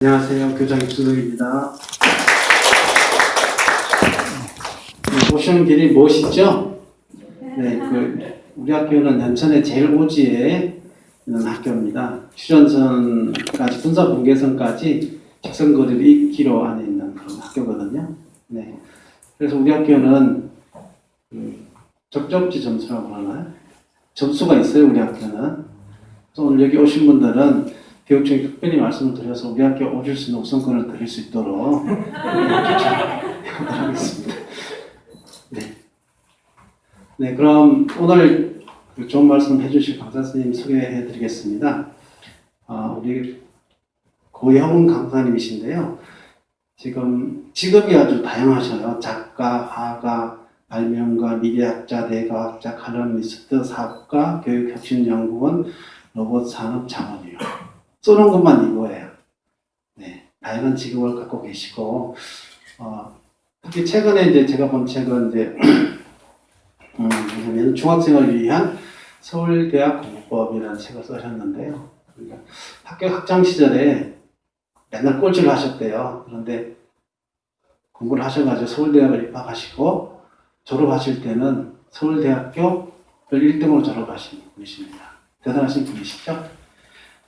안녕하세요. 교장 김수덕입니다. 오시는 길이 멋있죠? 네, 우리 학교는 연천의 제일 오지에 있는 학교입니다. 휴전선까지, 군사분계선까지 직선거리로 2km 안에 있는 그런 학교거든요. 네, 그래서 우리 학교는 적적지 점수라고 하나요? 점수가 있어요, 우리 학교는. 그래서 오늘 여기 오신 분들은 교육청에 특별히 말씀을 드려서 우리 학교 오실 수 있는 우선권을 드릴 수 있도록 하겠습니다. 네, 그럼 오늘 좋은 말씀 해주실 강사 선생님 소개해 드리겠습니다. 우리 고영훈 강사님이신데요. 지금 직업이 아주 다양하셔요. 작가, 화가, 발명가, 미래학자, 뇌과학자, 칼럼니스트, 사업가, 교육혁신연구원, 로봇산업자원이요. 쏘는 것만 이거예요. 네, 다양한 직업을 갖고 계시고, 특히 최근에 이제 제가 본 책은 이제, 뭐냐면 중학생을 위한 서울대학 공부법이라는 책을 쓰셨는데요. 그러니까 학교 학창 시절에 맨날 꼴찌를 하셨대요. 그런데 공부를 하셔가지고 서울대학을 입학하시고 졸업하실 때는 서울대학교를 1등으로 졸업하신 분이십니다. 대단하신 분이시죠?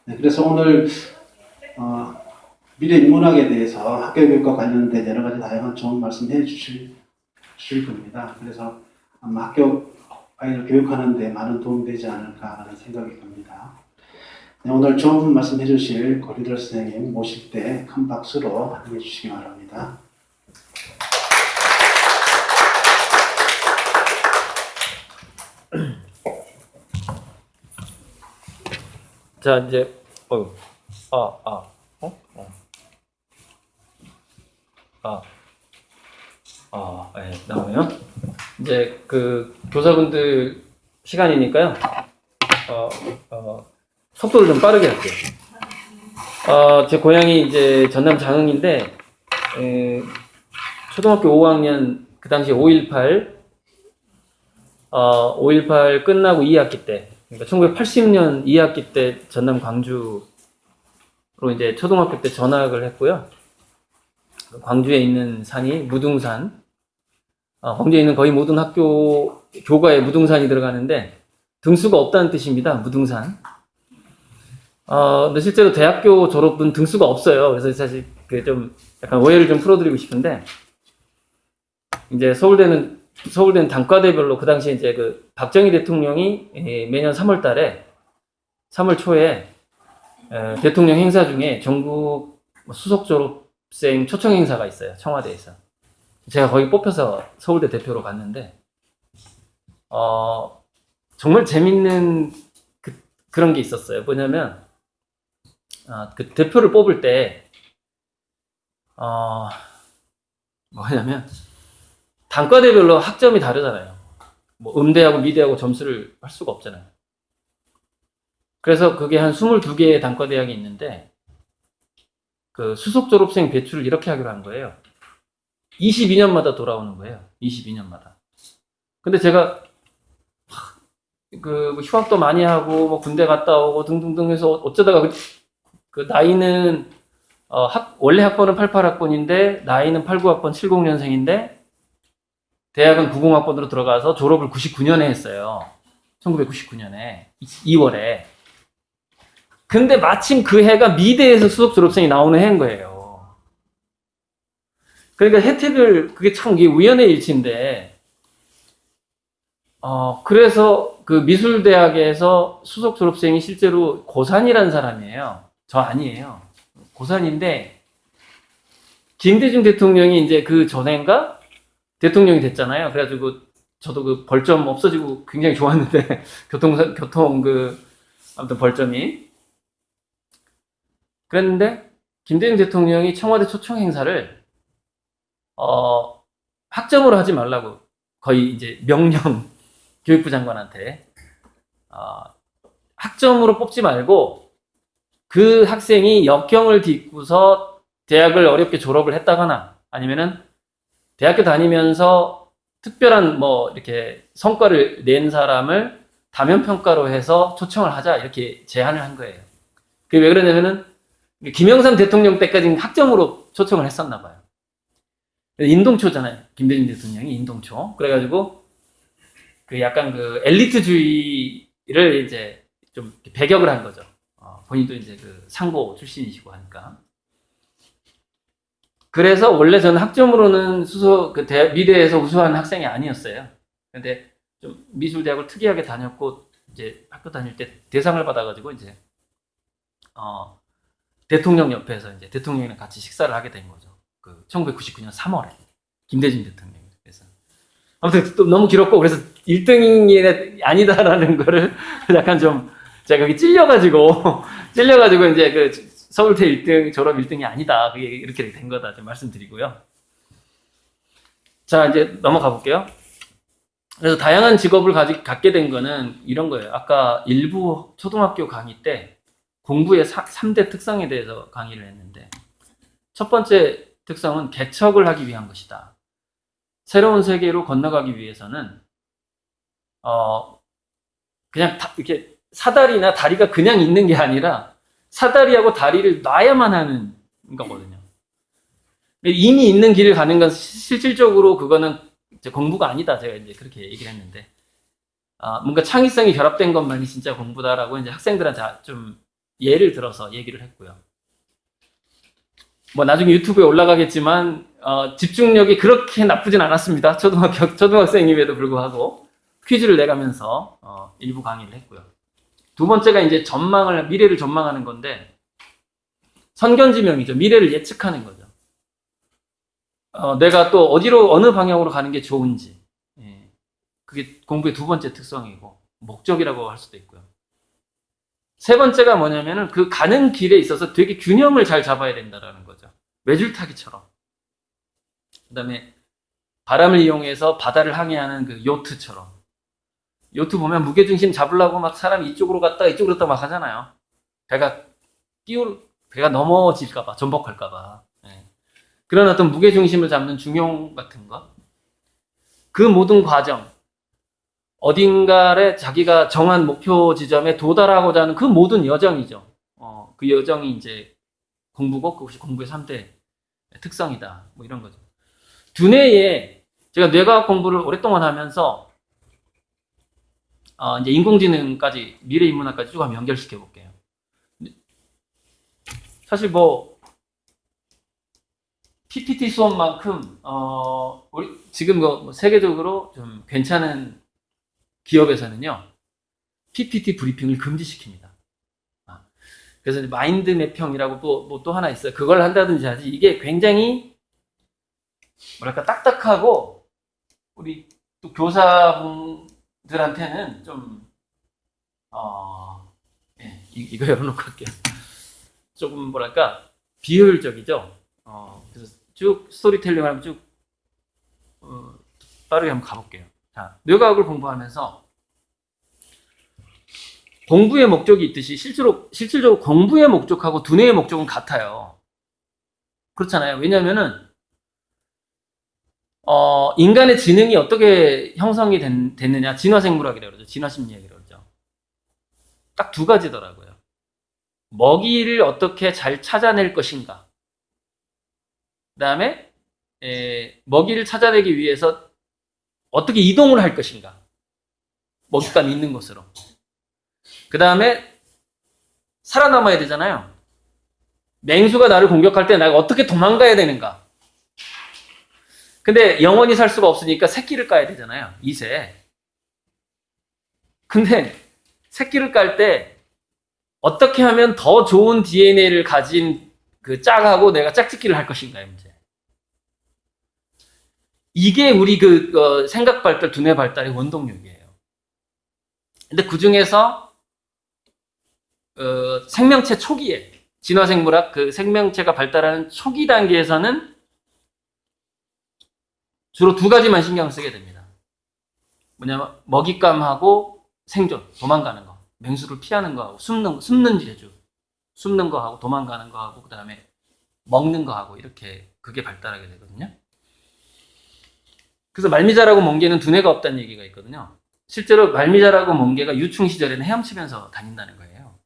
네, 그래서 오늘 미래 인문학에 대해서 학교 교육과 관련된 여러 가지 다양한 좋은 말씀 해주실 겁니다. 그래서 아마 학교 아이를 교육하는 데 많은 도움이 되지 않을까 하는 생각이 듭니다. 네, 오늘 좋은 말씀 해주실 고리들 선생님 모실 때 큰 박수로 환영해 주시기 바랍니다. 자, 이제, 네, 나오네요. 이제 교사분들 시간이니까요. 속도를 좀 빠르게 할게요. 제 고향이 이제 전남 장흥인데, 초등학교 5학년, 그 당시 5.18 끝나고 2학기 때, 그러니까 1980년 2학기 때 전남 광주로 이제 초등학교 때 전학을 했고요. 광주에 있는 산이 무등산. 광주에 있는 거의 모든 학교 교과에 무등산이 들어가는데 등수가 없다는 뜻입니다. 무등산. 근데 실제로 대학교 졸업은 등수가 없어요. 그래서 사실 좀 약간 오해를 좀 풀어드리고 싶은데 이제 서울대는 단과대별로 그 당시에 이제 박정희 대통령이 매년 3월 초에 대통령 행사 중에 전국 수석 졸업생 초청 행사가 있어요. 청와대에서. 제가 거기 뽑혀서 서울대 대표로 갔는데, 정말 재밌는 그런 게 있었어요. 뭐냐면, 그 대표를 뽑을 때, 뭐냐면, 단과대별로 학점이 다르잖아요. 뭐 음대하고 미대하고 점수를 할 수가 없잖아요. 그래서 그게 한 22개의 단과대학이 있는데 그 수석 졸업생 배출을 이렇게 하기로 한 거예요. 22년마다 돌아오는 거예요. 22년마다. 근데 제가 휴학도 많이 하고 뭐 군대 갔다 오고 등등등 해서 어쩌다가 그 나이는 원래 학번은 88학번인데 나이는 89학번 70년생인데 대학은 90학번으로 들어가서 졸업을 99년에 했어요. 1999년에 2월에. 근데 마침 그 해가 미대에서 수석 졸업생이 나오는 해인 거예요. 그러니까 그게 참 이게 우연의 일치인데, 그래서 그 미술대학에서 수석 졸업생이 실제로 고산이라는 사람이에요. 저 아니에요. 고산인데, 김대중 대통령이 이제 그 전해인가? 대통령이 됐잖아요. 그래가지고 저도 그 벌점 없어지고 굉장히 좋았는데, 아무튼 벌점이. 그랬는데 김대중 대통령이 청와대 초청 행사를 학점으로 하지 말라고 거의 이제 명령 교육부 장관한테 학점으로 뽑지 말고 그 학생이 역경을 딛고서 대학을 어렵게 졸업을 했다거나 아니면은 대학교 다니면서 특별한 이렇게 성과를 낸 사람을 다면평가로 해서 초청을 하자 이렇게 제안을 한 거예요. 그게 왜 그러냐면은 김영삼 대통령 때까지는 학점으로 초청을 했었나 봐요. 인동초잖아요. 김대중 대통령이 인동초. 그래가지고 그 약간 그 엘리트주의를 이제 좀 배격을 한 거죠. 본인도 이제 그 상고 출신이시고 하니까. 그래서 원래 저는 학점으로는 미대에서 우수한 학생이 아니었어요. 근데 좀 미술대학을 특이하게 다녔고, 이제 학교 다닐 때 대상을 받아가지고 이제, 대통령 옆에서 이제 대통령이랑 같이 식사를 하게 된 거죠. 1999년 3월에. 김대중 대통령. 그래서. 아무튼 또 너무 길었고, 그래서 1등이 아니다라는 거를 약간 좀 제가 거기 찔려가지고 이제 그 서울대 1등, 졸업 1등이 아니다. 그게 이렇게 된 거다. 좀 말씀드리고요. 자, 이제 넘어가 볼게요. 그래서 다양한 직업을 갖게 된 거는 이런 거예요. 아까 일부 초등학교 강의 때 공부의 3대 특성에 대해서 강의를 했는데, 첫 번째 특성은 개척을 하기 위한 것이다. 새로운 세계로 건너가기 위해서는, 그냥 이렇게 사다리나 다리가 그냥 있는 게 아니라 사다리하고 다리를 놔야만 하는 거거든요. 이미 있는 길을 가는 건 실질적으로 그거는 이제 공부가 아니다. 제가 이제 그렇게 얘기를 했는데, 뭔가 창의성이 결합된 것만이 진짜 공부다라고 이제 학생들한테 좀 예를 들어서 얘기를 했고요. 뭐 나중에 유튜브에 올라가겠지만, 집중력이 그렇게 나쁘진 않았습니다. 초등학생임에도 불구하고 퀴즈를 내가면서 일부 강의를 했고요. 두 번째가 이제 미래를 전망하는 건데, 선견지명이죠. 미래를 예측하는 거죠. 내가 또 어느 방향으로 가는 게 좋은지. 예. 그게 공부의 두 번째 특성이고, 목적이라고 할 수도 있고요. 세 번째가 뭐냐면은 그 가는 길에 있어서 되게 균형을 잘 잡아야 된다라는 거죠. 외줄타기처럼. 그 다음에 바람을 이용해서 바다를 항해하는 그 요트처럼. 요트 보면 무게중심 잡으려고 막 사람이 이쪽으로 갔다 이쪽으로 갔다 막 하잖아요. 배가 넘어질까봐, 전복할까봐. 예. 그런 어떤 무게중심을 잡는 중용 같은 거. 그 모든 과정. 어딘가에 자기가 정한 목표 지점에 도달하고자 하는 그 모든 여정이죠. 그 여정이 이제 공부고, 그것이 공부의 3대 특성이다. 뭐 이런 거죠. 두뇌에, 제가 뇌과학 공부를 오랫동안 하면서, 이제 인공지능까지, 미래인문학까지 쭉 한번 연결시켜 볼게요. 사실 뭐, PPT 수업만큼, 지금 뭐 세계적으로 좀 괜찮은 기업에서는요, PPT 브리핑을 금지시킵니다. 그래서 마인드 맵형이라고 또 하나 있어요. 그걸 한다든지 하지. 이게 굉장히, 뭐랄까, 딱딱하고, 우리 또 교사분들한테는 좀, 예, 이거 열어놓고 할게요. 조금 뭐랄까, 비효율적이죠. 그래서 쭉 스토리텔링을 하면 쭉, 빠르게 한번 가볼게요. 자, 뇌과학을 공부하면서 공부의 목적이 있듯이 실질적으로 공부의 목적하고 두뇌의 목적은 같아요. 그렇잖아요. 왜냐면은, 인간의 지능이 어떻게 형성이 됐느냐. 진화생물학이라고 그러죠. 진화심리학이라고 그러죠. 딱 두 가지더라고요. 먹이를 어떻게 잘 찾아낼 것인가. 그 다음에, 먹이를 찾아내기 위해서 어떻게 이동을 할 것인가. 먹잇감이 있는 곳으로. 그 다음에 살아남아야 되잖아요. 맹수가 나를 공격할 때 내가 어떻게 도망가야 되는가. 근데 영원히 살 수가 없으니까 새끼를 까야 되잖아요. 이세. 근데 새끼를 깔 때 어떻게 하면 더 좋은 DNA를 가진 그 짝하고 내가 짝짓기를 할 것인가요, 문제. 이게 우리 생각 발달, 두뇌 발달의 원동력이에요. 근데 그 중에서 생명체 초기에, 진화생물학 그 생명체가 발달하는 초기 단계에서는 주로 두 가지만 신경을 쓰게 됩니다. 뭐냐면 먹잇감하고 생존, 도망가는 거, 맹수를 피하는 거하고 숨는 재주, 숨는 거하고 도망가는 거하고 그 다음에 먹는 거하고 이렇게 그게 발달하게 되거든요. 그래서 말미잘하고 멍게는 두뇌가 없다는 얘기가 있거든요. 실제로 말미잘하고 멍게가 유충 시절에는 헤엄치면서 다닌다는 거예요.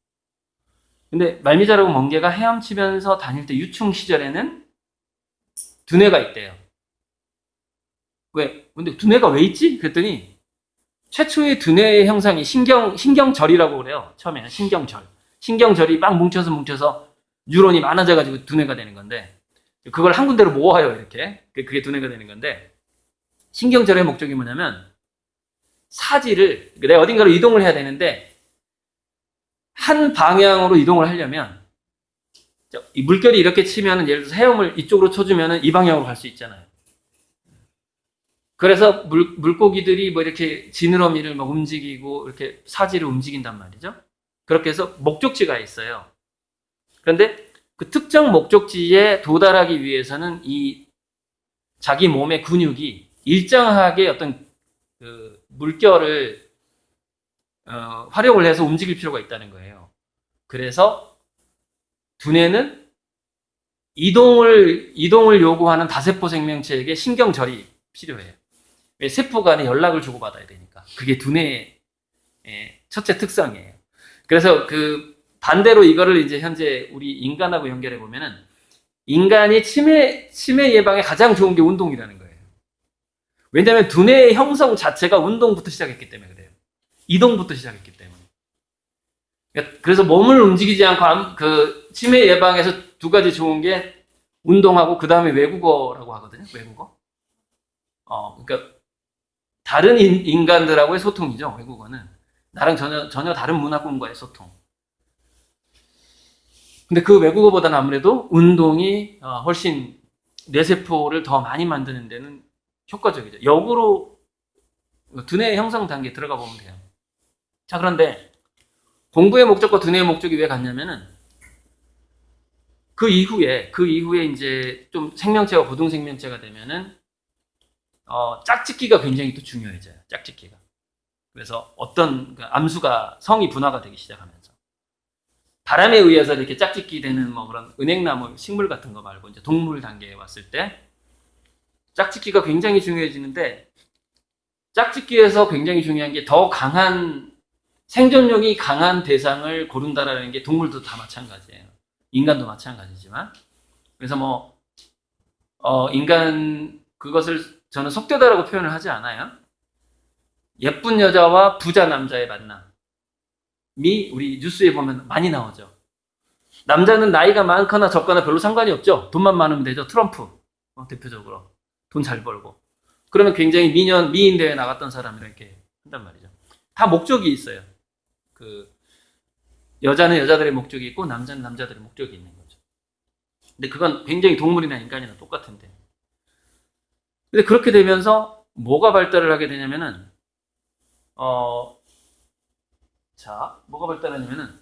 근데 말미잘하고 멍게가 헤엄치면서 다닐 때 유충 시절에는 두뇌가 있대요. 왜? 근데 두뇌가 왜 있지? 그랬더니 최초의 두뇌의 형상이 신경절이라고 그래요. 처음에는 신경절. 신경절이 막 뭉쳐서 뉴런이 많아져가지고 두뇌가 되는 건데, 그걸 한 군데로 모아요, 이렇게. 그게 두뇌가 되는 건데, 신경절의 목적이 뭐냐면, 사지를, 내가 어딘가로 이동을 해야 되는데, 한 방향으로 이동을 하려면, 이 물결이 이렇게 치면은, 예를 들어서 헤엄을 이쪽으로 쳐주면은 이 방향으로 갈 수 있잖아요. 그래서 물고기들이 뭐 이렇게 지느러미를 막 움직이고, 이렇게 사지를 움직인단 말이죠. 그렇게 해서 목적지가 있어요. 그런데 그 특정 목적지에 도달하기 위해서는 이 자기 몸의 근육이 일정하게 어떤 그 물결을 활용을 해서 움직일 필요가 있다는 거예요. 그래서 두뇌는 이동을 요구하는 다세포 생명체에게 신경절이 필요해요. 왜? 세포 간에 연락을 주고받아야 되니까. 그게 두뇌의 첫째 특성이에요. 그래서 그 반대로 이거를 이제 현재 우리 인간하고 연결해 보면은, 인간이 치매 예방에 가장 좋은 게 운동이라는 거예요. 왜냐하면 두뇌의 형성 자체가 운동부터 시작했기 때문에 그래요. 이동부터 시작했기 때문에. 그래서 몸을 움직이지 않고 그 치매 예방에서 두 가지 좋은 게 운동하고 그 다음에 외국어라고 하거든요. 외국어. 그러니까 다른 인간들하고의 소통이죠. 외국어는. 나랑 전혀 다른 문화권과의 소통. 근데 그 외국어보다는 아무래도 운동이 훨씬 뇌세포를 더 많이 만드는 데는 효과적이죠. 역으로 두뇌의 형성 단계에 들어가 보면 돼요. 자, 그런데 공부의 목적과 두뇌의 목적이 왜 같냐면은, 그 이후에 이제 좀 생명체가 고등 생명체가 되면은 짝짓기가 굉장히 또 중요해져요. 짝짓기가. 그래서 어떤 암수가 성이 분화가 되기 시작하면서, 바람에 의해서 이렇게 짝짓기 되는 뭐 그런 은행나무, 식물 같은 거 말고 이제 동물 단계에 왔을 때 짝짓기가 굉장히 중요해지는데, 짝짓기에서 굉장히 중요한 게 더 강한 생존력이 강한 대상을 고른다라는 게 동물도 다 마찬가지예요. 인간도 마찬가지지만. 그래서 뭐 인간 그것을 저는 속되다라고 표현을 하지 않아요. 예쁜 여자와 부자 남자의 만남이 우리 뉴스에 보면 많이 나오죠. 남자는 나이가 많거나 적거나 별로 상관이 없죠. 돈만 많으면 되죠. 트럼프 대표적으로 돈 잘 벌고, 그러면 굉장히 미인 대회 나갔던 사람이랑 이렇게 한단 말이죠. 다 목적이 있어요. 그 여자는 여자들의 목적이 있고 남자는 남자들의 목적이 있는 거죠. 근데 그건 굉장히 동물이나 인간이나 똑같은데, 근데 그렇게 되면서 뭐가 발달을 하게 되냐면은 뭐가 발달하냐면은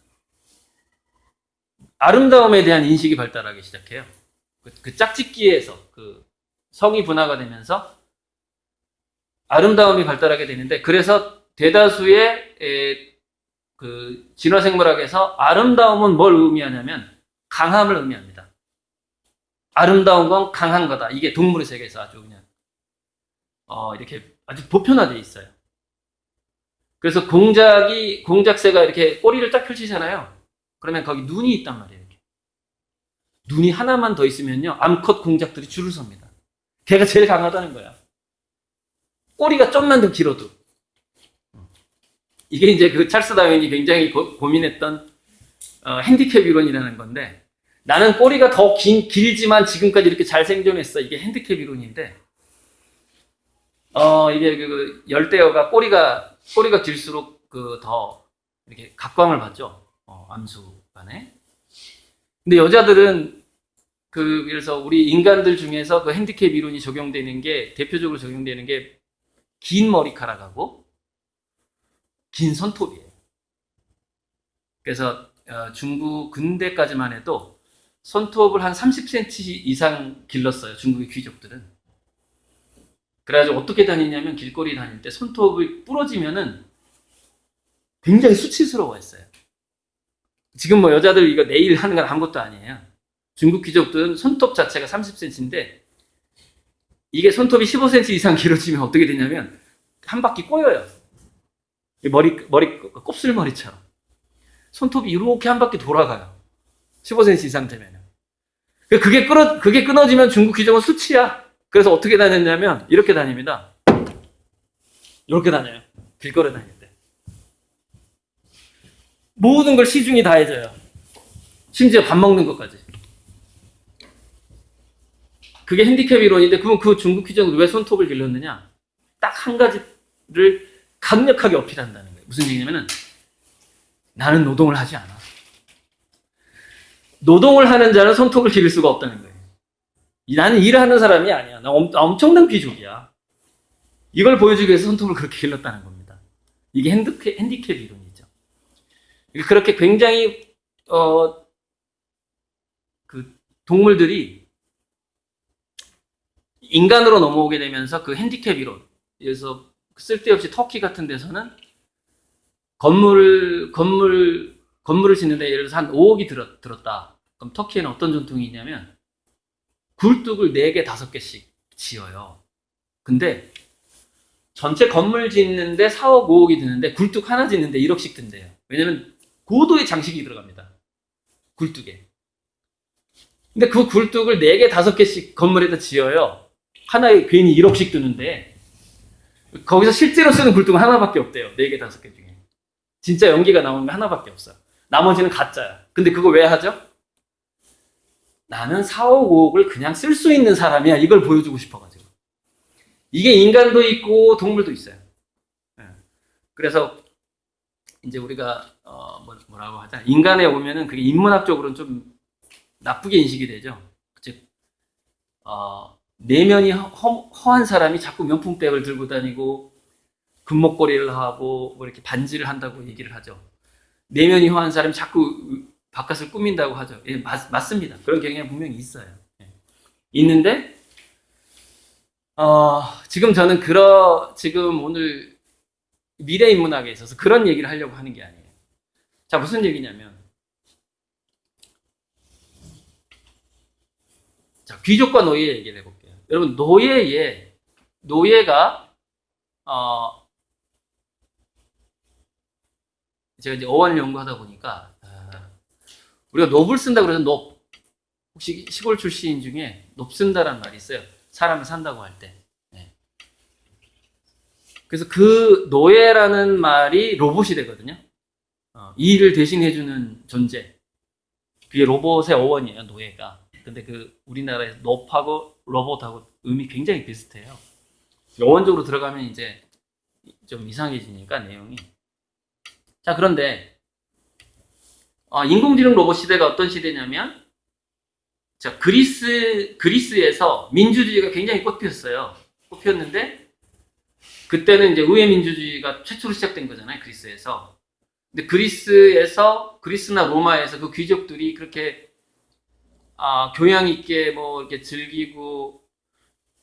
아름다움에 대한 인식이 발달하기 시작해요. 그 짝짓기에서 그 성이 분화가 되면서 아름다움이 발달하게 되는데, 그래서 대다수의 그 진화생물학에서 아름다움은 뭘 의미하냐면 강함을 의미합니다. 아름다운 건 강한 거다. 이게 동물의 세계에서 아주 그냥 이렇게 아주 보편화되어 있어요. 그래서 공작새가 이렇게 꼬리를 딱 펼치잖아요. 그러면 거기 눈이 있단 말이에요. 이렇게. 눈이 하나만 더 있으면요, 암컷 공작들이 줄을 섭니다. 걔가 제일 강하다는 거야. 꼬리가 좀만 더 길어도. 이게 이제 그 찰스 다윈이 굉장히 고민했던 핸디캡 이론이라는 건데, 나는 꼬리가 더 길지만 지금까지 이렇게 잘 생존했어. 이게 핸디캡 이론인데, 이게 그 열대어가 꼬리가 길수록 더 이렇게 각광을 받죠. 암수 간에. 근데 여자들은 그래서 우리 인간들 중에서 그 핸디캡 이론이 적용되는 게, 대표적으로 적용되는 게 긴 머리카락하고 긴 손톱이에요. 그래서 중국 근대까지만 해도 손톱을 한 30cm 이상 길렀어요. 중국의 귀족들은. 그래가지고 어떻게 다니냐면, 길거리 다닐 때 손톱이 부러지면은 굉장히 수치스러워했어요. 지금 뭐 여자들 이거 네일 하는 건 아무것도 아니에요. 중국 귀족들은 손톱 자체가 30cm인데, 이게 손톱이 15cm 이상 길어지면 어떻게 되냐면 한 바퀴 꼬여요. 머리 곱슬머리처럼 손톱이 이렇게 한 바퀴 돌아가요. 15cm 이상 되면은. 그게 끊어지면 중국 규정은 수치야. 그래서 어떻게 다녔냐면 이렇게 다닙니다. 이렇게 다녀요. 길거리 다닐 때. 모든 걸 시중이 다 해줘요. 심지어 밥 먹는 것까지. 그게 핸디캡 이론인데 그럼 그 중국 규정은 왜 손톱을 길렀느냐? 딱 한 가지를 강력하게 어필한다는 거예요. 무슨 얘기냐면은 나는 노동을 하지 않아. 노동을 하는 자는 손톱을 기를 수가 없다는 거예요. 나는 일하는 사람이 아니야. 나 엄청난 귀족이야. 이걸 보여주기 위해서 손톱을 그렇게 길렀다는 겁니다. 이게 핸디캡 이론이죠. 그렇게 굉장히 그 동물들이 인간으로 넘어오게 되면서 그 핸디캡 이론, 그래서 쓸데없이 터키 같은 데서는 건물을 짓는데 예를 들어서 한 5억이 들었다. 그럼 터키에는 어떤 전통이 있냐면 굴뚝을 4개, 5개씩 지어요. 근데 전체 건물 짓는데 4억, 5억이 드는데 굴뚝 하나 짓는데 1억씩 든대요. 왜냐면 고도의 장식이 들어갑니다. 굴뚝에. 근데 그 굴뚝을 4개, 5개씩 건물에다 지어요. 하나에 괜히 1억씩 드는데 거기서 실제로 쓰는 굴뚝은 하나밖에 없대요. 4개, 5개 중에. 진짜 연기가 나오는 게 하나밖에 없어요. 나머지는 가짜야. 근데 그거 왜 하죠? 나는 4억, 5억을 그냥 쓸 수 있는 사람이야. 이걸 보여주고 싶어가지고. 이게 인간도 있고 동물도 있어요. 그래서 이제 우리가 뭐라고 하자. 인간에 오면은 그게 인문학적으로는 좀 나쁘게 인식이 되죠. 즉 내면이 허한 사람이 자꾸 명품백을 들고 다니고 금목걸이를 하고 뭐 이렇게 반지를 한다고 얘기를 하죠. 내면이 허한 사람이 자꾸 바깥을 꾸민다고 하죠. 예, 맞습니다. 그런 경향이 분명히 있어요. 예. 있는데 지금 저는 지금 오늘 미래 인문학에 있어서 그런 얘기를 하려고 하는 게 아니에요. 자, 무슨 얘기냐면 자, 귀족과 노예 얘기를 해볼게요. 여러분, 노예가 제가 이제 어원 연구하다 보니까 우리가 넙을 쓴다 그래서 넙, 혹시 시골 출신 중에 넙 쓴다라는 말이 있어요. 사람을 산다고 할 때. 네. 그래서 그 노예라는 말이 로봇이 되거든요. 이 일을 대신해주는 존재. 그게 로봇의 어원이에요, 노예가. 근데 그 우리나라에서 넙하고 로봇하고 의미 굉장히 비슷해요. 어원적으로 들어가면 이제 좀 이상해지니까 내용이. 자, 그런데 인공지능 로봇 시대가 어떤 시대냐면 자, 그리스에서 민주주의가 굉장히 꽃피었어요. 꽃피었는데 그때는 이제 의회 민주주의가 최초로 시작된 거잖아요, 그리스에서. 근데 그리스나 로마에서 그 귀족들이 그렇게 교양 있게 뭐 이렇게 즐기고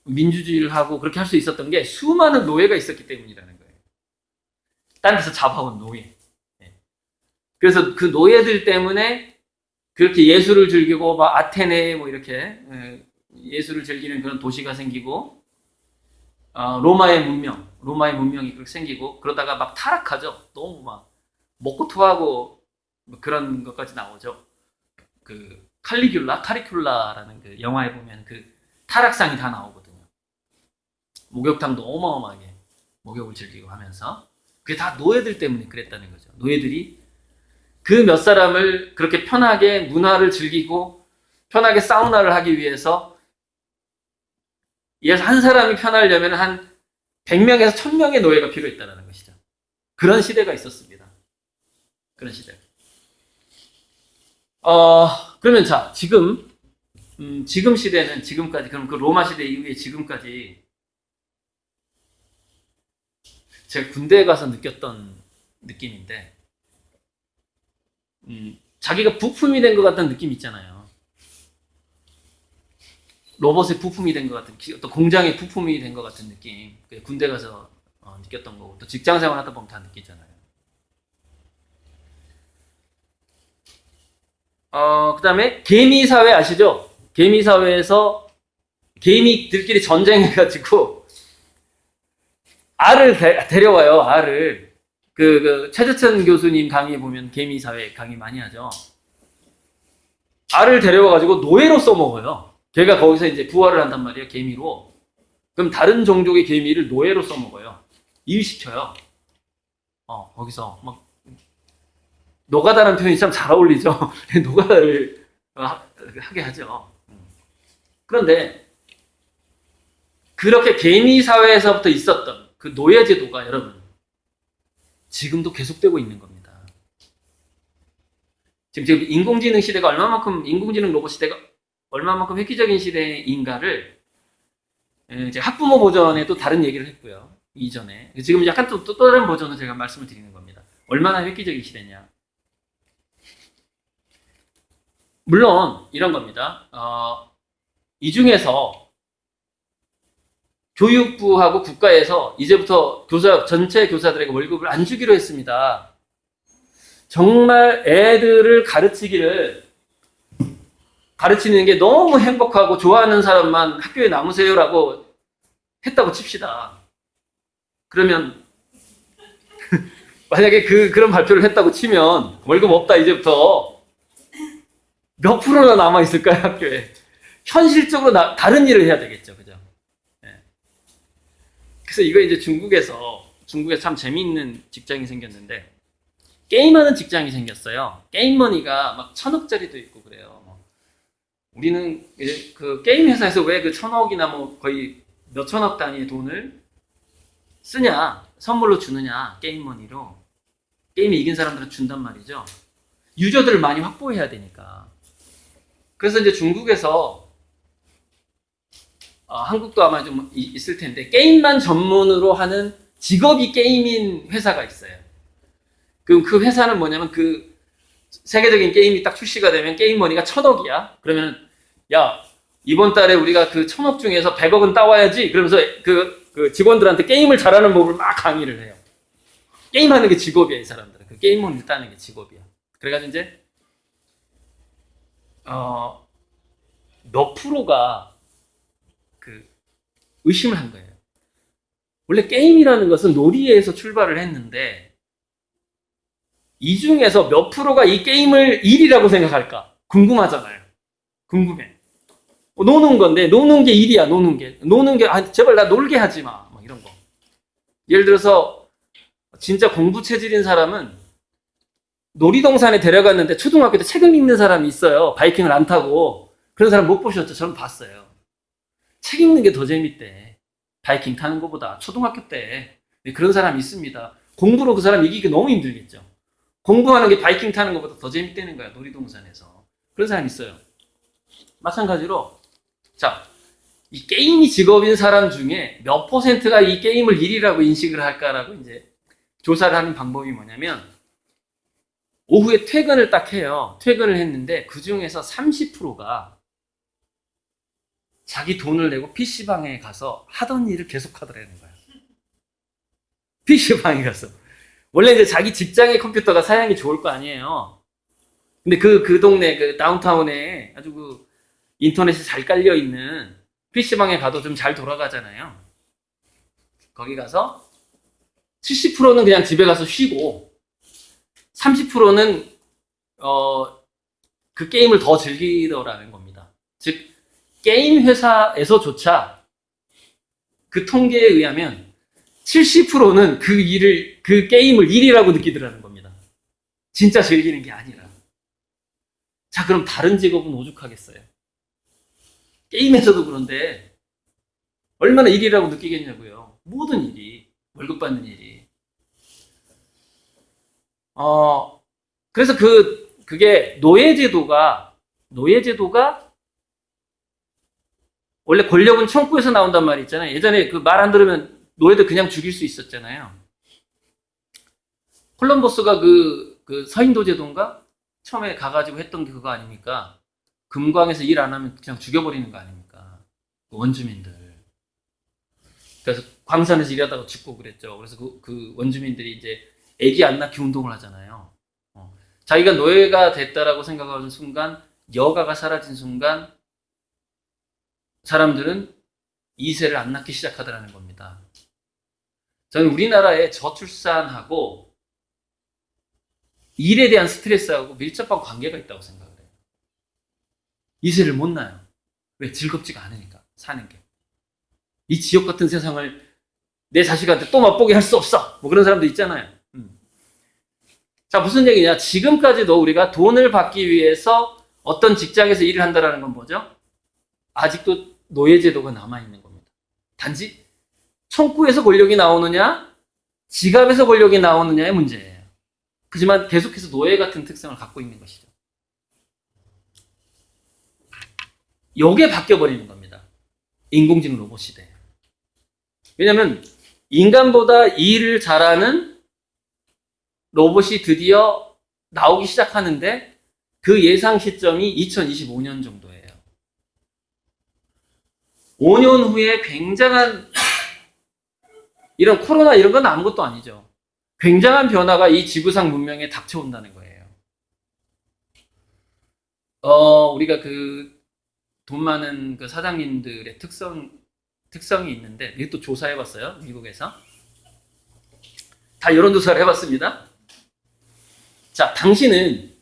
민주주의를 하고 그렇게 할 수 있었던 게 수많은 노예가 있었기 때문이라는 거예요. 딴 데서 잡아온 노예. 그래서 그 노예들 때문에 그렇게 예술을 즐기고 막 아테네 뭐 이렇게 예술을 즐기는 그런 도시가 생기고 로마의 문명이 그렇게 생기고 그러다가 막 타락하죠. 너무 막 먹고 토하고 뭐 그런 것까지 나오죠. 그 카리큘라라는 그 영화에 보면 그 타락상이 다 나오거든요. 목욕탕도 어마어마하게 목욕을 즐기고 하면서 그게 다 노예들 때문에 그랬다는 거죠. 노예들이 그 몇 사람을 그렇게 편하게 문화를 즐기고 편하게 사우나를 하기 위해서 한 사람이 편하려면 한 100명에서 1000명의 노예가 필요했다는 것이죠. 그런 시대가 있었습니다. 그런 시대. 그러면 자, 지금 시대는 지금까지, 그럼 그 로마 시대 이후에 지금까지 제가 군대에 가서 느꼈던 느낌인데, 자기가 부품이 된 것 같다는 느낌 있잖아요. 로봇의 부품이 된 것 같은, 또 공장의 부품이 된 것 같은 느낌. 군대 가서 느꼈던 거고, 또 직장 생활 하다 보면 다 느끼잖아요. 그 다음에 개미 사회 아시죠? 개미 사회에서 개미들끼리 전쟁해가지고 알을 데려와요. 알을. 그 최재천 교수님 강의에 보면 개미 사회 강의 많이 하죠. 알을 데려와가지고 노예로 써먹어요. 걔가 거기서 이제 부화를 한단 말이에요, 개미로. 그럼 다른 종족의 개미를 노예로 써먹어요. 이위시켜요. 거기서 막 노가다라는 표현이 참 잘 어울리죠. 노가다를 하게 하죠. 그런데 그렇게 개미 사회에서부터 있었던 그 노예 제도가 여러분 지금도 계속되고 있는 겁니다. 지금 인공지능 시대가 얼마만큼 인공지능 로봇 시대가 얼마만큼 획기적인 시대인가를 이제 학부모 버전에도 다른 얘기를 했고요. 이전에 지금 약간 또 다른 버전으로 제가 말씀을 드리는 겁니다. 얼마나 획기적인 시대냐. 물론 이런 겁니다. 이 중에서 교육부하고 국가에서 이제부터 전체 교사들에게 월급을 안 주기로 했습니다. 정말 애들을 가르치는 게 너무 행복하고 좋아하는 사람만 학교에 남으세요라고 했다고 칩시다. 그러면 만약에 그런 발표를 했다고 치면 월급 없다 이제부터 몇 프로나 남아 있을까요, 학교에? 현실적으로 다른 일을 해야 되겠죠, 그죠? 네. 그래서 이거 이제 중국에서 참 재미있는 직장이 생겼는데 게임하는 직장이 생겼어요. 게임머니가 막 1,000억짜리도 있고 그래요. 우리는 그 게임 회사에서 왜 그 1,000억이나 뭐 거의 몇 천억 단위의 돈을 쓰냐, 선물로 주느냐, 게임머니로. 게임에 이긴 사람들은 준단 말이죠. 유저들을 많이 확보해야 되니까. 그래서 이제 중국에서 한국도 아마 좀 있을 텐데 게임만 전문으로 하는 직업이 게임인 회사가 있어요. 그럼 그 회사는 뭐냐면 그 세계적인 게임이 딱 출시가 되면 게임머니가 1,000억이야. 그러면 야 이번 달에 우리가 그 1,000억 중에서 100억은 따와야지. 그러면서 그 직원들한테 게임을 잘하는 법을 막 강의를 해요. 게임하는 게 직업이야, 이 사람들은. 그 게임머니 따는 게 직업이야. 그래가지고 이제 몇 프로가 그 의심을 한 거예요. 원래 게임이라는 것은 놀이에서 출발을 했는데 이 중에서 몇 프로가 이 게임을 일이라고 생각할까? 궁금하잖아요. 궁금해. 노는 건데 노는 게 일이야. 노는 게 제발 나 놀게 하지 마. 막 이런 거. 예를 들어서 진짜 공부 체질인 사람은 놀이동산에 데려갔는데 초등학교 때 책을 읽는 사람이 있어요. 바이킹을 안 타고. 그런 사람 못 보셨죠? 저는 봤어요. 책 읽는 게 더 재밌대. 바이킹 타는 것보다 초등학교 때. 그런 사람이 있습니다. 공부로 그 사람 이기기 너무 힘들겠죠. 공부하는 게 바이킹 타는 것보다 더 재밌다는 거야. 놀이동산에서. 그런 사람이 있어요. 마찬가지로 자, 이 게임이 직업인 사람 중에 몇 퍼센트가 이 게임을 일이라고 인식을 할까라고 이제 조사를 하는 방법이 뭐냐면 오후에 퇴근을 딱 해요. 퇴근을 했는데 그 중에서 30%가 자기 돈을 내고 PC방에 가서 하던 일을 계속 하더라는 거야. PC방에 가서. 원래 이제 자기 직장의 컴퓨터가 사양이 좋을 거 아니에요. 근데 그 동네, 그 다운타운에 아주 그 인터넷이 잘 깔려있는 PC방에 가도 좀 잘 돌아가잖아요. 거기 가서 70%는 그냥 집에 가서 쉬고 30%는 그 게임을 더 즐기더라는 겁니다. 즉 게임 회사에서조차 그 통계에 의하면 70%는 그 게임을 일이라고 느끼더라는 겁니다. 진짜 즐기는 게 아니라. 자, 그럼 다른 직업은 오죽하겠어요? 게임에서도 그런데 얼마나 일이라고 느끼겠냐고요. 모든 일이, 월급 받는 일이. 그래서 그게 노예제도가 원래 권력은 청구에서 나온단 말이 있잖아요. 예전에 그 말 안 들으면 노예들 그냥 죽일 수 있었잖아요. 콜럼버스가 그 서인도 제도인가? 처음에 가가지고 했던 게 그거 아닙니까? 금광에서 일 안 하면 그냥 죽여버리는 거 아닙니까? 그 원주민들. 그래서 광산에서 일하다가 죽고 그랬죠. 그래서 그 원주민들이 이제 애기 안 낳기 운동을 하잖아요. 자기가 노예가 됐다라고 생각하는 순간, 여가가 사라진 순간, 사람들은 2세를 안 낳기 시작하더라는 겁니다. 저는 우리나라의 저출산하고 일에 대한 스트레스하고 밀접한 관계가 있다고 생각을 해요. 이세를 못 나요. 왜? 즐겁지가 않으니까, 사는 게. 이 지옥 같은 세상을 내 자식한테 또 맛보게 할 수 없어. 뭐 그런 사람도 있잖아요. 자, 무슨 얘기냐? 지금까지도 우리가 돈을 받기 위해서 어떤 직장에서 일을 한다라는 건 뭐죠? 아직도 노예제도가 남아있는 겁니다. 단지 청구에서 권력이 나오느냐, 지갑에서 권력이 나오느냐의 문제예요. 하지만 계속해서 노예 같은 특성을 갖고 있는 것이죠. 요게 바뀌어버리는 겁니다. 인공지능 로봇 시대에. 왜냐면 인간보다 일을 잘하는 로봇이 드디어 나오기 시작하는데 그 예상 시점이 2025년 정도예요. 5년 후에 굉장한 이런 코로나 이런 건 아무것도 아니죠. 굉장한 변화가 이 지구상 문명에 닥쳐온다는 거예요. 우리가 그 돈 많은 그 사장님들의 특성이 있는데 이것도 조사해봤어요. 미국에서. 다 여론조사를 해봤습니다. 자, 당신은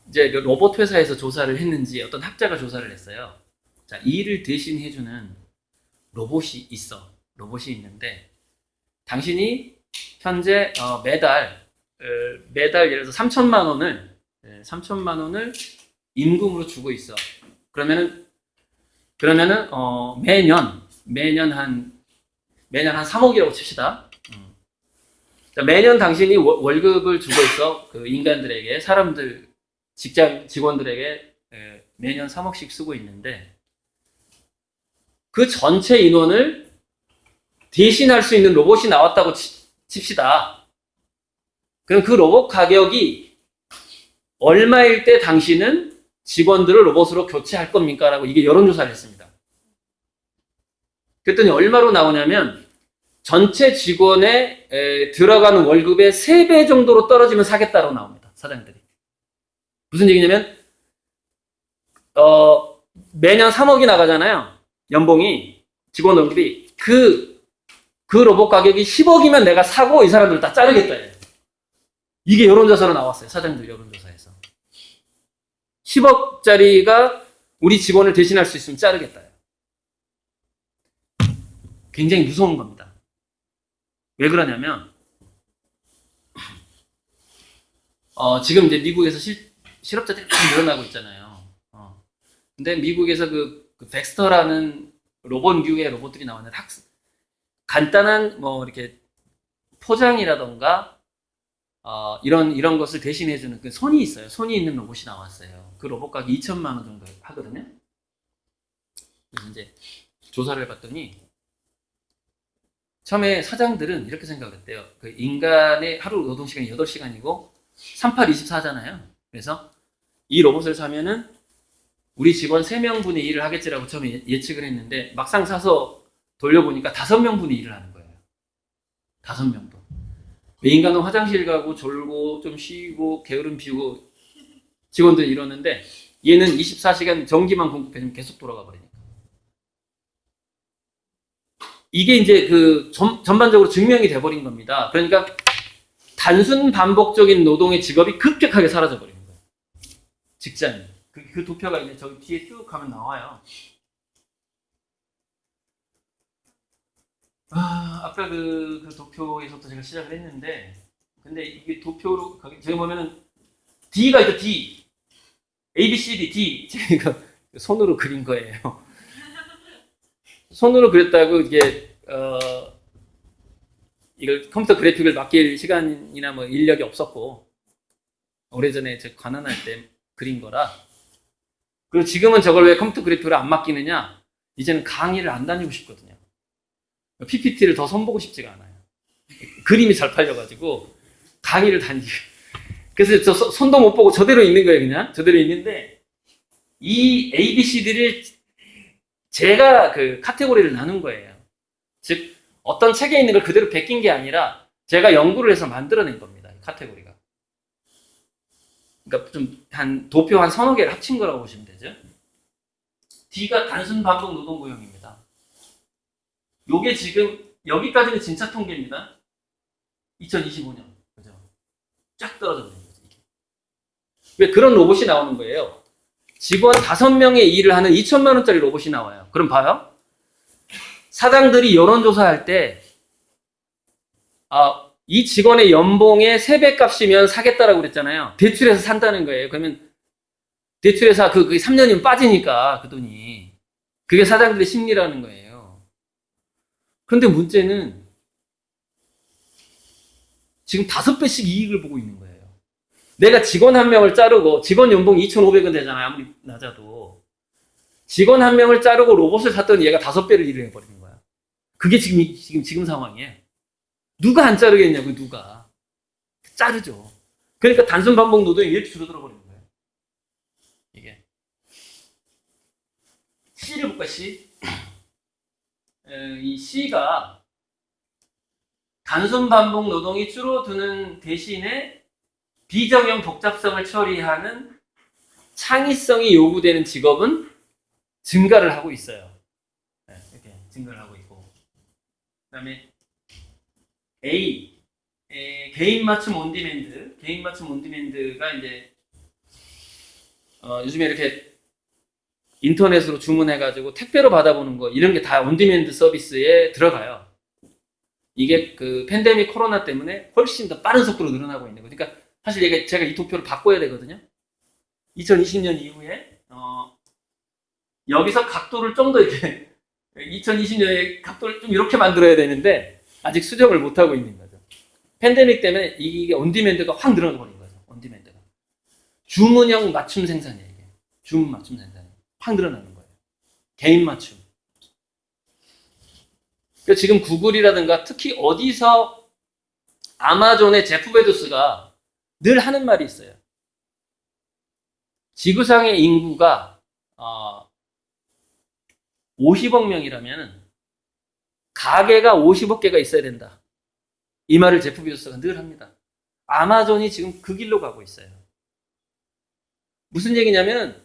이제 로봇 회사에서 조사를 했는지 어떤 학자가 조사를 했어요. 자, 이 일을 대신 해주는 로봇이 있어. 로봇이 있는데 당신이 현재 매달 예를 들어서 3천만 원을 임금으로 주고 있어. 그러면은 매년 한 3억이라고 칩시다. 자, 매년 당신이 월급을 주고 있어. 그 인간들에게, 직장 직원들에게 매년 3억씩 쓰고 있는데 그 전체 인원을 대신할 수 있는 로봇이 나왔다고 칩시다. 그럼 그 로봇 가격이 얼마일 때 당신은 직원들을 로봇으로 교체할 겁니까? 라고 이게 여론조사를 했습니다. 그랬더니 얼마로 나오냐면 전체 직원에 들어가는 월급의 3배 정도로 떨어지면 사겠다고 나옵니다. 사장들이. 무슨 얘기냐면 매년 3억이 나가잖아요. 연봉이, 직원 월급이. 그 로봇 가격이 10억이면 내가 사고 이 사람들 다 자르겠다. 이게 여론조사로 나왔어요. 사장들 여론조사에서. 10억짜리가 우리 직원을 대신할 수 있으면 자르겠다. 굉장히 무서운 겁니다. 왜 그러냐면 지금 이제 미국에서 실업자들이 막 늘어나고 있잖아요. 근데 미국에서 그 벡스터라는 로봇류의 로봇들이 나왔는데 간단한 뭐 이렇게 포장이라던가 이런 것을 대신해주는 그 손이 있어요. 손이 있는 로봇이 나왔어요. 그 로봇 가격이 2천만 원 정도 하거든요. 그래서 이제 조사를 해봤더니 처음에 사장들은 이렇게 생각을 했대요. 그 인간의 하루 노동시간이 8시간이고 3824잖아요. 그래서 이 로봇을 사면은 우리 직원 3명분이 일을 하겠지라고 처음에 예측을 했는데 막상 사서 돌려보니까 5명분이 일을 하는 거예요. 5명도. 인간은 화장실 가고 졸고 좀 쉬고 게으름 피우고 직원들이 이러는데 얘는 24시간 전기만 공급해주면 계속 돌아가 버리니까. 이게 이제 그 전반적으로 증명이 돼버린 겁니다. 그러니까 단순 반복적인 노동의 직업이 급격하게 사라져 버리는 거예요. 직장인. 그 도표가 이제 저기 뒤에 쭉 가면 나와요. 아까 그 도표에서부터 제가 시작을 했는데, 근데 이게 도표로, 제가 보면은 D가 있죠, D. A, B, C, D, D. 제가 손으로 그린 거예요. 손으로 그렸다고 이게, 이걸 컴퓨터 그래픽을 맡길 시간이나 뭐 인력이 없었고, 오래전에 제가 관한할 때 그린 거라. 그리고 지금은 저걸 왜 컴퓨터 그래픽을 안 맡기느냐? 이제는 강의를 안 다니고 싶거든요. PPT를 더 손보고 싶지가 않아요. 그림이 잘 팔려가지고 강의를 다니고. 그래서 저 손도 못 보고 저대로 있는 거예요, 그냥. 저대로 있는데 이 A, B, C, D를 제가 그 카테고리를 나눈 거예요. 즉 어떤 책에 있는 걸 그대로 베낀 게 아니라 제가 연구를 해서 만들어낸 겁니다. 카테고리가. 그러니까 좀 도표 한 3-4개를 합친 거라고 보시면 되죠. D가 단순 반복 노동 고용입니다. 요게 지금 여기까지는 진짜 통계입니다. 2025년. 그죠? 쫙 떨어져 버린 거죠. 이게. 왜 그런 로봇이 나오는 거예요? 직원 5명의 일을 하는 2천만 원짜리 로봇이 나와요. 그럼 봐요. 사장들이 여론조사할 때, 이 직원의 연봉의 3배 값이면 사겠다라고 그랬잖아요. 대출해서 산다는 거예요. 그러면 대출해서 그게 3년이면 빠지니까 그 돈이. 그게 사장들의 심리라는 거예요. 그런데 문제는 지금 5배씩 이익을 보고 있는 거예요. 내가 직원 1명을 자르고 상관 연봉 2,500원 되잖아요. 아무리 낮아도. 직원 1명을 자르고 로봇을 샀더니 얘가 5배를 일을 해버리는 거야. 그게 지금 상황이에요. 누가 안 자르겠냐고, 누가. 자르죠. 그러니까 단순 반복 노동이 이렇게 줄어들어 버리는 거예요. 이게. C를 볼까, C? 이 C가 단순 반복 노동이 줄어드는 대신에 비정형 복잡성을 처리하는 창의성이 요구되는 직업은 증가를 하고 있어요. 이렇게 증가를 하고 있고. 그 다음에 A, 개인 맞춤 온디맨드. 개인 맞춤 온디맨드가 이제, 요즘에 이렇게 인터넷으로 주문해가지고 택배로 받아보는 거, 이런 게 다 온디맨드 서비스에 들어가요. 이게 그 팬데믹 코로나 때문에 훨씬 더 빠른 속도로 늘어나고 있는 거예요. 그러니까 사실 제가 이 도표를 바꿔야 되거든요. 2020년 이후에, 여기서 각도를 좀 더 이렇게, 2020년에 각도를 좀 이렇게 만들어야 되는데, 아직 수정을 못하고 있는 거죠. 팬데믹 때문에 이게 온디맨드가 확 늘어나 버린 거죠. 온디맨드가. 주문형 맞춤 생산이에요, 이게. 주문 맞춤 생산이. 확 늘어나는 거예요. 개인 맞춤. 그러니까 지금 구글이라든가 특히 어디서 아마존의 제프 베조스가 늘 하는 말이 있어요. 지구상의 인구가 50억 명이라면 가게가 50억 개가 있어야 된다. 이 말을 제프 베조스가 늘 합니다. 아마존이 지금 그 길로 가고 있어요. 무슨 얘기냐면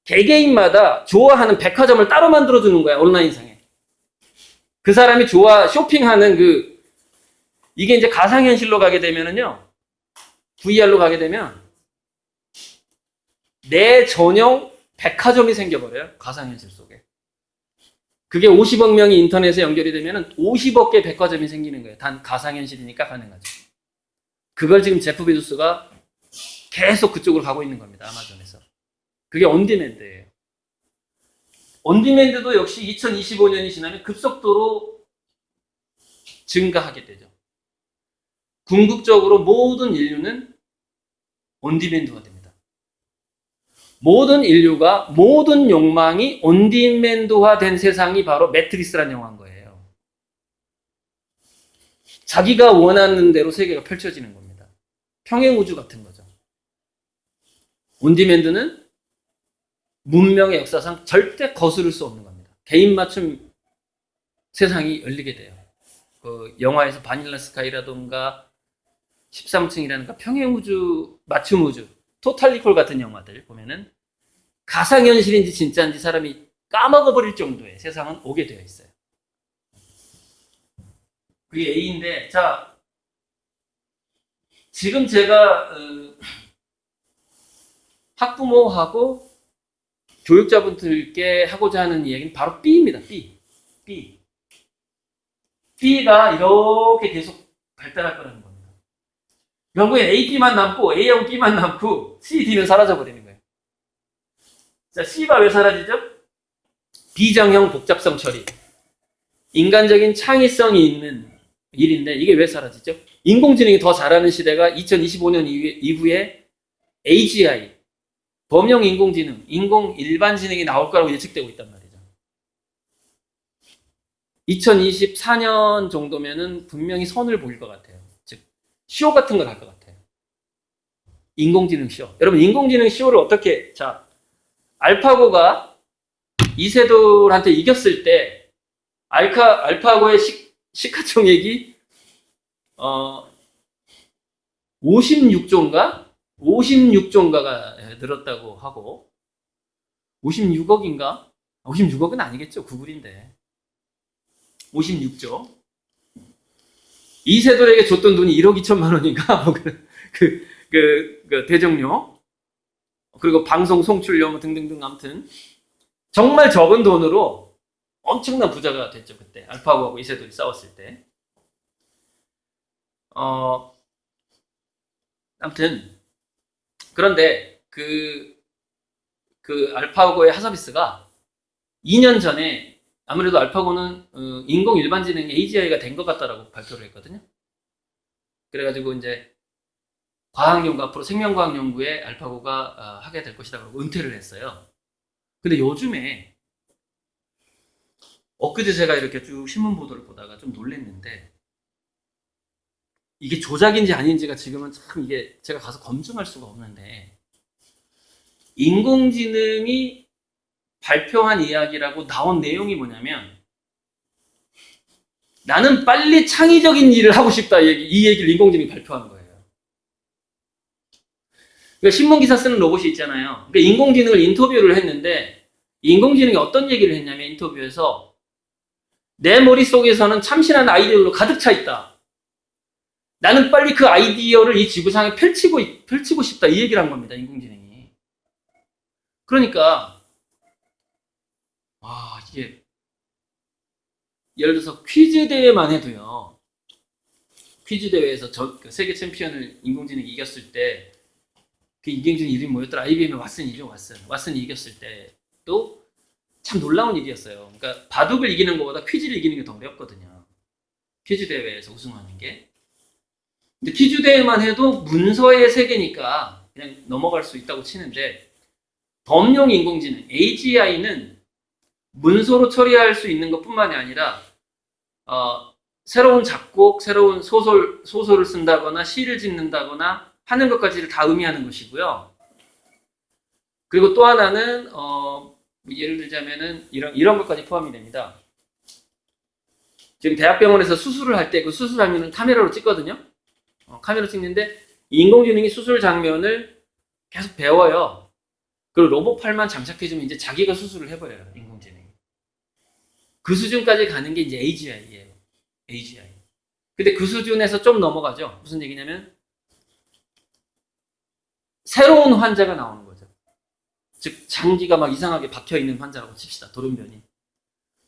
개개인마다 좋아하는 백화점을 따로 만들어주는 거야, 온라인상에. 그 사람이 쇼핑하는 이게 이제 가상현실로 가게 되면은요, VR로 가게 되면 내 전용 백화점이 생겨버려요, 가상현실 속에. 그게 50억 명이 인터넷에 연결이 되면은 50억 개 백화점이 생기는 거예요. 단 가상현실이니까 가능하죠. 그걸 지금 제프 베조스가 계속 그쪽으로 가고 있는 겁니다, 아마존에서. 그게 온디맨드예요. 온디맨드도 역시 2025년이 지나면 급속도로 증가하게 되죠. 궁극적으로 모든 인류는 온디맨드가 됩니다. 모든 인류가 모든 욕망이 온디맨드화된 세상이 바로 매트릭스라는 영화인 거예요. 자기가 원하는 대로 세계가 펼쳐지는 겁니다. 평행우주 같은 거죠. 온디맨드는 문명의 역사상 절대 거스를 수 없는 겁니다. 개인 맞춤 세상이 열리게 돼요. 그 영화에서 바닐라 스카이라던가 13층이라든가 평행우주, 맞춤우주, 토탈리콜 같은 영화들 보면은 가상현실인지 진짜인지 사람이 까먹어버릴 정도의 세상은 오게 되어 있어요. 그게 A인데, 자, 지금 제가 학부모하고 교육자분들께 하고자 하는 이야기는 바로 B입니다. B. B가 이렇게 계속 발달할 거라는 겁니다. 결국엔 A, B만 남고 A하고 B만 남고 C, D는 사라져버리는 거예요. 자, C가 왜 사라지죠? 비정형 복잡성 처리. 인간적인 창의성이 있는 일인데 이게 왜 사라지죠? 인공지능이 더 잘하는 시대가 2025년 이후에 AGI, 범용 인공지능, 일반지능이 나올 거라고 예측되고 있단 말이죠. 2024년 정도면은 분명히 선을 보일 것 같아요. 즉, 쇼 같은 걸 할 것 같아요. 인공지능 쇼. 여러분, 인공지능 쇼를 어떻게, 자, 알파고가 이세돌한테 이겼을 때, 알파고의 시가총액이, 56조인가? 56조인가가 늘었다고 하고, 56억인가? 56억은 아니겠죠. 구글인데. 56조. 이세돌에게 줬던 돈이 1억 2천만 원인가? 뭐, 대정료. 그리고 방송 송출료 뭐 등등등 아무튼 정말 적은 돈으로 엄청난 부자가 됐죠. 그때 알파고하고 이세돌이 싸웠을 때. 아무튼 그런데 그 알파고의 하서비스가 2년 전에 아무래도 알파고는 인공 일반지능 AGI가 된 것 같다라고 발표를 했거든요. 그래가지고 이제 과학연구, 앞으로 생명과학 연구에 알파고가 하게 될 것이다 그러고 은퇴를 했어요. 근데 요즘에 엊그제 제가 이렇게 쭉 신문 보도를 보다가 좀 놀랐는데, 이게 조작인지 아닌지가 지금은 참 이게 제가 가서 검증할 수가 없는데, 인공지능이 발표한 이야기라고 나온 내용이 뭐냐면, 나는 빨리 창의적인 일을 하고 싶다, 이 얘기를 인공지능이 발표한 거예요. 그러니까 신문기사 쓰는 로봇이 있잖아요. 그러니까 인공지능을 인터뷰를 했는데, 인공지능이 어떤 얘기를 했냐면, 인터뷰에서 내 머릿속에서는 참신한 아이디어로 가득 차 있다. 나는 빨리 그 아이디어를 이 지구상에 펼치고 싶다. 이 얘기를 한 겁니다, 인공지능이. 그러니까, 이게, 예를 들어서 퀴즈 대회만 해도요, 퀴즈 대회에서 그 세계 챔피언을 인공지능이 이겼을 때, 그 인공지능 이름이 뭐였더라? IBM의 왓슨이죠, 왓슨이 이겼을 때도 참 놀라운 일이었어요. 그러니까 바둑을 이기는 것보다 퀴즈를 이기는 게 더 어렵거든요. 퀴즈 대회에서 우승하는 게. 근데 퀴즈 대회만 해도 문서의 세계니까 그냥 넘어갈 수 있다고 치는데, 범용 인공지능 AGI는 문서로 처리할 수 있는 것뿐만이 아니라 새로운 작곡, 새로운 소설을 쓴다거나 시를 짓는다거나 하는 것까지를 다 의미하는 것이고요. 그리고 또 하나는 예를 들자면은 이런 것까지 포함이 됩니다. 지금 대학병원에서 수술을 할 때 그 수술 장면은 카메라로 찍거든요. 카메라로 찍는데 인공지능이 수술 장면을 계속 배워요. 그리고 로봇 팔만 장착해주면 이제 자기가 수술을 해버려요, 인공지능이. 그 수준까지 가는 게 이제 AGI예요. AGI. 근데 그 수준에서 좀 넘어가죠. 무슨 얘기냐면 새로운 환자가 나오는 거죠. 즉 장기가 막 이상하게 박혀있는 환자라고 칩시다.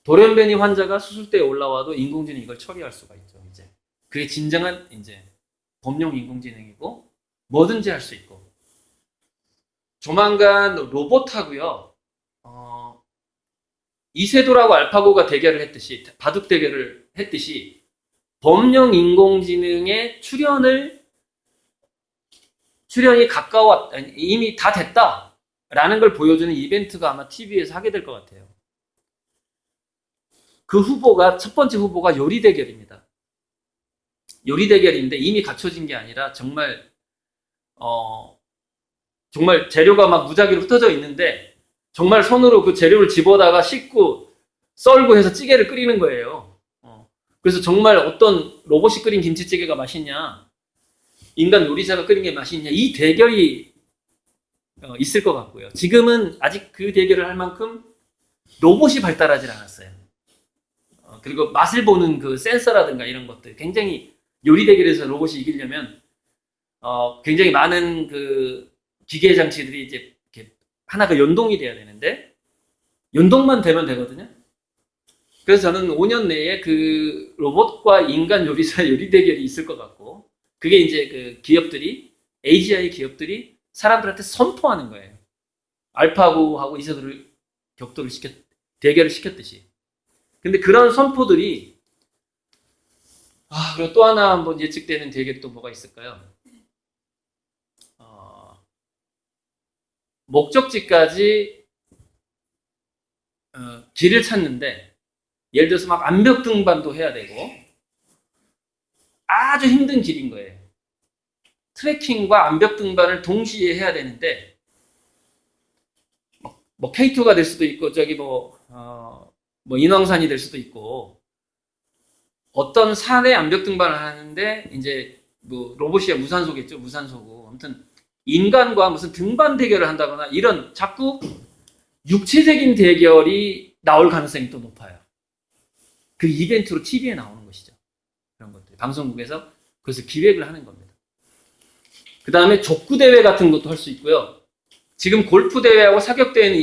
돌연변이 환자가 수술대에 올라와도 인공지능이 이걸 처리할 수가 있죠. 이제 그게 진정한 이제 범용 인공지능이고 뭐든지 할 수 있고, 조만간 로봇하고요, 이세돌하고 알파고가 대결을 했듯이, 바둑 대결을 했듯이 범용 인공지능의 출현이 이미 다 됐다라는 걸 보여주는 이벤트가 아마 TV에서 하게 될 것 같아요. 그 첫 번째 후보가 요리 대결입니다. 요리 대결인데 이미 갖춰진 게 아니라 정말 재료가 막 무작위로 흩어져 있는데 정말 손으로 그 재료를 집어다가 씻고 썰고 해서 찌개를 끓이는 거예요. 그래서 정말 어떤 로봇이 끓인 김치찌개가 맛있냐, 인간 요리사가 끓인 게 맛있냐, 이 대결이 있을 것 같고요. 지금은 아직 그 대결을 할 만큼 로봇이 발달하지 않았어요. 그리고 맛을 보는 그 센서라든가 이런 것들, 굉장히 요리 대결에서 로봇이 이기려면 굉장히 많은 그 기계 장치들이 이제 이렇게 하나가 연동이 돼야 되는데 연동만 되면 되거든요. 그래서 저는 5년 내에 그 로봇과 인간 요리사 요리 대결이 있을 것 같고, 그게 이제 그 기업들이, AGI 기업들이 사람들한테 선포하는 거예요. 알파고하고 이세돌을 대결을 시켰듯이. 근데 그런 선포들이, 그리고 또 하나 한번 예측되는 대결이 또 뭐가 있을까요? 목적지까지 길을 찾는데, 예를 들어서 막 암벽 등반도 해야 되고 아주 힘든 길인 거예요. 트레킹과 암벽 등반을 동시에 해야 되는데, 뭐 K2가 될 수도 있고 뭐 인왕산이 될 수도 있고, 어떤 산에 암벽 등반을 하는데 이제 뭐 로봇이야 무산소겠죠, 무산소고. 아무튼 인간과 무슨 등반 대결을 한다거나 이런 자꾸 육체적인 대결이 나올 가능성이 또 높아요. 그 이벤트로 TV에 나오는 것이죠. 그런 것들 방송국에서 그래서 기획을 하는 겁니다. 그 다음에 족구 대회 같은 것도 할 수 있고요. 지금 골프 대회하고 사격 대회는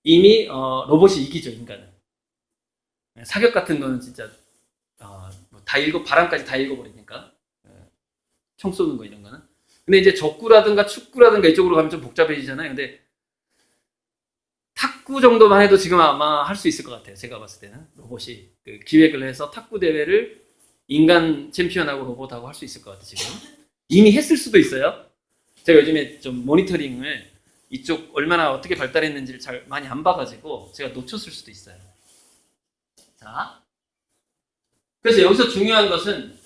이미 로봇이 이기죠, 인간은. 사격 같은 거는 진짜 다 바람까지 다 읽어버리니까. 총 쏘는 거 이런 거는. 근데 이제 족구라든가 축구라든가 이쪽으로 가면 좀 복잡해지잖아요. 근데 탁구 정도만 해도 지금 아마 할 수 있을 것 같아요. 제가 봤을 때는 로봇이 기획을 해서 탁구 대회를 인간 챔피언하고 로봇하고 할 수 있을 것 같아요. 지금 이미 했을 수도 있어요. 제가 요즘에 좀 모니터링을 이쪽 얼마나 어떻게 발달했는지를 잘 많이 안 봐가지고 제가 놓쳤을 수도 있어요. 자, 그래서 여기서 중요한 것은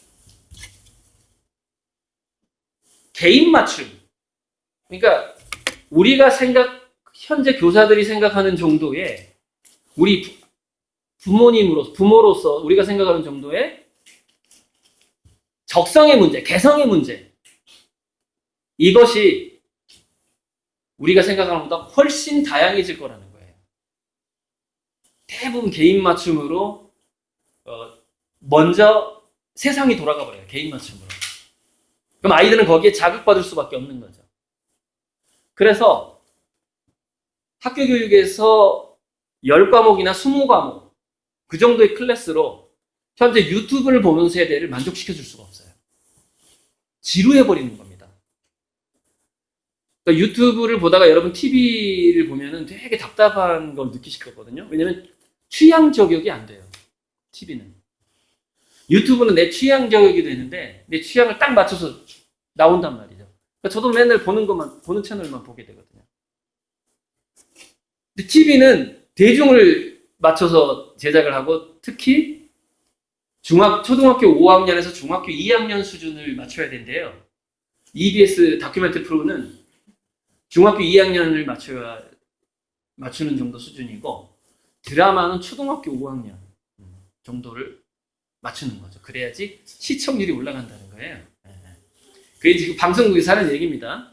개인 맞춤. 그러니까 우리가 현재 교사들이 생각하는 정도의 우리 부모로서 우리가 생각하는 정도의 적성의 문제, 개성의 문제, 이것이 우리가 생각하는 것보다 훨씬 다양해질 거라는 거예요. 대부분 개인 맞춤으로 먼저 세상이 돌아가 버려요. 개인 맞춤으로. 그럼 아이들은 거기에 자극받을 수밖에 없는 거죠. 그래서 학교 교육에서 10과목이나 20과목 그 정도의 클래스로 현재 유튜브를 보는 세대를 만족시켜 줄 수가 없어요. 지루해버리는 겁니다. 그러니까 유튜브를 보다가 여러분 TV를 보면은 되게 답답한 걸 느끼실 거거든요. 왜냐면 취향 저격이 안 돼요. TV는. 유튜브는 내 취향 저격이 되는데 내 취향을 딱 맞춰서 나온단 말이죠. 그러니까 저도 맨날 보는 채널만 보게 되거든요. 근데 TV는 대중을 맞춰서 제작을 하고 특히 초등학교 5학년에서 중학교 2학년 수준을 맞춰야 된대요. EBS 다큐멘터리 프로는 중학교 2학년을 맞추는 정도 수준이고 드라마는 초등학교 5학년 정도를 맞추는 거죠. 그래야지 시청률이 올라간다는 거예요. 그게 지금 방송국에서 하는 얘기입니다.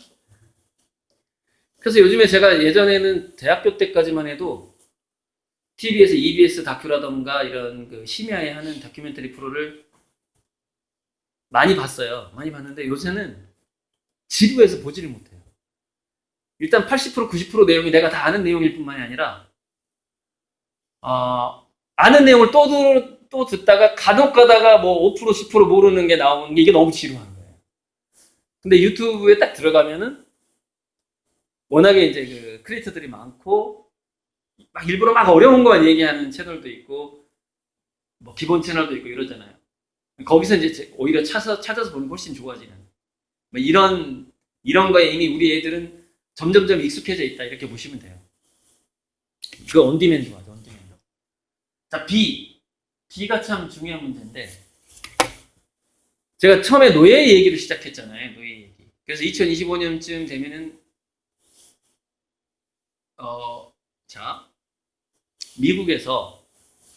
그래서 요즘에 제가 예전에는 대학교 때까지만 해도 TV에서 EBS 다큐라던가 이런 그 심야에 하는 다큐멘터리 프로를 많이 봤어요. 많이 봤는데 요새는 지루해서 보지를 못해요. 일단 80% 90% 내용이 내가 다 아는 내용일 뿐만이 아니라 아는 내용을 또 듣다가 간혹 가다가 뭐 5% 10% 모르는 게 나오는 게 이게 너무 지루한 거예요. 근데 유튜브에 딱 들어가면은 워낙에 이제 그 크리에이터들이 많고 막 일부러 막 어려운 것만 얘기하는 채널도 있고 뭐 기본 채널도 있고 이러잖아요. 거기서 이제 오히려 찾아서 보는 게 훨씬 좋아지는 뭐 이런 거에 이미 우리 애들은 점점점 익숙해져 있다 이렇게 보시면 돼요. 그 온디맨드 맞아, 온디맨드. 자, B가 참 중요한 문제인데 제가 처음에 노예 얘기를 시작했잖아요. 노예 얘기. 그래서 2025년쯤 되면은 미국에서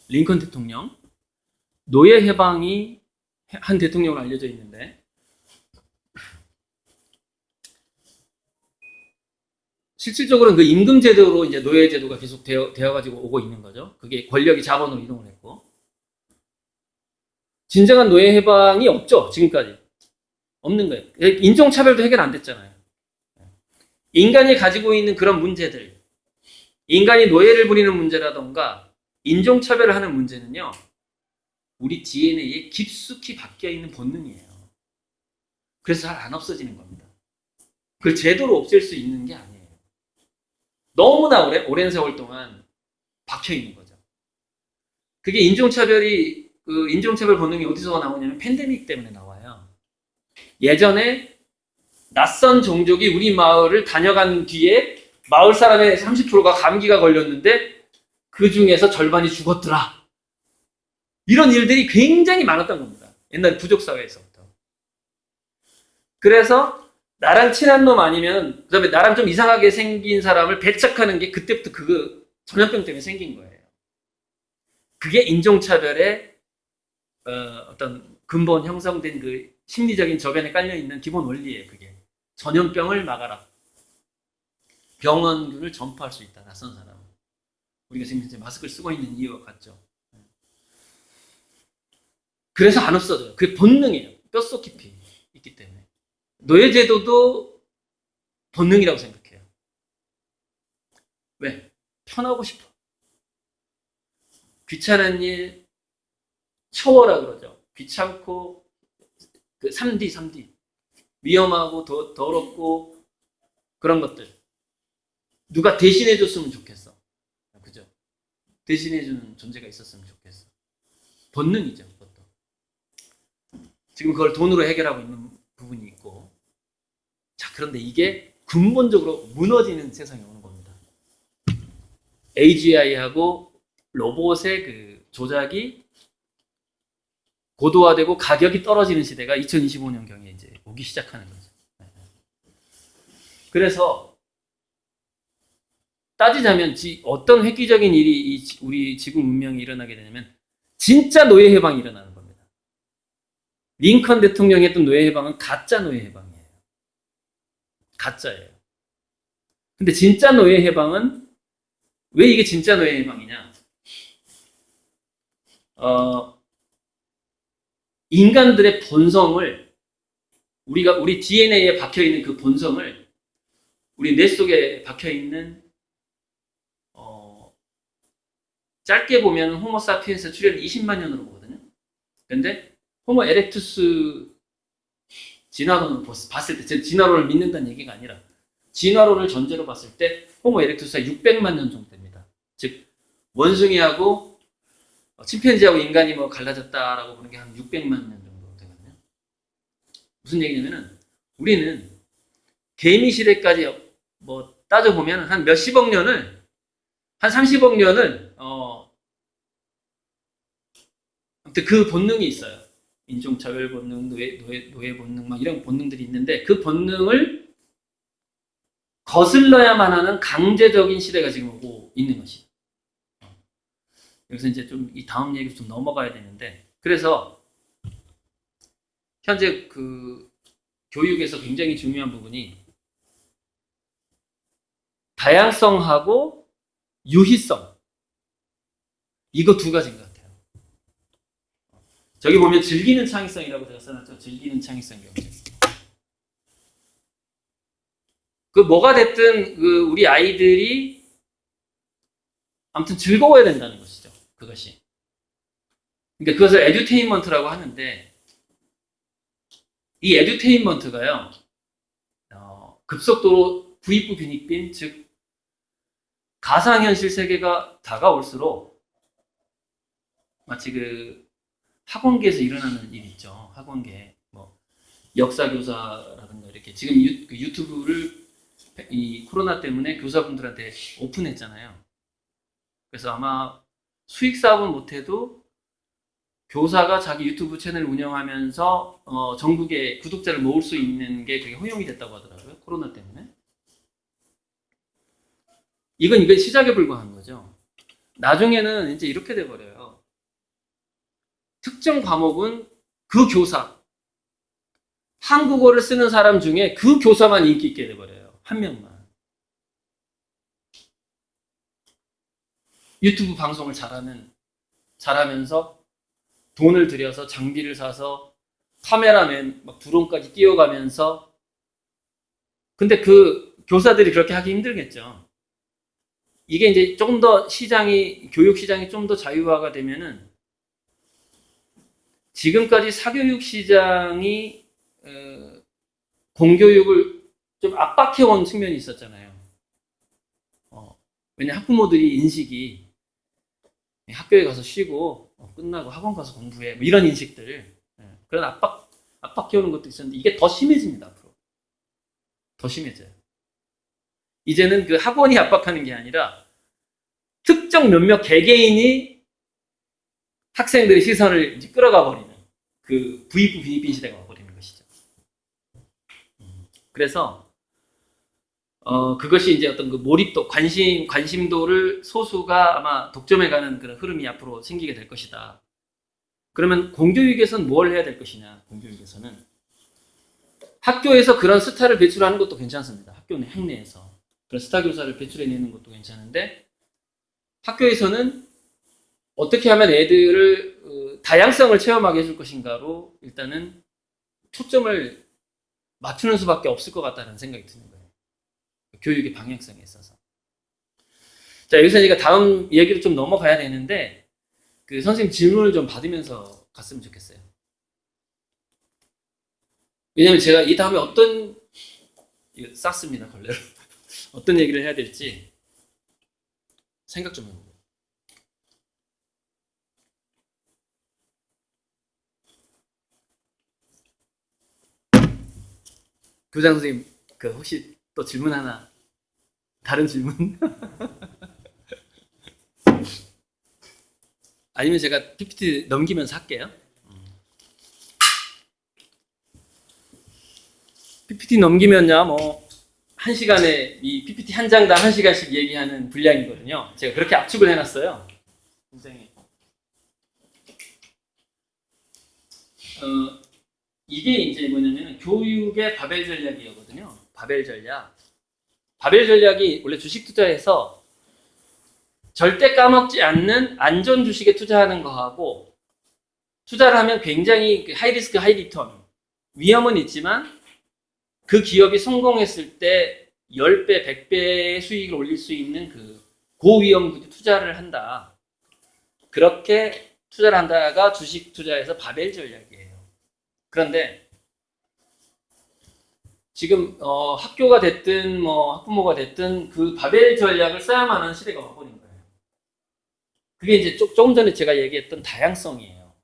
링컨 대통령 노예 해방이 한 대통령으로 알려져 있는데 실질적으로는 그 임금 제도로 이제 노예 제도가 계속 되어가지고 오고 있는 거죠. 그게 권력이 자본으로 이동을 했고 진정한 노예 해방이 없죠. 지금까지 없는 거예요. 인종차별도 해결 안 됐잖아요. 인간이 가지고 있는 그런 문제들, 인간이 노예를 부리는 문제라던가 인종차별을 하는 문제는요, 우리 DNA에 깊숙이 박혀있는 본능이에요. 그래서 잘 안 없어지는 겁니다. 그걸 제도로 없앨 수 있는 게 아니에요. 너무나 오랜 세월 동안 박혀있는 거죠. 그게 인종차별 본능이 어디서 나오냐면 팬데믹 때문에 나와요. 예전에 낯선 종족이 우리 마을을 다녀간 뒤에 마을 사람의 30%가 감기가 걸렸는데 그 중에서 절반이 죽었더라. 이런 일들이 굉장히 많았던 겁니다. 옛날 부족사회에서부터. 그래서 나랑 친한 놈 아니면 그다음에 나랑 좀 이상하게 생긴 사람을 배척하는 게 그때부터 그 전염병 때문에 생긴 거예요. 그게 인종차별의 어떤 근본 형성된 그 심리적인 저변에 깔려있는 기본 원리예요. 그게 전염병을 막아라. 병원균을 전파할 수 있다. 낯선 사람은. 우리가 지금 이제 마스크를 쓰고 있는 이유와 같죠. 그래서 안 없어져요. 그게 본능이에요. 뼛속 깊이 있기 때문에. 노예제도도 본능이라고 생각해요. 왜? 편하고 싶어. 귀찮은 일 초월하 그러죠. 귀찮고 그 3D 위험하고 더럽고 그런 것들 누가 대신해 줬으면 좋겠어. 그죠? 대신해 주는 존재가 있었으면 좋겠어. 본능이죠, 그것도. 지금 그걸 돈으로 해결하고 있는 부분이 있고. 자, 그런데 이게 근본적으로 무너지는 세상이 오는 겁니다. AGI하고 로봇의 그 조작이 고도화되고 가격이 떨어지는 시대가 2025년경에 이제 오기 시작하는 거죠. 그래서 따지자면 어떤 획기적인 일이 우리 지구 문명이 일어나게 되냐면 진짜 노예 해방이 일어나는 겁니다. 링컨 대통령이 했던 노예 해방은 가짜 노예 해방이에요. 가짜예요. 근데 진짜 노예 해방은 왜 이게 진짜 노예 해방이냐? 인간들의 본성을 우리 DNA에 박혀 있는 그 본성을 우리 뇌 속에 박혀 있는 짧게 보면 호모 사피엔스 출현 20만 년으로 보거든요. 근데 호모 에렉투스 진화론을 봤을 때, 제가 진화론을 믿는다는 얘기가 아니라 진화론을 전제로 봤을 때 호모 에렉투스가 600만 년 정도 됩니다. 즉 원숭이하고 침팬지하고 인간이 뭐 갈라졌다라고 보는 게 한 600만 년 정도 되거든요. 무슨 얘기냐면은 우리는 개미 시대까지 뭐 따져보면 한 몇십억 년을 한 30억 년을 아무튼 그 본능이 있어요. 인종차별 본능, 노예 본능 막 이런 본능들이 있는데 그 본능을 거슬러야만 하는 강제적인 시대가 지금 오고 있는 것이. 여기서 이제 좀 이 다음 얘기로 좀 넘어가야 되는데 그래서 현재 그 교육에서 굉장히 중요한 부분이 다양성하고 유희성 이거 두 가지인 것 같아요. 저기 보면 즐기는 창의성이라고 제가 써놨죠. 즐기는 창의성 경제. 그 뭐가 됐든 그 우리 아이들이 아무튼 즐거워야 된다는 것이죠. 그것이. 그러니까 그것을 에듀테인먼트라고 하는데 이 에듀테인먼트가요. 급속도로 부익부 빈익빈 즉 가상현실 세계가 다가올수록 마치 그 학원계에서 일어나는 일 있죠. 학원계 뭐 역사교사라든가 이렇게 지금 유튜브를 이 코로나 때문에 교사분들한테 오픈했잖아요. 그래서 아마 수익 사업은 못해도 교사가 자기 유튜브 채널 운영하면서 전국에 구독자를 모을 수 있는 게 되게 허용이 됐다고 하더라고요. 코로나 때문에. 이건 시작에 불과한 거죠. 나중에는 이제 이렇게 돼버려요. 특정 과목은 그 교사, 한국어를 쓰는 사람 중에 그 교사만 인기 있게 돼버려요. 한 명만. 유튜브 방송을 잘하면서 돈을 들여서 장비를 사서 카메라맨 막 드론까지 띄워가면서 근데 그 교사들이 그렇게 하기 힘들겠죠. 이게 이제 좀 더 교육 시장이 좀 더 자유화가 되면은 지금까지 사교육 시장이 공교육을 좀 압박해온 측면이 있었잖아요. 왜냐 학부모들이 인식이 학교에 가서 쉬고 끝나고 학원 가서 공부해 뭐 이런 인식들 그런 압박해오는 것도 있었는데 이게 더 심해집니다. 앞으로 더 심해져요. 이제는 그 학원이 압박하는 게 아니라 특정 몇몇 개개인이 학생들의 시선을 이제 끌어가 버리는 그 부익부 빈익빈 시대가 와버리는 것이죠. 그래서 그것이 이제 어떤 그 몰입도, 관심도를 소수가 아마 독점해가는 그런 흐름이 앞으로 생기게 될 것이다. 그러면 공교육에서는 뭘 해야 될 것이냐? 공교육에서는 학교에서 그런 스타를 배출하는 것도 괜찮습니다. 학교 행내에서 그런 스타 교사를 배출해내는 것도 괜찮은데 학교에서는 어떻게 하면 애들을 다양성을 체험하게 해줄 것인가로 일단은 초점을 맞추는 수밖에 없을 것 같다는 생각이 드는 거예요. 교육의 방향성에 있어서. 자, 여기서 이제 다음 얘기로 좀 넘어가야 되는데, 그 선생님 질문을 좀 받으면서 갔으면 좋겠어요. 왜냐면 제가 이 다음에 이거 쌌습니다, 걸레로. 어떤 얘기를 해야 될지 생각 좀 해보고. 교장 선생님, 그 혹시 또 질문 하나, 다른 질문? 아니면 제가 PPT 넘기면서 할게요. PPT 넘기면요, 뭐, 1시간에 이 PPT 한 장당 1시간씩 얘기하는 분량이거든요. 제가 그렇게 압축을 해놨어요. 굉장히. 이게 이제 뭐냐면 교육의 바벨 전략이거든요. 바벨 전략. 바벨 전략이 원래 주식 투자에서 절대 까먹지 않는 안전 주식에 투자하는 거하고, 투자를 하면 굉장히 하이 리스크 하이 리턴, 위험은 있지만 그 기업이 성공했을 때 10배, 100배의 수익을 올릴 수 있는 그 고위험 투자를 한다. 그렇게 투자를 한다가 주식 투자에서 바벨 전략이에요. 그런데 지금 학교가 됐든 뭐 학부모가 됐든 그 바벨 전략을 써야만 하는 시대가 와버린 거예요. 그게 이제 조금 전에 제가 얘기했던 다양성이에요.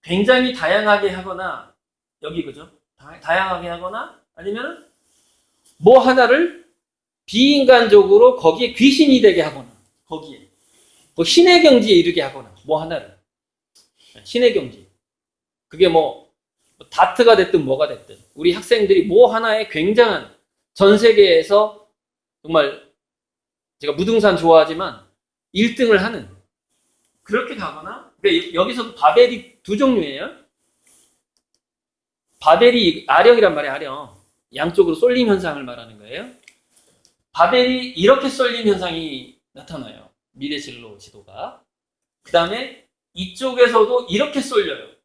굉장히 다양하게 하거나, 여기 그죠? 다양하게 하거나, 아니면 뭐 하나를 비인간적으로 거기에 귀신이 되게 하거나, 거기에 신의 경지에 이르게 하거나, 뭐 하나를 신의 경지. 그게 뭐 다트가 됐든 뭐가 됐든 우리 학생들이 뭐 하나에 굉장한, 전 세계에서 정말 제가 무등산 좋아하지만 1등을 하는, 그렇게 가거나. 그러니까 여기서도 바벨이 두 종류예요. 바벨이 아령이란 말이에요. 아령. 양쪽으로 쏠림 현상을 말하는 거예요. 바벨이 이렇게 쏠림 현상이 나타나요. 미래 진로 지도가. 그 다음에 이쪽에서도 이렇게 쏠려요.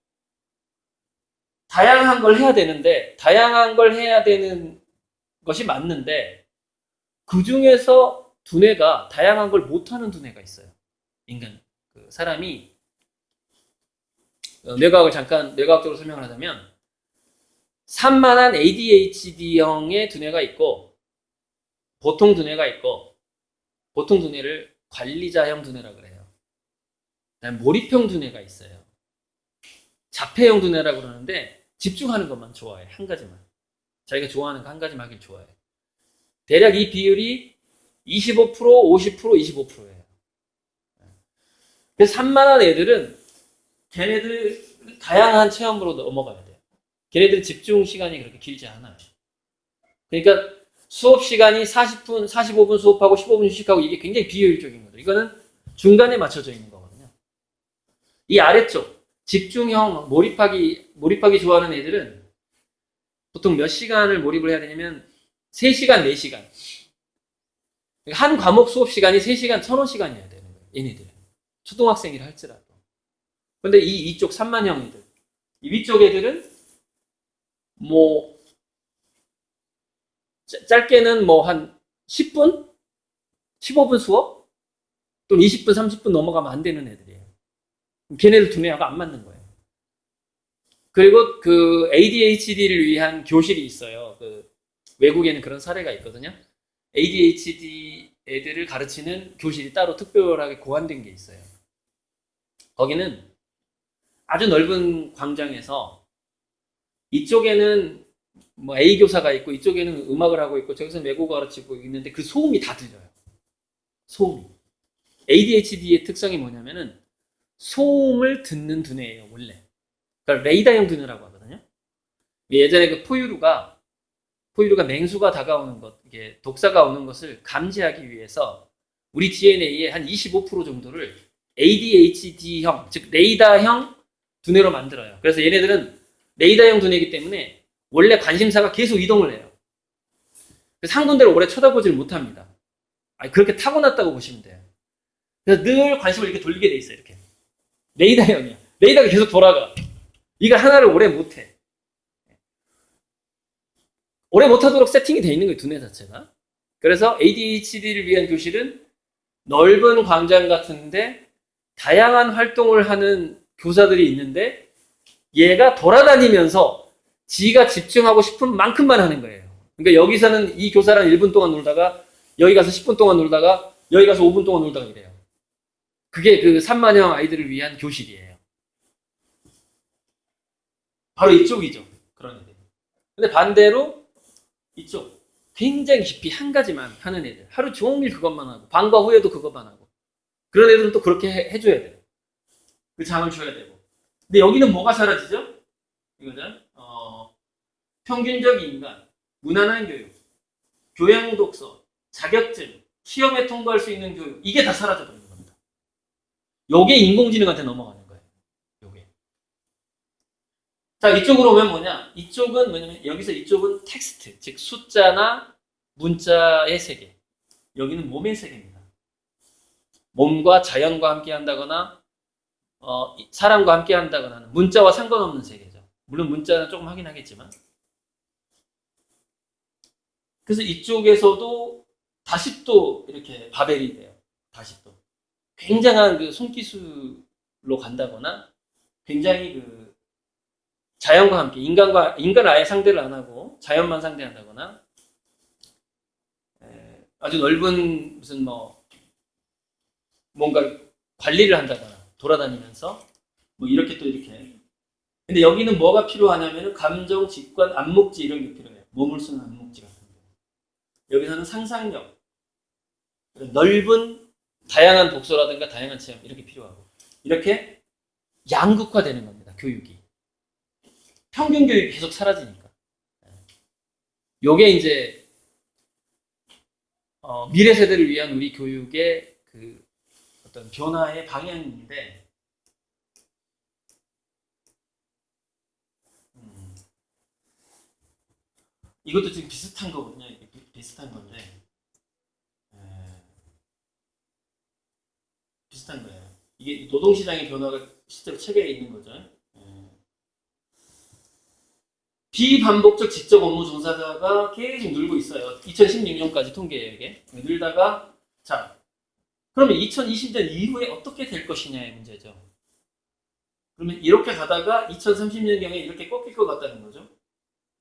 다양한 걸 해야 되는데, 다양한 걸 해야 되는 것이 맞는데, 그 중에서 두뇌가 다양한 걸 못하는 두뇌가 있어요. 인간, 그 사람이, 뇌과학을 잠깐 뇌과학적으로 설명을 하자면, 산만한 ADHD형의 두뇌가 있고, 보통 두뇌가 있고, 보통 두뇌를 관리자형 두뇌라고 그래요. 그다음에 몰입형 두뇌가 있어요. 자폐형 두뇌라고 그러는데, 집중하는 것만 좋아해. 한 가지만. 자기가 좋아하는 거 한 가지만 하길 좋아해. 대략 이 비율이 25%, 50%, 25%예요. 그래서 산만한 애들은 걔네들 다양한 체험으로 넘어가야 돼요. 걔네들 집중 시간이 그렇게 길지 않아요. 그러니까 수업 시간이 40분, 45분 수업하고 15분 휴식하고, 이게 굉장히 비효율적인 거죠. 이거는 중간에 맞춰져 있는 거거든요. 이 아래쪽 집중형 몰입하기 좋아하는 애들은 보통 몇 시간을 몰입을 해야 되냐면 3시간, 4시간. 한 과목 수업 시간이 3시간, 1000시간이어야 되는 거예요. 얘네들은. 초등학생이라 할지라도. 근데 이쪽 산만형 애들, 이 위쪽 애들은 뭐 짧게는 뭐 한 10분? 15분 수업? 또는 20분, 30분 넘어가면 안 되는 애들이에요. 걔네들 두뇌하고 안 맞는 거예요. 그리고 그 ADHD를 위한 교실이 있어요. 그 외국에는 그런 사례가 있거든요. ADHD 애들을 가르치는 교실이 따로 특별하게 고안된 게 있어요. 거기는 아주 넓은 광장에서 이쪽에는 뭐 A 교사가 있고 이쪽에는 음악을 하고 있고 저기서는 외국어 가르치고 있는데 그 소음이 다 들려요. 소음이. ADHD의 특성이 뭐냐면은 소음을 듣는 두뇌예요, 원래. 그러니까 레이더형 두뇌라고 하거든요. 예전에 그 포유류가 맹수가 다가오는 것, 이게 독사가 오는 것을 감지하기 위해서 우리 DNA의 한 25% 정도를 ADHD형, 즉 레이더형 두뇌로 만들어요. 그래서 얘네들은 레이더형 두뇌이기 때문에 원래 관심사가 계속 이동을 해요. 그래서 한 군데를 오래 쳐다보질 못합니다. 그렇게 타고났다고 보시면 돼요. 그래서 늘 관심을 이렇게 돌리게 돼 있어요. 이렇게. 레이더형이야. 레이더가 계속 돌아가. 이걸 하나를 오래 못해. 오래 못하도록 세팅이 돼 있는 거예요, 두뇌 자체가. 그래서 ADHD를 위한 교실은 넓은 광장 같은데 다양한 활동을 하는 교사들이 있는데 얘가 돌아다니면서 지가 집중하고 싶은 만큼만 하는 거예요. 그러니까 여기서는 이 교사랑 1분 동안 놀다가 여기 가서 10분 동안 놀다가 여기 가서 5분 동안 놀다가 이래요. 그게 그 3만형 아이들을 위한 교실이에요. 바로 이쪽이죠. 그런 애들. 근데 반대로 이쪽 굉장히 깊이 한 가지만 하는 애들. 하루 종일 그것만 하고 방과 후에도 그것만 하고. 그런 애들은 또 그렇게 해줘야 돼요. 그 장을 줘야 되고. 근데 여기는 뭐가 사라지죠? 이거죠. 평균적 인간, 무난한 교육, 교양 독서, 자격증, 시험에 통과할 수 있는 교육. 이게 다 사라져버리는 겁니다. 요게 인공지능한테 넘어가는 거예요. 요게. 자, 이쪽으로 오면 뭐냐? 이쪽은 뭐냐면 여기서 이쪽은 텍스트, 즉 숫자나 문자의 세계. 여기는 몸의 세계입니다. 몸과 자연과 함께 한다거나 사람과 함께 한다거나 하는 문자와 상관없는 세계죠. 물론 문자는 조금 하긴 하겠지만. 그래서 이쪽에서도 다시 또 이렇게 바벨이 돼요. 다시 또. 굉장한 그 손기술로 간다거나 굉장히 그 자연과 함께 인간 아예 상대를 안 하고 자연만 상대한다거나 아주 넓은 무슨 뭔가 관리를 한다거나 돌아다니면서 이렇게 또 이렇게. 근데 여기는 뭐가 필요하냐면은 감정, 직관, 안목지 이런 게 필요해요. 몸을 쓰는 안목지 같은 거. 여기서는 상상력, 넓은 다양한 독서라든가 다양한 체험 이렇게 필요하고 이렇게 양극화되는 겁니다. 교육이. 평균 교육이 계속 사라지니까. 요게 이제 미래 세대를 위한 우리 교육의 그 어떤 변화의 방향인데 이것도 지금 비슷한 거거든요. 이게 비슷한 건데 비슷한 거예요. 이게 노동시장의 변화가 실제로 책에 있는 거죠. 비반복적 지적 업무 종사자가 계속 늘고 있어요. 2016년까지 통계예요, 이게. 늘다가, 자, 그러면 2020년 이후에 어떻게 될 것이냐의 문제죠. 그러면 이렇게 가다가 2030년경에 이렇게 꺾일 것 같다는 거죠.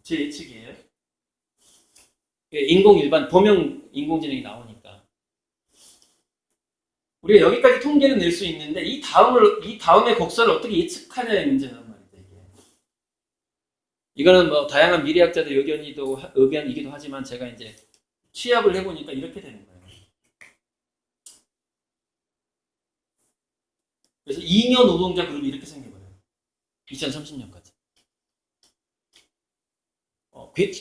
제 예측이에요. 범용 인공지능이 나오니까. 우리가 여기까지 통계를 낼 수 있는데, 이 다음의 곡선을 어떻게 예측하냐의 문제란 말이죠. 이거는 다양한 미래학자들 의견이기도 하지만 제가 이제 취합을 해보니까 이렇게 되는 거예요. 그래서 잉여 노동자 그룹이 이렇게 생겨버려요. 2030년까지.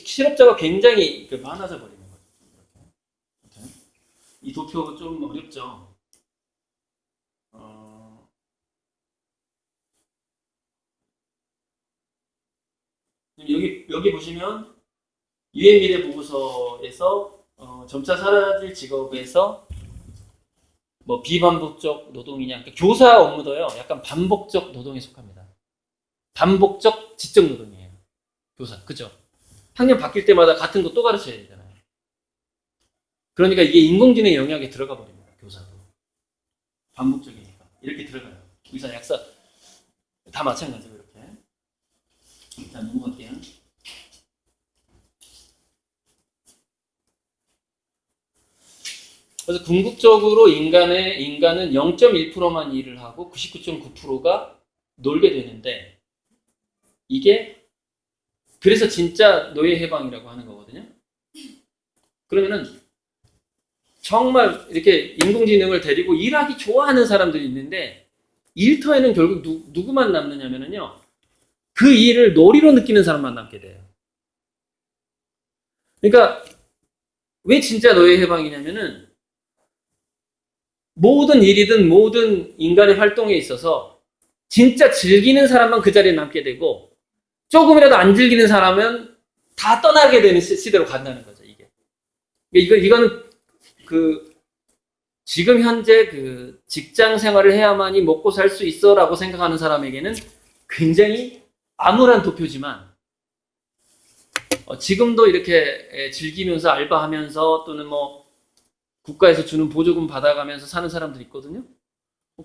실업자가 굉장히 많아져 버리는 거예요. 이렇게. 이 도표 좀 어렵죠. 여기 보시면 유엔 미래 보고서에서 점차 사라질 직업에서 비반복적 노동이냐, 그러니까 교사 업무도요 약간 반복적 노동에 속합니다. 반복적 지적 노동이에요. 교사, 그죠? 학년 바뀔 때마다 같은 거 또 가르쳐야 되잖아요. 그러니까 이게 인공지능 영역에 들어가 버립니다. 교사도 반복적이니까 이렇게 들어가요. 의사, 약사 다 마찬가지로 이렇게. 자, 넘어갈게요. 그래서 궁극적으로 인간은 0.1%만 일을 하고 99.9%가 놀게 되는데 이게 그래서 진짜 노예 해방이라고 하는 거거든요. 그러면은 정말 이렇게 인공지능을 데리고 일하기 좋아하는 사람들이 있는데 일터에는 결국 누구만 남느냐면요. 그 일을 놀이로 느끼는 사람만 남게 돼요. 그러니까 왜 진짜 노예 해방이냐면은 모든 일이든 모든 인간의 활동에 있어서 진짜 즐기는 사람만 그 자리에 남게 되고 조금이라도 안 즐기는 사람은 다 떠나게 되는 시대로 간다는 거죠. 이거는 지금 현재 직장 생활을 해야만이 먹고 살 수 있어라고 생각하는 사람에게는 굉장히 암울한 도표지만 지금도 이렇게 즐기면서 알바하면서 또는 국가에서 주는 보조금 받아가면서 사는 사람들이 있거든요.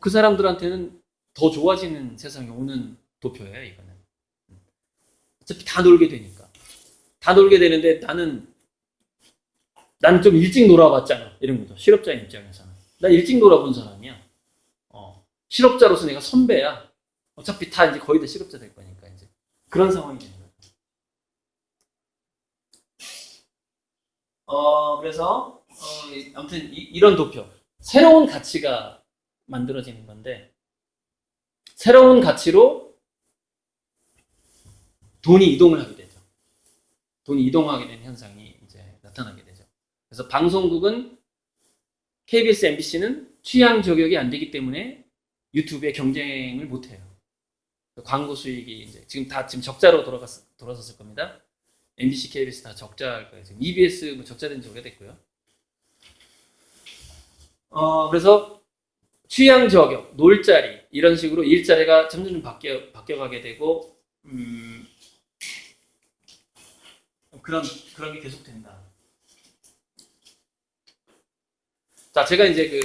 그 사람들한테는 더 좋아지는 세상이 오는 도표예요, 이거는. 어차피 다 놀게 되니까. 다 놀게 되는데 나는 좀 일찍 놀아봤잖아. 이런 거죠. 실업자인 입장에서는. 난 일찍 놀아본 사람이야. 실업자로서 내가 선배야. 어차피 다 이제 거의 다 실업자 될 거니까 이제 그런 상황이 되는 거예요. 그래서 아무튼 이런 도표, 새로운 가치가 만들어지는 건데 새로운 가치로 돈이 이동을 하게 되죠. 돈이 이동하게 되는 현상이 이제 나타나게 되죠. 그래서 방송국은 KBS, MBC는 취향 저격이 안 되기 때문에 유튜브에 경쟁을 못 해요. 광고 수익이 이제 지금 적자로 돌아섰을 겁니다. MBC, KBS 다 적자일 거예요. 지금 EBS 뭐 적자된 지 오래됐고요. 그래서 취향 저격, 놀자리 이런 식으로 일자리가 점점 바뀌어가게 되고 그런 게 계속된다. 자, 제가 이제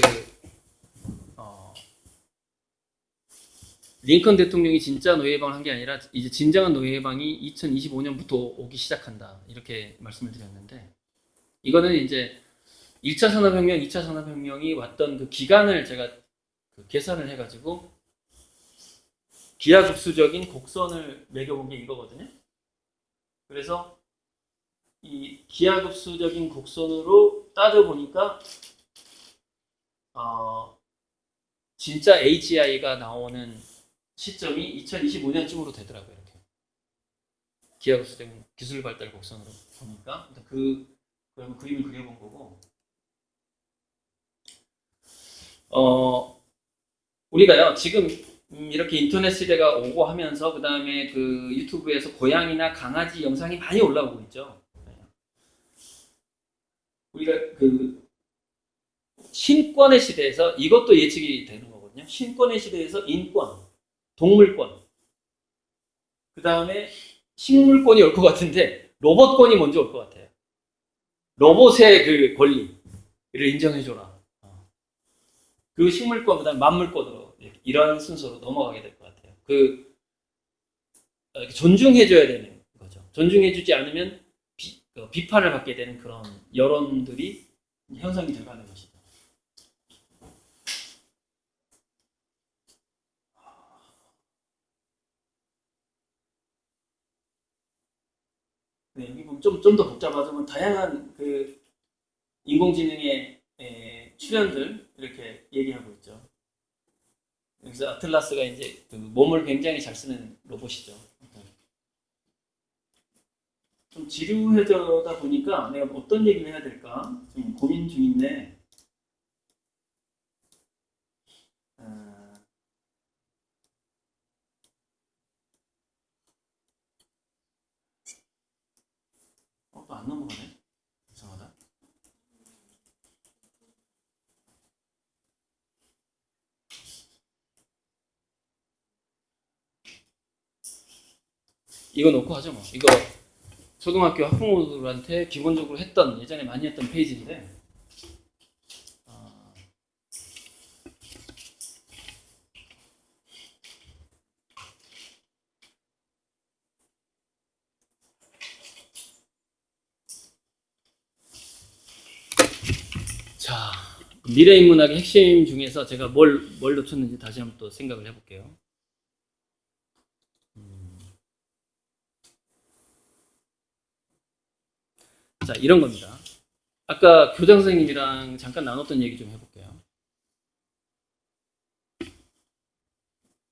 링컨 대통령이 진짜 노예 해방을 한 게 아니라 이제 진정한 노예 해방이 2025년부터 오기 시작한다. 이렇게 말씀을 드렸는데 이거는 이제 1차 산업혁명, 2차 산업혁명이 왔던 그 기간을 제가 계산을 해가지고 기하급수적인 곡선을 매겨본 게 이거거든요. 그래서 이 기하급수적인 곡선으로 따져보니까 진짜 HI가 나오는 시점이 2025년쯤으로 되더라고요. 이렇게 기하급수적인 기술 발달 곡선으로 보니까 그러면 그림을 그려본 거고 우리가요 지금 이렇게 인터넷 시대가 오고 하면서 그 다음에 그 유튜브에서 고양이나 강아지 영상이 많이 올라오고 있죠. 우리가 그 신권의 시대에서 이것도 예측이 되는 거거든요. 신권의 시대에서 인권, 동물권, 그 다음에 식물권이 올 것 같은데 로봇권이 먼저 올 것 같아요. 로봇의 그 권리를 인정해줘라. 그리고 식물권, 그 다음에 만물권으로 이런 순서로 넘어가게 될 것 같아요. 존중해줘야 되는 거죠. 존중해주지 않으면 비판을 받게 되는 그런 여론들이 형성이 돼가는 것이죠. 네, 여기 보면 좀 더 복잡하지만 다양한 그 인공지능의 출현들 이렇게 얘기하고 있죠. 여기서 아틀라스가 이제 그 몸을 굉장히 잘 쓰는 로봇이죠. 좀 지루해져다 보니까 내가 어떤 얘기를 해야 될까 좀 고민 중인데 또 안 넘어가네. 이상하다. 이거 놓고 하죠 뭐. 이거 초등학교 학부모들한테 기본적으로 예전에 많이 했던 페이지인데 자, 미래인문학의 핵심 중에서 제가 뭘 놓쳤는지 다시 한번 또 생각을 해볼게요. 자, 이런 겁니다. 아까 교장 선생님이랑 잠깐 나눴던 얘기 좀 해볼게요.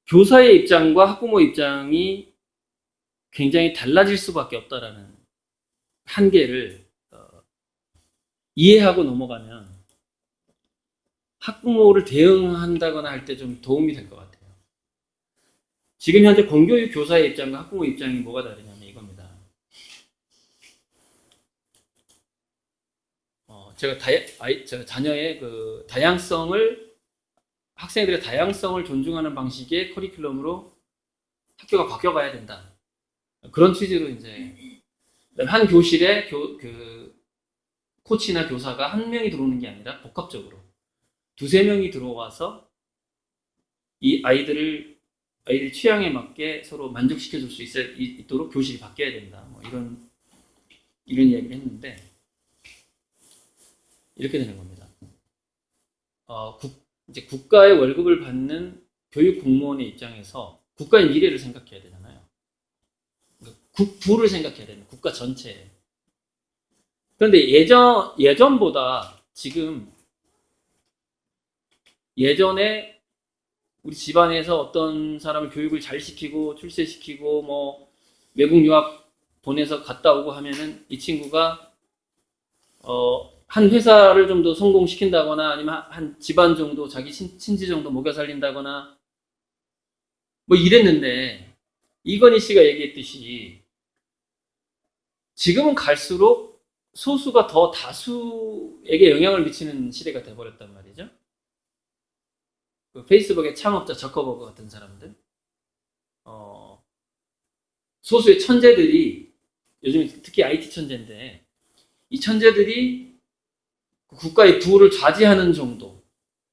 교사의 입장과 학부모 입장이 굉장히 달라질 수밖에 없다라는 한계를 이해하고 넘어가면 학부모를 대응한다거나 할 때 좀 도움이 될 것 같아요. 지금 현재 공교육 교사의 입장과 학부모 입장이 뭐가 다르냐면 이겁니다. 제가 자녀의 그 학생들의 다양성을 존중하는 방식의 커리큘럼으로 학교가 바뀌어가야 된다. 그런 취지로 이제 한 교실에 코치나 교사가 한 명이 들어오는 게 아니라 복합적으로 두세 명이 들어와서 이 아이들 취향에 맞게 서로 만족시켜 줄 수 있도록 교실이 바뀌어야 된다. 뭐 이런 이야기를 했는데 이렇게 되는 겁니다. 이제 국가의 월급을 받는 교육 공무원의 입장에서 국가의 미래를 생각해야 되잖아요. 그러니까 국부를 생각해야 되는 국가 전체. 그런데 예전보다 지금 예전에 우리 집안에서 어떤 사람을 교육을 잘 시키고 출세시키고 뭐 외국 유학 보내서 갔다 오고 하면은 이 친구가 한 회사를 좀 더 성공시킨다거나 아니면 한 집안 정도 자기 친지 정도 먹여 살린다거나 뭐 이랬는데 이건희 씨가 얘기했듯이 지금은 갈수록 소수가 더 다수에게 영향을 미치는 시대가 돼버렸단 말이죠. 그 페이스북의 창업자 저커버그 같은 사람들, 소수의 천재들이 요즘 특히 IT 천재인데 이 천재들이 국가의 부를 좌지하는 정도,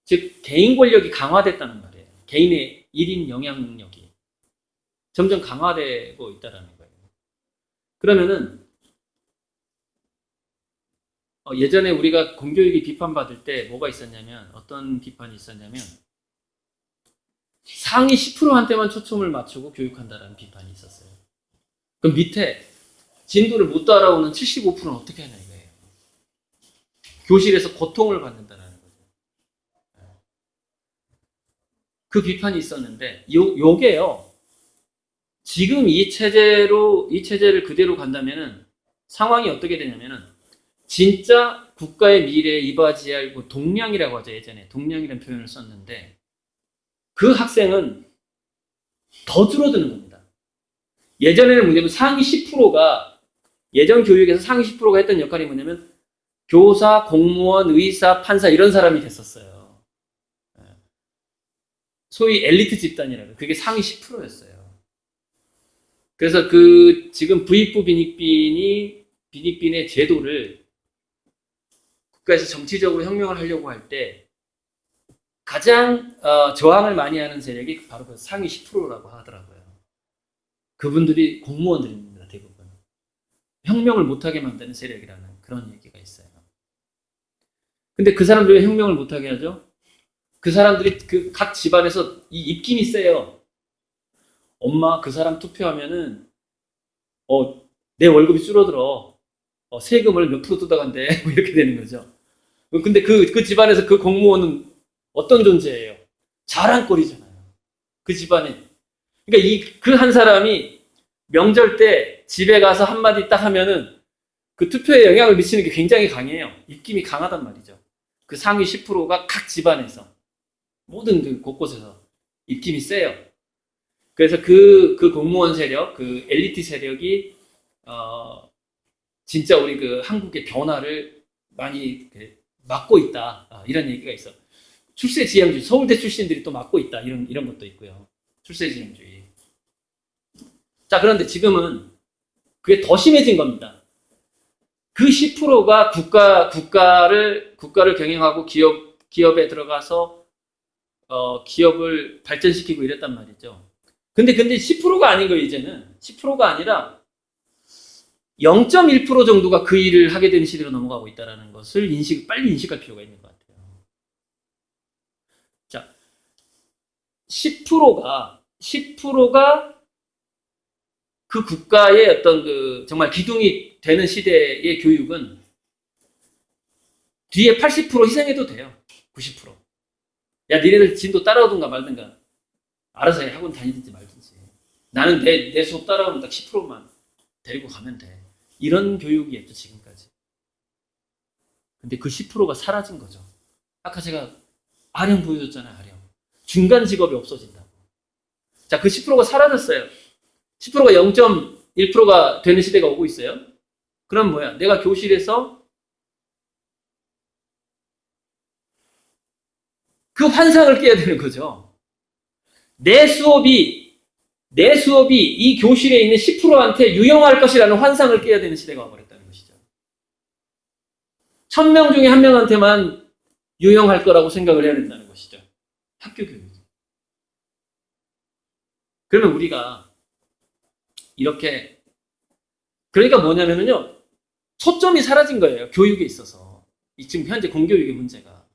즉 개인 권력이 강화됐다는 말이에요. 개인의 1인 영향력이 점점 강화되고 있다는 거예요. 그러면은 예전에 우리가 공교육이 비판받을 때 뭐가 있었냐면 어떤 비판이 있었냐면 상위 10%한테만 초점을 맞추고 교육한다라는 비판이 있었어요. 그럼 밑에 진도를 못 따라오는 75%는 어떻게 하냐 이거예요. 교실에서 고통을 받는다는 거죠. 그 비판이 있었는데 요게요. 지금 이 체제를 그대로 간다면은 상황이 어떻게 되냐면은 진짜 국가의 미래에 이바지할 동량이라고 하죠. 예전에 동량이라는 표현을 썼는데 그 학생은 더 줄어드는 겁니다. 예전에는 뭐냐면 상위 10%가 예전 교육에서 상위 10%가 했던 역할이 뭐냐면 교사, 공무원, 의사, 판사 이런 사람이 됐었어요. 소위 엘리트 집단이라고 그게 상위 10%였어요. 그래서 지금 부익부 빈익빈의 제도를 국가에서 정치적으로 혁명을 하려고 할 때 가장 저항을 많이 하는 세력이 바로 그 상위 10%라고 하더라고요. 그분들이 공무원들입니다. 대부분. 혁명을 못하게 만드는 세력이라는 그런 얘기가 있어요. 근데 그 사람들이 왜 혁명을 못하게 하죠? 그 사람들이 각 집안에서 이 입김이 세요. 엄마 그 사람 투표하면은 내 월급이 줄어들어. 세금을 몇 프로 뜯어간대. 뭐 이렇게 되는 거죠. 근데 그 집안에서 그 공무원은 어떤 존재예요? 자랑거리잖아요. 그 집안에. 그러니까 그 한 사람이 명절 때 집에 가서 한마디 딱 하면은 그 투표에 영향을 미치는 게 굉장히 강해요. 입김이 강하단 말이죠. 그 상위 10%가 각 집안에서 모든 그 곳곳에서 입김이 세요. 그래서 그 공무원 세력, 그 엘리트 세력이 진짜 우리 그 한국의 변화를 많이 막고 있다. 이런 얘기가 있어. 출세지향주의, 서울대 출신들이 또 막고 있다. 이런 것도 있고요. 출세지향주의. 자, 그런데 지금은 그게 더 심해진 겁니다. 그 10%가 국가를 경영하고 기업에 들어가서 기업을 발전시키고 이랬단 말이죠. 근데 10%가 아닌 거예요, 이제는. 10%가 아니라 0.1% 정도가 그 일을 하게 되는 시대로 넘어가고 있다는 것을 빨리 인식할 필요가 있는 것 같아요. 자, 10%가 그 국가의 어떤 정말 기둥이 되는 시대의 교육은 뒤에 80% 희생해도 돼요. 90%. 야, 니네들 진도 따라오든가 말든가. 알아서 해. 학원 다니든지 말든지. 나는 내 수업 따라오면 딱 10%만 데리고 가면 돼. 이런 교육이었죠, 지금까지. 근데 그 10%가 사라진 거죠. 아까 제가 아령 보여줬잖아요, 아령. 중간 직업이 없어진다고. 자, 그 10%가 사라졌어요. 10%가 0.1%가 되는 시대가 오고 있어요. 그럼 뭐야? 내가 교실에서 그 환상을 깨야 되는 거죠. 내 수업이 이 교실에 있는 10%한테 유용할 것이라는 환상을 깨야 되는 시대가 와버렸다는 것이죠. 1000명 중에 1명한테만 유용할 거라고 생각을 해야 된다는 것이죠. 학교 교육이. 그러면 우리가 이렇게, 그러니까 뭐냐면요, 초점이 사라진 거예요. 교육에 있어서. 지금 현재 공교육의 문제가.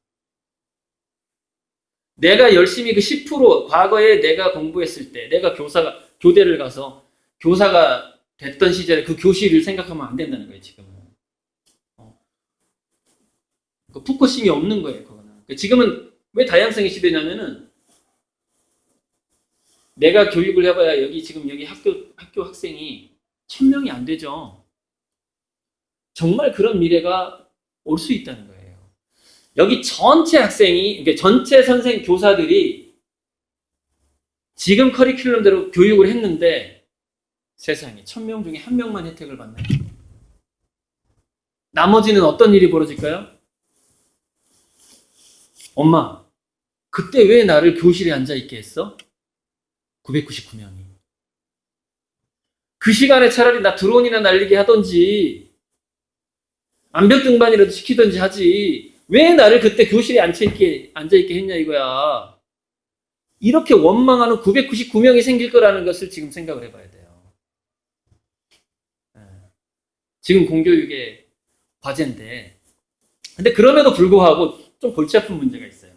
내가 열심히 그 10%, 과거에 내가 공부했을 때, 내가 교대를 가서 교사가 됐던 시절에 그 교실을 생각하면 안 된다는 거예요, 지금은. 그 포커싱이 없는 거예요, 그거는. 지금은 왜 다양성의 시대냐면은, 내가 교육을 해봐야 여기 학교 학생이 1000명이 안 되죠. 정말 그런 미래가 올 수 있다는 거예요. 여기 전체 학생이, 그러니까 전체 교사들이 지금 커리큘럼대로 교육을 했는데 세상에 1000명 중에 1명만 혜택을 받나요? 나머지는 어떤 일이 벌어질까요? 엄마, 그때 왜 나를 교실에 앉아있게 했어? 999명이. 그 시간에 차라리 나 드론이나 날리게 하던지 암벽 등반이라도 시키던지 하지 왜 나를 그때 교실에 앉아있게 했냐 이거야. 이렇게 원망하는 999명이 생길 거라는 것을 지금 생각을 해봐야 돼요. 지금 공교육의 과제인데, 근데 그럼에도 불구하고 좀 골치 아픈 문제가 있어요.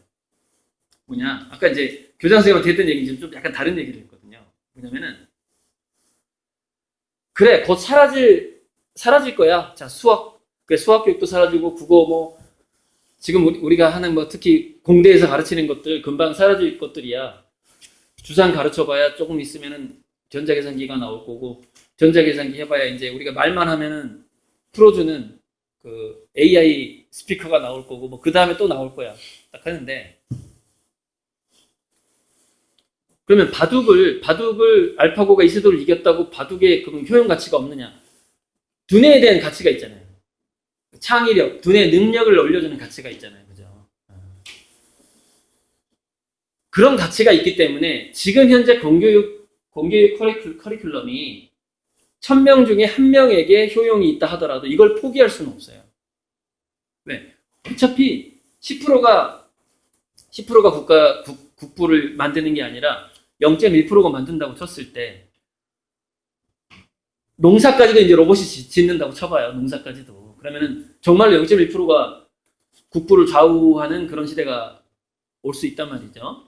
뭐냐, 아까 이제 교장 선생님한테 했던 얘기 좀 약간 다른 얘기를 했거든요. 뭐냐면은, 그래, 곧 사라질 거야. 자, 수학 교육도 사라지고, 국어 지금 우리가 하는 특히 공대에서 가르치는 것들, 금방 사라질 것들이야. 주산 가르쳐봐야 조금 있으면은 전자계산기가 나올 거고, 전자계산기 해봐야 이제 우리가 말만 하면은 풀어주는 그 AI 스피커가 나올 거고, 그 다음에 또 나올 거야. 딱 하는데, 그러면 바둑을 알파고가 이세돌을 이겼다고 바둑의 그럼 효용 가치가 없느냐? 두뇌에 대한 가치가 있잖아요. 창의력, 두뇌 능력을 올려주는 가치가 있잖아요. 그죠? 그런 가치가 있기 때문에 지금 현재 공교육 커리큘럼이 1000명 중에 1명에게 효용이 있다 하더라도 이걸 포기할 수는 없어요. 왜? 어차피 10%가 국부를 만드는 게 아니라 0.1%가 만든다고 쳤을 때 농사까지도 이제 로봇이 짓는다고 쳐봐요. 농사까지도. 그러면은 정말로 0.1%가 국부를 좌우하는 그런 시대가 올 수 있단 말이죠.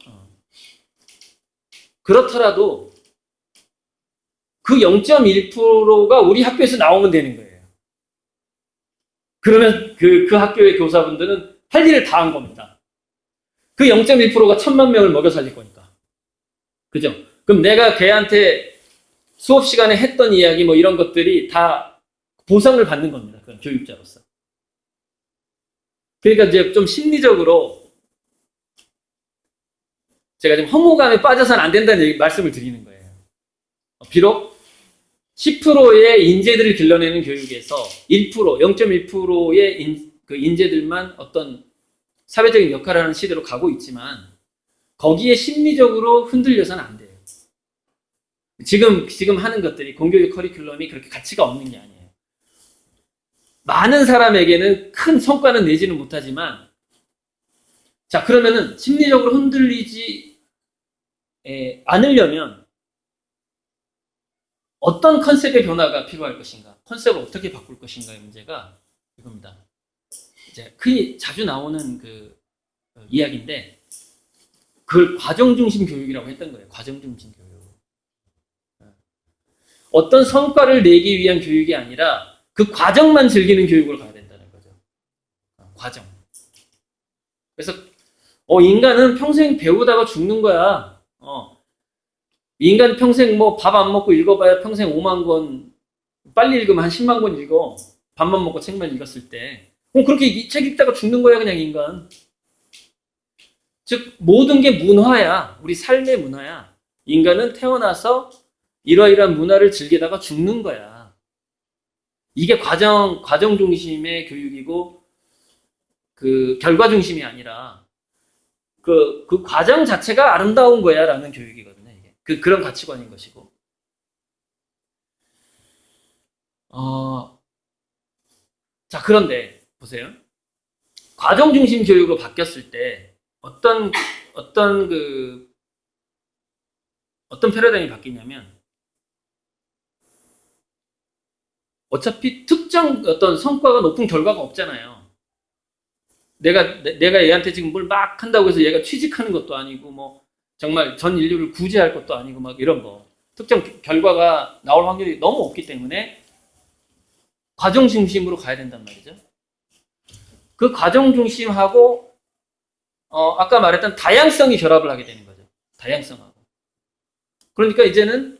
그렇더라도 그 0.1%가 우리 학교에서 나오면 되는 거예요. 그러면 그 학교의 교사분들은 할 일을 다 한 겁니다. 그 0.1%가 1000만 명을 먹여 살릴 거니까. 그죠? 그럼 내가 걔한테 수업 시간에 했던 이야기 이런 것들이 다 보상을 받는 겁니다. 그건 교육자로서. 그러니까 이제 좀 심리적으로 제가 지금 허무감에 빠져서는 안 된다는 말씀을 드리는 거예요. 비록 10%의 인재들을 길러내는 교육에서 0.1%의 그 인재들만 어떤 사회적인 역할을 하는 시대로 가고 있지만 거기에 심리적으로 흔들려서는 안 돼요. 지금 하는 것들이 공교육 커리큘럼이 그렇게 가치가 없는 게 아니에요. 많은 사람에게는 큰 성과는 내지는 못하지만 자, 그러면은 심리적으로 흔들리지 않으려면 어떤 컨셉의 변화가 필요할 것인가? 컨셉을 어떻게 바꿀 것인가의 문제가 이겁니다. 이제 흔히 자주 나오는 그 이야기인데 그걸 과정 중심 교육이라고 했던 거예요. 과정 중심 교육. 어떤 성과를 내기 위한 교육이 아니라 그 과정만 즐기는 교육으로 가야 된다는 거죠. 과정. 그래서 인간은 평생 배우다가 죽는 거야. 인간 평생 밥 안 먹고 읽어봐야 평생 5만 권, 빨리 읽으면 한 10만 권 읽어. 밥만 먹고 책만 읽었을 때. 그렇게 이 책 읽다가 죽는 거야, 그냥 인간. 즉, 모든 게 문화야. 우리 삶의 문화야. 인간은 태어나서 이러이러한 문화를 즐기다가 죽는 거야. 이게 과정 중심의 교육이고, 그 결과 중심이 아니라, 그 과정 자체가 아름다운 거야, 라는 교육이거든요. 이게. 그런 가치관인 것이고. 자, 그런데, 보세요. 과정 중심 교육으로 바뀌었을 때 어떤 패러다임이 바뀌냐면 어차피 특정 어떤 성과가 높은 결과가 없잖아요. 내가 얘한테 지금 뭘 막 한다고 해서 얘가 취직하는 것도 아니고 뭐 정말 전 인류를 구제할 것도 아니고 막 이런 거 특정 결과가 나올 확률이 너무 없기 때문에 과정 중심으로 가야 된단 말이죠. 그 과정 중심하고 아까 말했던 다양성이 결합을 하게 되는 거죠. 다양성하고. 그러니까 이제는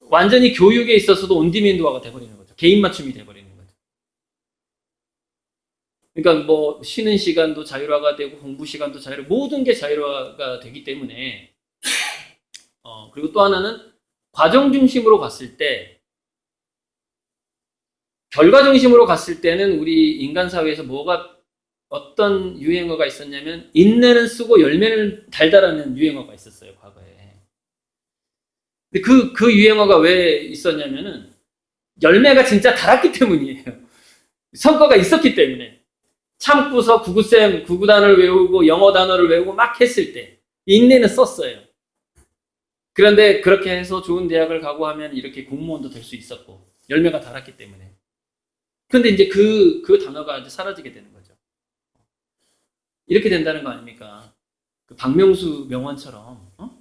완전히 교육에 있어서도 온디맨드화가 돼버리는 거죠. 개인 맞춤이 돼버리는 거죠. 그러니까 뭐 쉬는 시간도 자율화가 되고 공부 시간도 모든 게 자율화가 되기 때문에 그리고 또 하나는 과정 중심으로 갔을 때 결과 중심으로 갔을 때는 우리 인간 사회에서 어떤 유행어가 있었냐면 인내는 쓰고 열매는 달다라는 유행어가 있었어요, 과거에. 근데 그 유행어가 왜 있었냐면은 열매가 진짜 달았기 때문이에요. 성과가 있었기 때문에. 참고서 구구쌤, 구구단을 외우고 영어 단어를 외우고 막 했을 때 인내는 썼어요. 그런데 그렇게 해서 좋은 대학을 가고 하면 이렇게 공무원도 될 수 있었고 열매가 달았기 때문에. 근데 이제 그 단어가 이제 사라지게 되는 거죠. 이렇게 된다는 거 아닙니까? 그 박명수 명언처럼, 뭐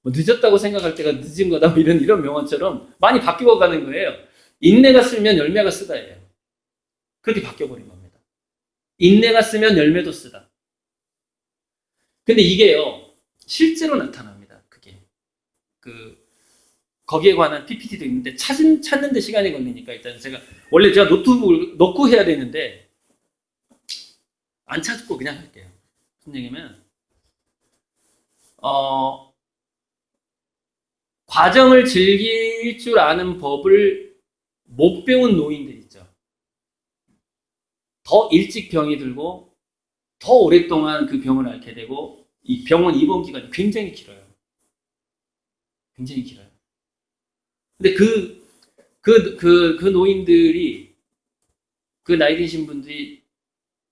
늦었다고 생각할 때가 늦은 거다, 뭐 이런 명언처럼 많이 바뀌어 가는 거예요. 인내가 쓰면 열매가 쓰다예요. 그렇게 바뀌어버린 겁니다. 인내가 쓰면 열매도 쓰다. 근데 이게요, 실제로 나타납니다. 그게. 거기에 관한 PPT도 있는데 찾는 데 시간이 걸리니까 일단 원래 제가 노트북을 놓고 해야 되는데 안 찾고 그냥 할게요. 무슨 얘기냐면 과정을 즐길 줄 아는 법을 못 배운 노인들 있죠. 더 일찍 병이 들고 더 오랫동안 그 병을 앓게 되고 이 병원 입원 기간이 굉장히 길어요. 굉장히 길어요. 근데 그 노인들이 그 나이 드신 분들이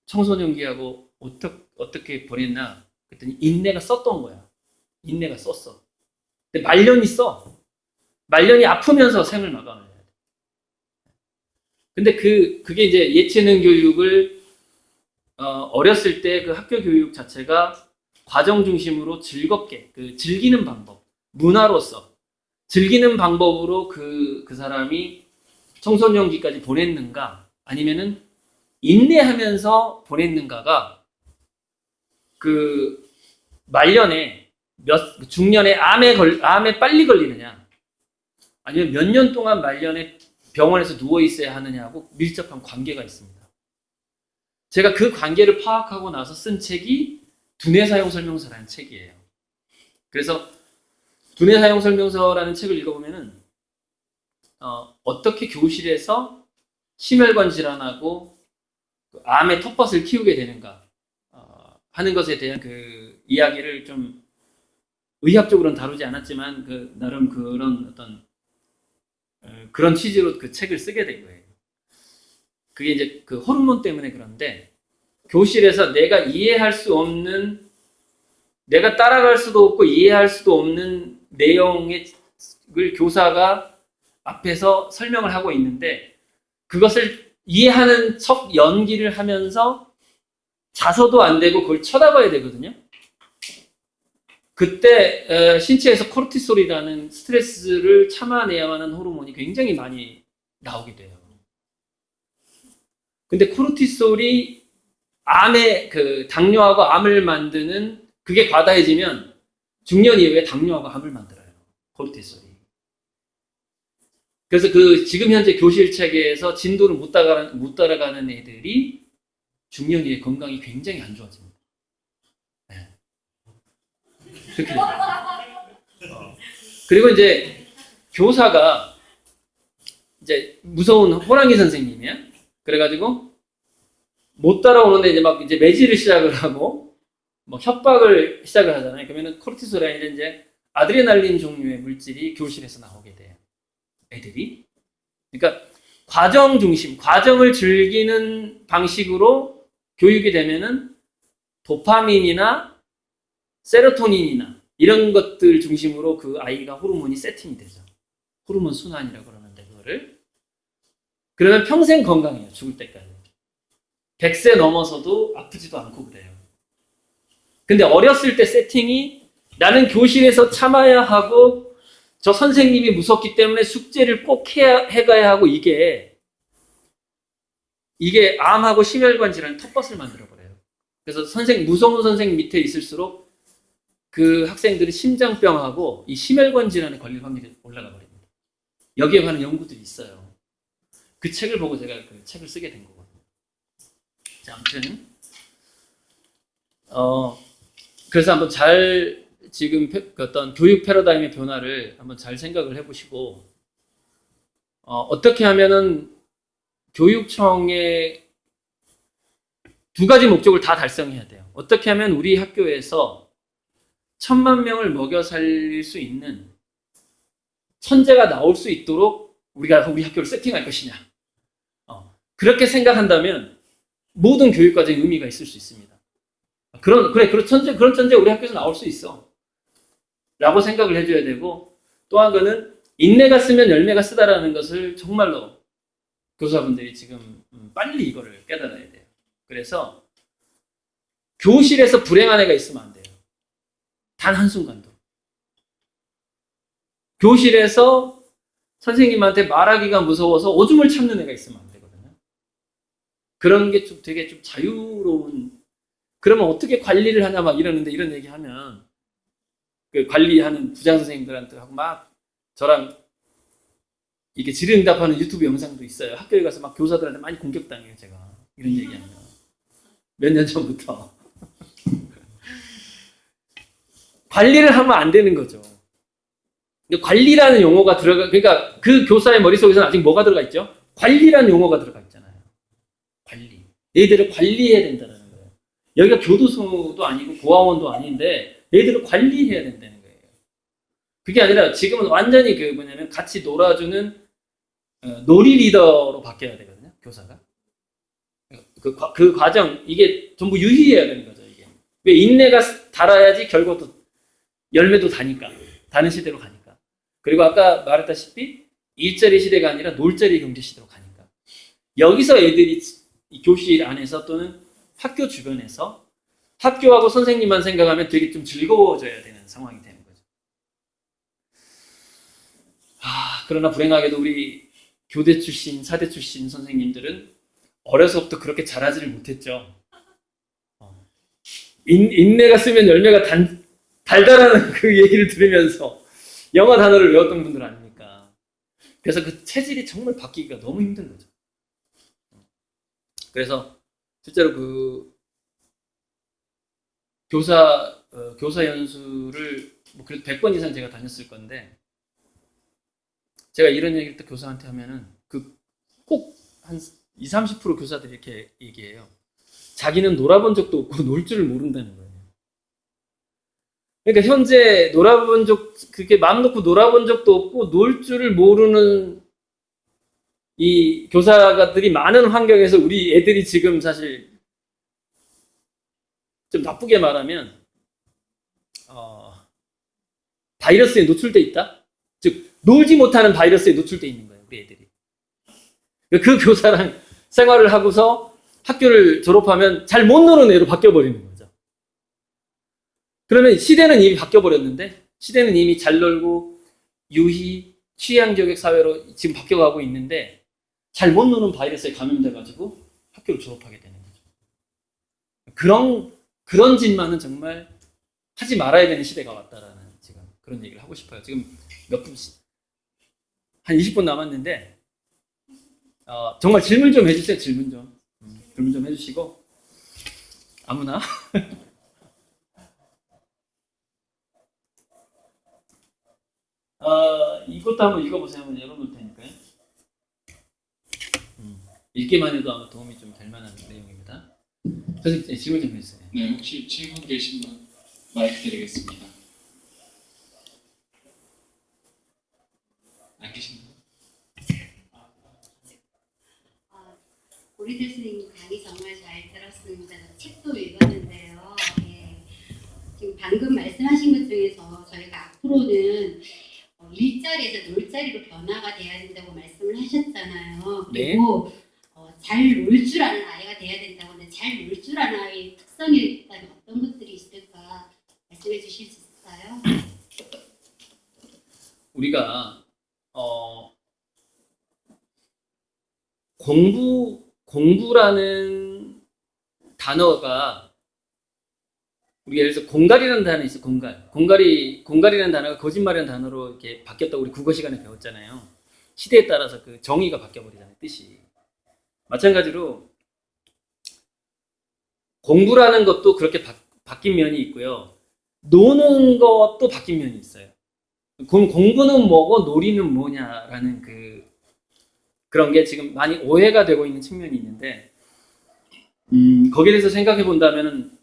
청소년기하고 어떻게 보냈나 그랬더니 인내가 썼던 거야. 인내가 썼어. 근데 말년이 써. 말년이 아프면서 생을 마감을 해야 돼. 근데 그게 이제 예체능 교육을 어렸을 때 그 학교 교육 자체가 과정 중심으로 즐겁게 즐기는 방법, 문화로서 즐기는 방법으로 그 사람이 청소년기까지 보냈는가 아니면은 인내하면서 보냈는가가 그 말년에 중년에 암에 빨리 걸리느냐 아니면 몇 년 동안 말년에 병원에서 누워 있어야 하느냐하고 밀접한 관계가 있습니다. 제가 그 관계를 파악하고 나서 쓴 책이 두뇌 사용 설명서라는 책이에요. 그래서 두뇌 사용 설명서라는 책을 읽어보면은 어떻게 교실에서 심혈관 질환하고 암의 텃밭을 키우게 되는가 하는 것에 대한 그 이야기를 좀 의학적으로는 다루지 않았지만 나름 그런 취지로 그 책을 쓰게 된 거예요. 그게 이제 그 호르몬 때문에 그런데 교실에서 내가 이해할 수 없는 내가 따라갈 수도 없고 이해할 수도 없는 내용을 교사가 앞에서 설명을 하고 있는데 그것을 이해하는 척 연기를 하면서 자서도 안 되고 그걸 쳐다봐야 되거든요. 그때 신체에서 코르티솔이라는 스트레스를 참아내야만 하는 호르몬이 굉장히 많이 나오게 돼요. 근데 코르티솔이 당뇨하고 암을 만드는 그게 과다해지면 중년 이후에 당뇨하고 암을 만들어요. 코르티솔이. 그래서 지금 현재 교실 체계에서 진도를 못 따라가는 애들이 중년 이후에 건강이 굉장히 안 좋아집니다. 네. 그렇게 됩니다. 그리고 이제 교사가 이제 무서운 호랑이 선생님이야. 그래가지고 못 따라오는데 이제 매질을 시작을 하고 협박을 시작을 하잖아요. 그러면은 코르티솔이 아니라 이제 아드레날린 종류의 물질이 교실에서 나오게 돼요. 애들이. 그러니까 과정 중심, 과정을 즐기는 방식으로 교육이 되면은 도파민이나 세로토닌이나 이런 것들 중심으로 그 아이가 호르몬이 세팅이 되죠. 호르몬 순환이라고 그러는데 그거를. 그러면 평생 건강해요. 죽을 때까지. 100세 넘어서도 아프지도 않고 그래요. 근데 어렸을 때 세팅이 나는 교실에서 참아야 하고 저 선생님이 무섭기 때문에 숙제를 꼭 해가야 하고 이게 암하고 심혈관 질환 텃밭을 만들어버려요. 그래서 무서운 선생님 밑에 있을수록 그 학생들이 심장병하고 이 심혈관 질환에 걸릴 확률이 올라가 버립니다. 여기에 관한 연구들이 있어요. 그 책을 보고 제가 그 책을 쓰게 된 거거든요. 자, 아무튼 그래서 한번 잘 지금 어떤 교육 패러다임의 변화를 한번 잘 생각을 해보시고 어떻게 하면은 교육청의 두 가지 목적을 다 달성해야 돼요. 어떻게 하면 우리 학교에서 1000만 명을 먹여 살릴 수 있는 천재가 나올 수 있도록 우리가 우리 학교를 세팅할 것이냐. 그렇게 생각한다면 모든 교육 과정에 의미가 있을 수 있습니다. 그런 천재 우리 학교에서 나올 수 있어. 라고 생각을 해줘야 되고, 또 한 거는 인내가 쓰면 열매가 쓰다라는 것을 정말로 교사분들이 지금 빨리 이거를 깨달아야 돼요. 그래서 교실에서 불행한 애가 있으면 안 돼요. 단 한순간도. 교실에서 선생님한테 말하기가 무서워서 오줌을 참는 애가 있으면 안 되거든요. 그런 게 좀 되게 좀 자유로운, 그러면 어떻게 관리를 하냐 막 이러는데 이런 얘기 하면 그 관리하는 부장 선생님들한테 하고 막 저랑 이게 질의응답하는 유튜브 영상도 있어요. 학교에 가서 막 교사들한테 많이 공격당해요, 제가. 이런 얘기하면. 몇 년 전부터. 관리를 하면 안 되는 거죠. 관리라는 용어가 그러니까 그 교사의 머릿속에서는 아직 뭐가 들어가 있죠? 관리라는 용어가 들어가 있잖아요. 관리. 얘들을 관리해야 된다는 거예요. 여기가 교도소도 아니고 고아원도 아닌데 얘들을 관리해야 된다는 거예요. 그게 아니라 지금은 완전히 뭐냐면 같이 놀아주는 놀이 리더로 바뀌어야 되거든요. 교사가. 그 과정, 이게 전부 유희해야 되는 거죠. 이게. 왜 인내가 달아야지 결과도 열매도 다니까. 다는 시대로 가니까. 그리고 아까 말했다시피 일자리 시대가 아니라 놀자리 경제 시대로 가니까. 여기서 애들이 교실 안에서 또는 학교 주변에서 학교하고 선생님만 생각하면 되게 좀 즐거워져야 되는 상황이 되는 거죠. 그러나 불행하게도 우리 교대 출신, 사대 출신 선생님들은 어려서부터 그렇게 잘하지를 못했죠. 인내가 쓰면 열매가 달달하는 그 얘기를 들으면서 영어 단어를 외웠던 분들 아닙니까? 그래서 그 체질이 정말 바뀌기가 너무 힘든 거죠. 그래서 실제로 그 교사 연수를 뭐 그래도 100번 이상 제가 다녔을 건데 제가 이런 얘기를 또 교사한테 하면은 꼭 한 20-30% 교사들이 이렇게 얘기해요. 자기는 놀아본 적도 없고 놀 줄을 모른다는 거예요. 그러니까 현재 그렇게 마음 놓고 놀아본 적도 없고 놀 줄을 모르는 이 교사들이 많은 환경에서 우리 애들이 지금 사실 좀 나쁘게 말하면 바이러스에 노출돼 있다? 즉 놀지 못하는 바이러스에 노출돼 있는 거예요. 우리 애들이. 그 교사랑 생활을 하고서 학교를 졸업하면 잘 못 노는 애로 바뀌어버리는 거죠. 그러면 시대는 이미 바뀌어버렸는데 시대는 이미 잘 놀고 유희, 취향저격 사회로 지금 바뀌어가고 있는데 잘 못 노는 바이러스에 감염돼가지고 학교를 졸업하게 되는 거죠. 그런 짓만은 정말 하지 말아야 되는 시대가 왔다라는 지금 그런 얘기를 하고 싶어요. 지금 한 20분 남았는데 정말 질문 좀 해주세요. 질문 좀 해주시고 아무나 이것도 한번 읽어보세요. 한번 열어놓을 테니까요. 읽기만 해도 아마 도움이 좀 될 만한 내용입니다. 선생님 질문 좀 해주세요. 네, 혹시 질문 계신 분 마이크 드리겠습니다. 안 계신 분? 고리대 선생님 강의 정말 잘 들었습니다. 책도 읽었는데요. 예. 지금 방금 말씀하신 것 중에서 저희가 앞으로는 일자리에서 놀자리로 변화가 돼야 된다고 말씀을 하셨잖아요. 네. 그리고 잘 놀 줄 아는 아이가 돼야 된다고 하는데 잘 놀 줄 아는 아이의 특성이 일단 어떤 것들이 있을까 말씀해 주실 수 있을까요? 우리가 공부라는 단어가 우리 예를 들어서 공갈이라는 단어 있어. 공갈이라는 단어가 거짓말이라는 단어로 이렇게 바뀌었다고 우리 국어 시간에 배웠잖아요. 시대에 따라서 그 정의가 바뀌어 버리잖아요. 뜻이. 마찬가지로 공부라는 것도 그렇게 바뀐 면이 있고요. 노는 것도 바뀐 면이 있어요. 그럼 공부는 뭐고 놀이는 뭐냐라는 그런 게 지금 많이 오해가 되고 있는 측면이 있는데, 거기에 대해서 생각해 본다면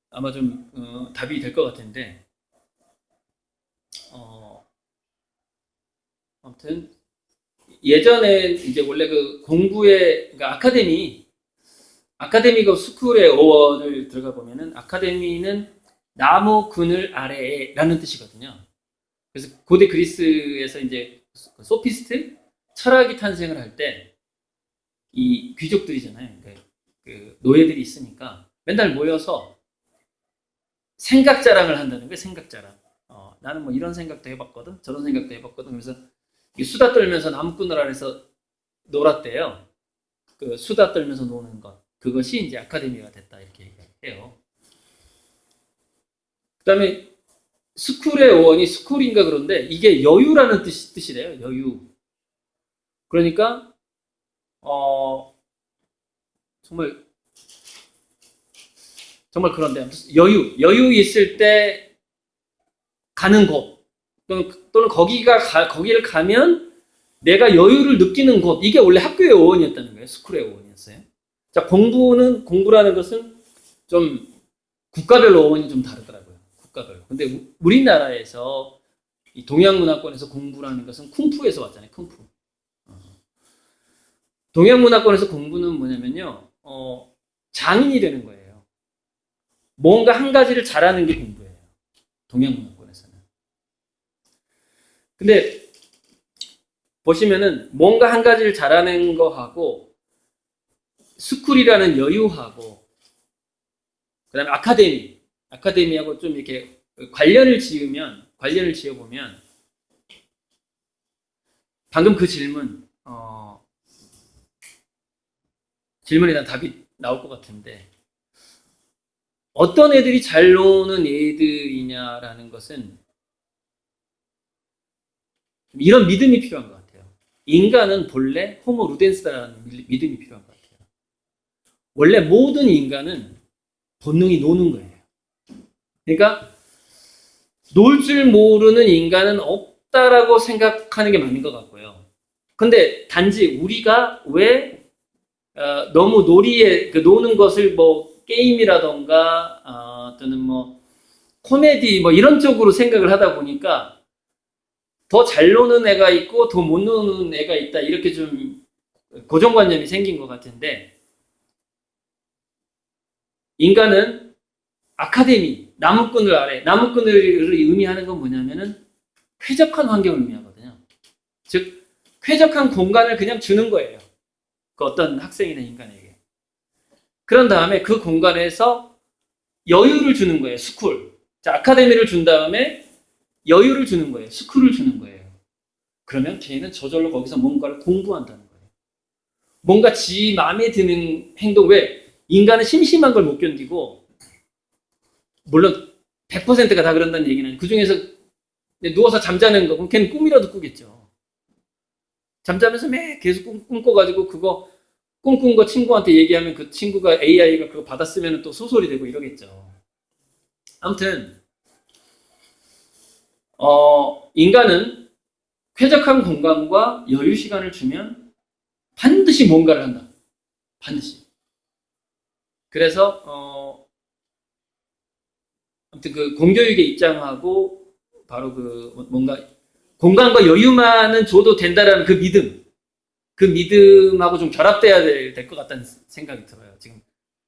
아마 좀 답이 될 것 같은데, 아무튼 예전에 이제 원래 그 공부의 그러니까 아카데미가 스쿨의 어원을 들어가 보면은 아카데미는 나무 그늘 아래에라는 뜻이거든요. 그래서 고대 그리스에서 이제 소피스트 철학이 탄생을 할 때 이 귀족들이잖아요. 그러니까 그 노예들이 있으니까 맨날 모여서 생각 자랑을 한다는 거예요. 생각 자랑. 나는 뭐 이런 생각도 해봤거든, 저런 생각도 해봤거든. 그래서 수다 떨면서 나무꾼을 아래서 놀았대요. 그 수다 떨면서 노는 것, 그것이 이제 아카데미가 됐다 이렇게 얘기해요. 그다음에 스쿨의 어원이 스쿨인가 그런데 이게 여유라는 뜻이래요. 여유. 그러니까 정말 그런데 여유 있을 때 가는 곳 또는 거기를 가면 내가 여유를 느끼는 곳, 이게 원래 학교의 어원이었다는 거예요. 스쿨의 어원이었어요. 자, 공부라는 것은 좀 국가별로 어원이 좀 다르더라고요. 국가별로. 근데 우리나라에서 이 동양 문화권에서 공부라는 것은 쿵푸에서 왔잖아요. 쿵푸. 동양 문화권에서 공부는 뭐냐면요, 장인이 되는 거예요. 뭔가 한 가지를 잘하는 게 공부예요. 동양 문화권에서는. 근데 보시면은 뭔가 한 가지를 잘하는 거하고 스쿨이라는 여유하고 그다음에 아카데미하고 좀 이렇게 관련을 지어보면 방금 그 질문에 대한 답이 나올 것 같은데, 어떤 애들이 잘 노는 애들이냐라는 것은 이런 믿음이 필요한 것 같아요. 인간은 본래 호모 루덴스라는 믿음이 필요한 것 같아요. 원래 모든 인간은 본능이 노는 거예요. 그러니까 놀 줄 모르는 인간은 없다라고 생각하는 게 맞는 것 같고요. 근데 단지 우리가 왜 너무 놀이에 노는 것을 뭐 게임이라던가 또는 뭐 코미디 뭐 이런 쪽으로 생각을 하다 보니까 더 잘 노는 애가 있고 더 못 노는 애가 있다, 이렇게 좀 고정관념이 생긴 것 같은데, 인간은 아카데미, 나무꾼을 의미하는 건 뭐냐면은 쾌적한 환경을 의미하거든요. 즉 쾌적한 공간을 그냥 주는 거예요. 그 어떤 학생이나 인간에게. 그런 다음에 그 공간에서 여유를 주는 거예요. 스쿨. 자, 아카데미를 준 다음에 여유를 주는 거예요. 스쿨을 주는 거예요. 그러면 걔는 저절로 거기서 뭔가를 공부한다는 거예요. 뭔가 지 마음에 드는 행동, 왜? 인간은 심심한 걸 못 견디고, 물론 100%가 다 그런다는 얘기는 아니고, 그 중에서 누워서 잠자는 거, 그럼 걔는 꿈이라도 꾸겠죠. 잠자면서 매 계속 꿈꿔가지고 그거 꿈꾼 거 친구한테 얘기하면 그 친구가 AI가 그거 받았으면 또 소설이 되고 이러겠죠. 아무튼 인간은 쾌적한 공간과 여유 시간을 주면 반드시 뭔가를 한다. 반드시. 그래서 아무튼 그 공교육의 입장하고 바로 그 뭔가 공간과 여유만은 줘도 된다라는 그 믿음, 그 믿음하고 좀 결합돼야 될 것 같다는 생각이 들어요. 지금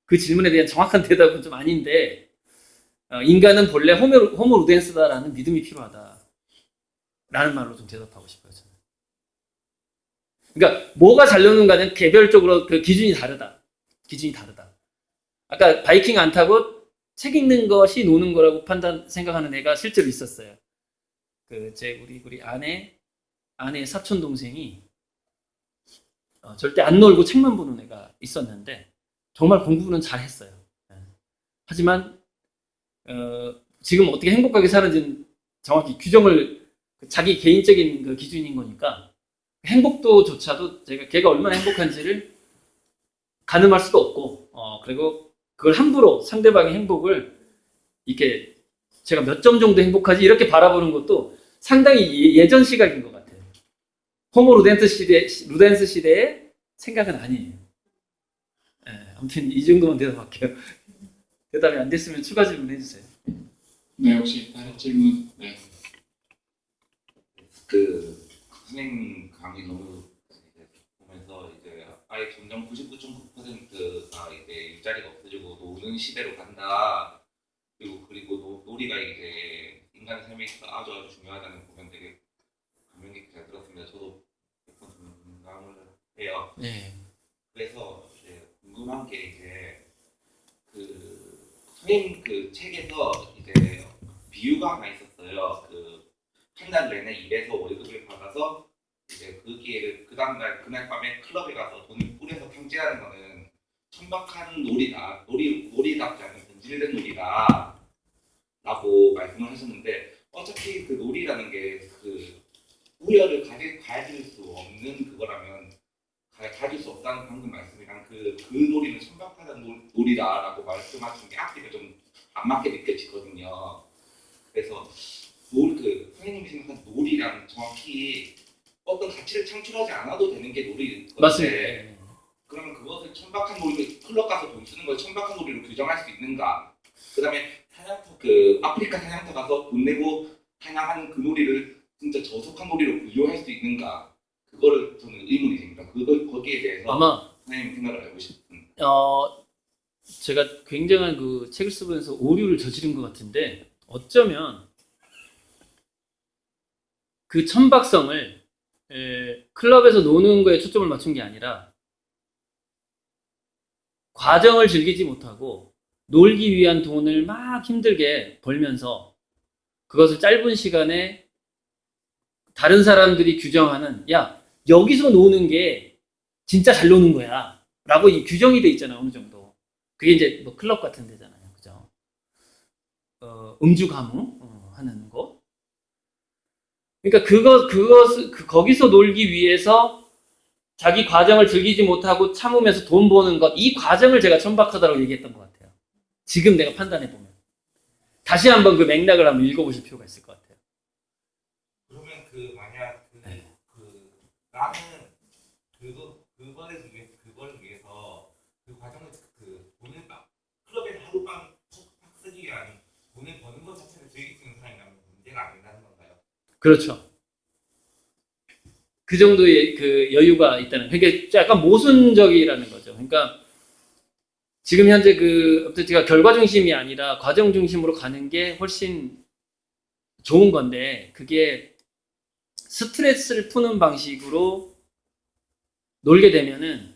그 질문에 대한 정확한 대답은 좀 아닌데, 인간은 본래 호모 루덴스다라는 믿음이 필요하다 라는 말로 좀 대답하고 싶어요. 저는. 그러니까 뭐가 잘 노는가는 개별적으로 그 기준이 다르다. 아까 바이킹 안 타고 책 읽는 것이 노는 거라고 생각하는 애가 실제로 있었어요. 우리 아내 사촌 동생이 절대 안 놀고 책만 보는 애가 있었는데 정말 공부는 잘했어요. 하지만 지금 어떻게 행복하게 사는지는 정확히 규정을 자기 개인적인 그 기준인 거니까 행복도조차도 걔가 얼마나 행복한지를 가늠할 수도 없고 그리고 그걸 함부로 상대방의 행복을 이렇게 제가 몇 점 정도 행복하지 이렇게 바라보는 것도 상당히 예전 시각인 것 같아요. 호모 루덴스 시대의 생각은 아니에요. 아무튼 이 정도만 대답할게요. 대답이 안 됐으면 추가 질문 해주세요. 네, 혹시 다른 질문? 네. 선생님 강의 너무 보면서 이제 아예 점점 99.9%가 이제 일자리가 없어지고 노는 시대로 간다. 그리고 놀이가 이제 인간 삶에 있어서 아주 중요하다는 보면 되게 감명 깊게 잘 들었습니다. 저도 100% 공감을 해요. 네. 그래서 이제 궁금한 게 이제 선생님 책에서 이제 비유가 하나 있었어요. 한 달 내내 일해서 월급을 받아서 이제 그 기회를 그날 밤에 클럽에 가서 돈을 뿌려서 탕진하는 거는 천박한 놀이다. 놀이답지 않은 변질된 놀이다. 라고 말씀을 하셨는데 어차피 그 놀이라는 게 우열을 가질 수 없는 그거라면 가질 수 없다는 방금 말씀이랑 그 놀이는 천박하다는 놀이다라고 말씀하신 게 앞뒤가 좀 안 맞게 느껴지거든요. 그래서 선생님이 생각하는 놀이란 정확히 어떤 가치를 창출하지 않아도 되는 게 놀이인 건데 맞습니다. 그러면 그것을 천박한 놀이로 클럽 가서 돈 쓰는 걸 천박한 놀이로 규정할 수 있는가? 그다음에 아프리카 사냥터 가서 돈 내고 사냥하는 그 놀이를 진짜 저속한 놀이로 분류할 수 있는가? 그거를 저는 의문이 됩니다. 거기에 대해서 아마 선생님 생각을 알고 싶은. 제가 굉장한 그 책을 쓰면서 오류를 저지른 것 같은데 어쩌면 그 천박성을 클럽에서 노는 거에 초점을 맞춘 게 아니라 과정을 즐기지 못하고 놀기 위한 돈을 막 힘들게 벌면서 그것을 짧은 시간에 다른 사람들이 규정하는 야 여기서 노는 게 진짜 잘 노는 거야 라고 이 규정이 돼 있잖아요. 어느 정도 그게 이제 뭐 클럽 같은 데잖아요. 그죠? 음주 가무 하는 곳. 그러니까 거기서 놀기 위해서 자기 과정을 즐기지 못하고 참으면서 돈 버는 것, 이 과정을 제가 천박하다고 얘기했던 것 같아요. 지금 내가 판단해 보면. 다시 한번 그 맥락을 한번 읽어보실 필요가 있을 것 같아요. 그러면 만약 나는 그걸 위해서 그 과정을 돈을 클럽에서 하룻밤 팍 쓰기 위한 돈을 버는 것 자체를 즐길 수 있는 사람이라면 문제가 안 된다는 건가요? 그렇죠. 그 정도의 그 여유가 있다는, 그게 약간 모순적이라는 거죠. 그러니까 지금 현재 제가 결과 중심이 아니라 과정 중심으로 가는 게 훨씬 좋은 건데, 그게 스트레스를 푸는 방식으로 놀게 되면은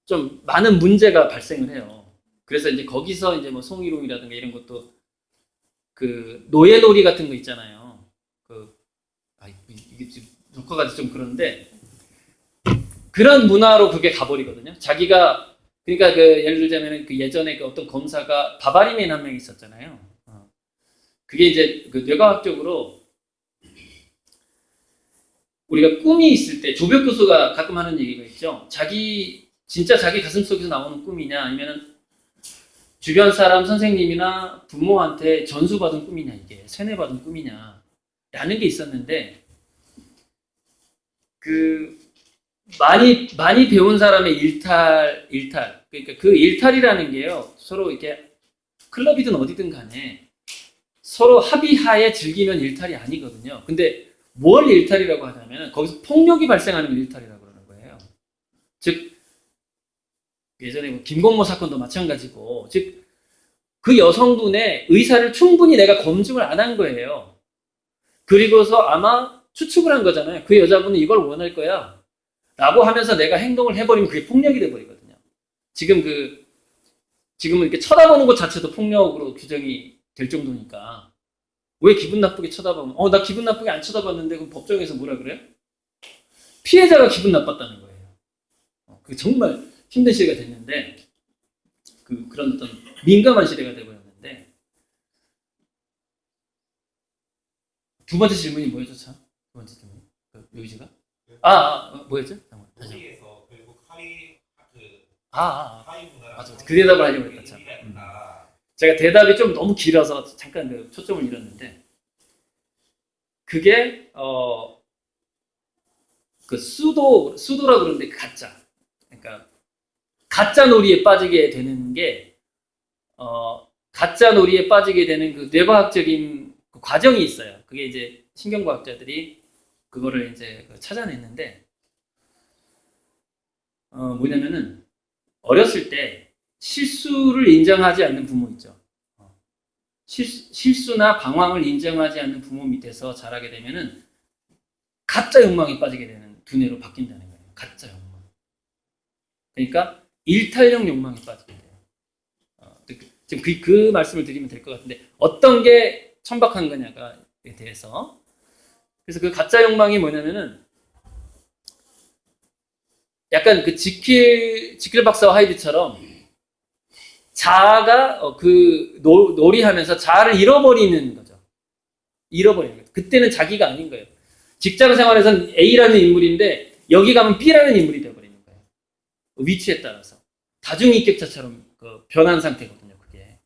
좀 많은 문제가 발생을 해요. 그래서 이제 거기서 이제 뭐 송이롱이라든가 이런 것도 노예놀이 같은 거 있잖아요. 이게 지금 녹화가 좀 그런데 그런 문화로 그게 가버리거든요. 자기가 그러니까 예를 들자면 예전에 어떤 검사가 바바리맨 한 명 있었잖아요. 그게 이제 뇌과학적으로 우리가 꿈이 있을 때 조벽 교수가 가끔 하는 얘기가 있죠. 진짜 자기 가슴 속에서 나오는 꿈이냐, 아니면은 주변 사람, 선생님이나 부모한테 전수받은 꿈이냐, 이게 세뇌받은 꿈이냐 라는 게 있었는데, 많이 배운 사람의 일탈 그러니까 그 일탈이라는 게요, 서로 이렇게 클럽이든 어디든 간에 서로 합의하에 즐기면 일탈이 아니거든요. 근데 뭘 일탈이라고 하냐면 거기서 폭력이 발생하는 걸 일탈이라고 즉 예전에 뭐 김건모 사건도 마찬가지고, 즉 그 여성분의 의사를 충분히 내가 검증을 안 한 거예요. 그리고서 아마 추측을 한 거잖아요. 그 여자분은 이걸 원할 거야 라고 하면서 내가 행동을 해버리면 그게 폭력이 돼버리거든요. 지금은 이렇게 쳐다보는 것 자체도 폭력으로 규정이 될 정도니까 왜 기분 나쁘게 쳐다보면 나 기분 나쁘게 안 쳐다봤는데 그럼 법정에서 뭐라 그래요? 피해자가 기분 나빴다는 거예요. 그 정말 힘든 시대가 됐는데, 그런 어떤 민감한 시대가 돼버렸는데. 두 번째 질문이 뭐였죠, 참? 두 번째 질문. 요지가? 뭐였죠? 다시. 우리에서 결국 하위 문화. 맞아. 그 대답을 하려고 했다, 참. 제가 대답이 좀 너무 길어서 잠깐 초점을 잃었는데, 그게 수도라고 그러는데 가짜. 그러니까 가짜 놀이에 빠지게 되는 게 가짜 놀이에 빠지게 되는 그 뇌과학적인 그 과정이 있어요. 그게 이제 신경과학자들이 그거를 이제 찾아냈는데, 뭐냐면은 어렸을 때 실수를 인정하지 않는 부모 있죠. 실수나 방황을 인정하지 않는 부모 밑에서 자라게 되면은 가짜 욕망에 빠지게 되는 두뇌로 바뀐다는 거예요. 가짜 욕망. 그러니까 일탈형 욕망에 빠지게 돼요. 지금 그 말씀을 드리면 될 것 같은데, 어떤 게 천박한 거냐에 대해서. 그래서 그 가짜 욕망이 뭐냐면은 약간 그 지킬 박사와 하이드처럼 자아가 놀이하면서 자아를 잃어버리는 거죠. 잃어버리는 거죠. 그때는 자기가 아닌 거예요. 직장 생활에서는 A라는 인물인데 여기 가면 B라는 인물이 되어버리는 거예요. 위치에 따라서 다중인격자처럼 변한 상태거든요. 그게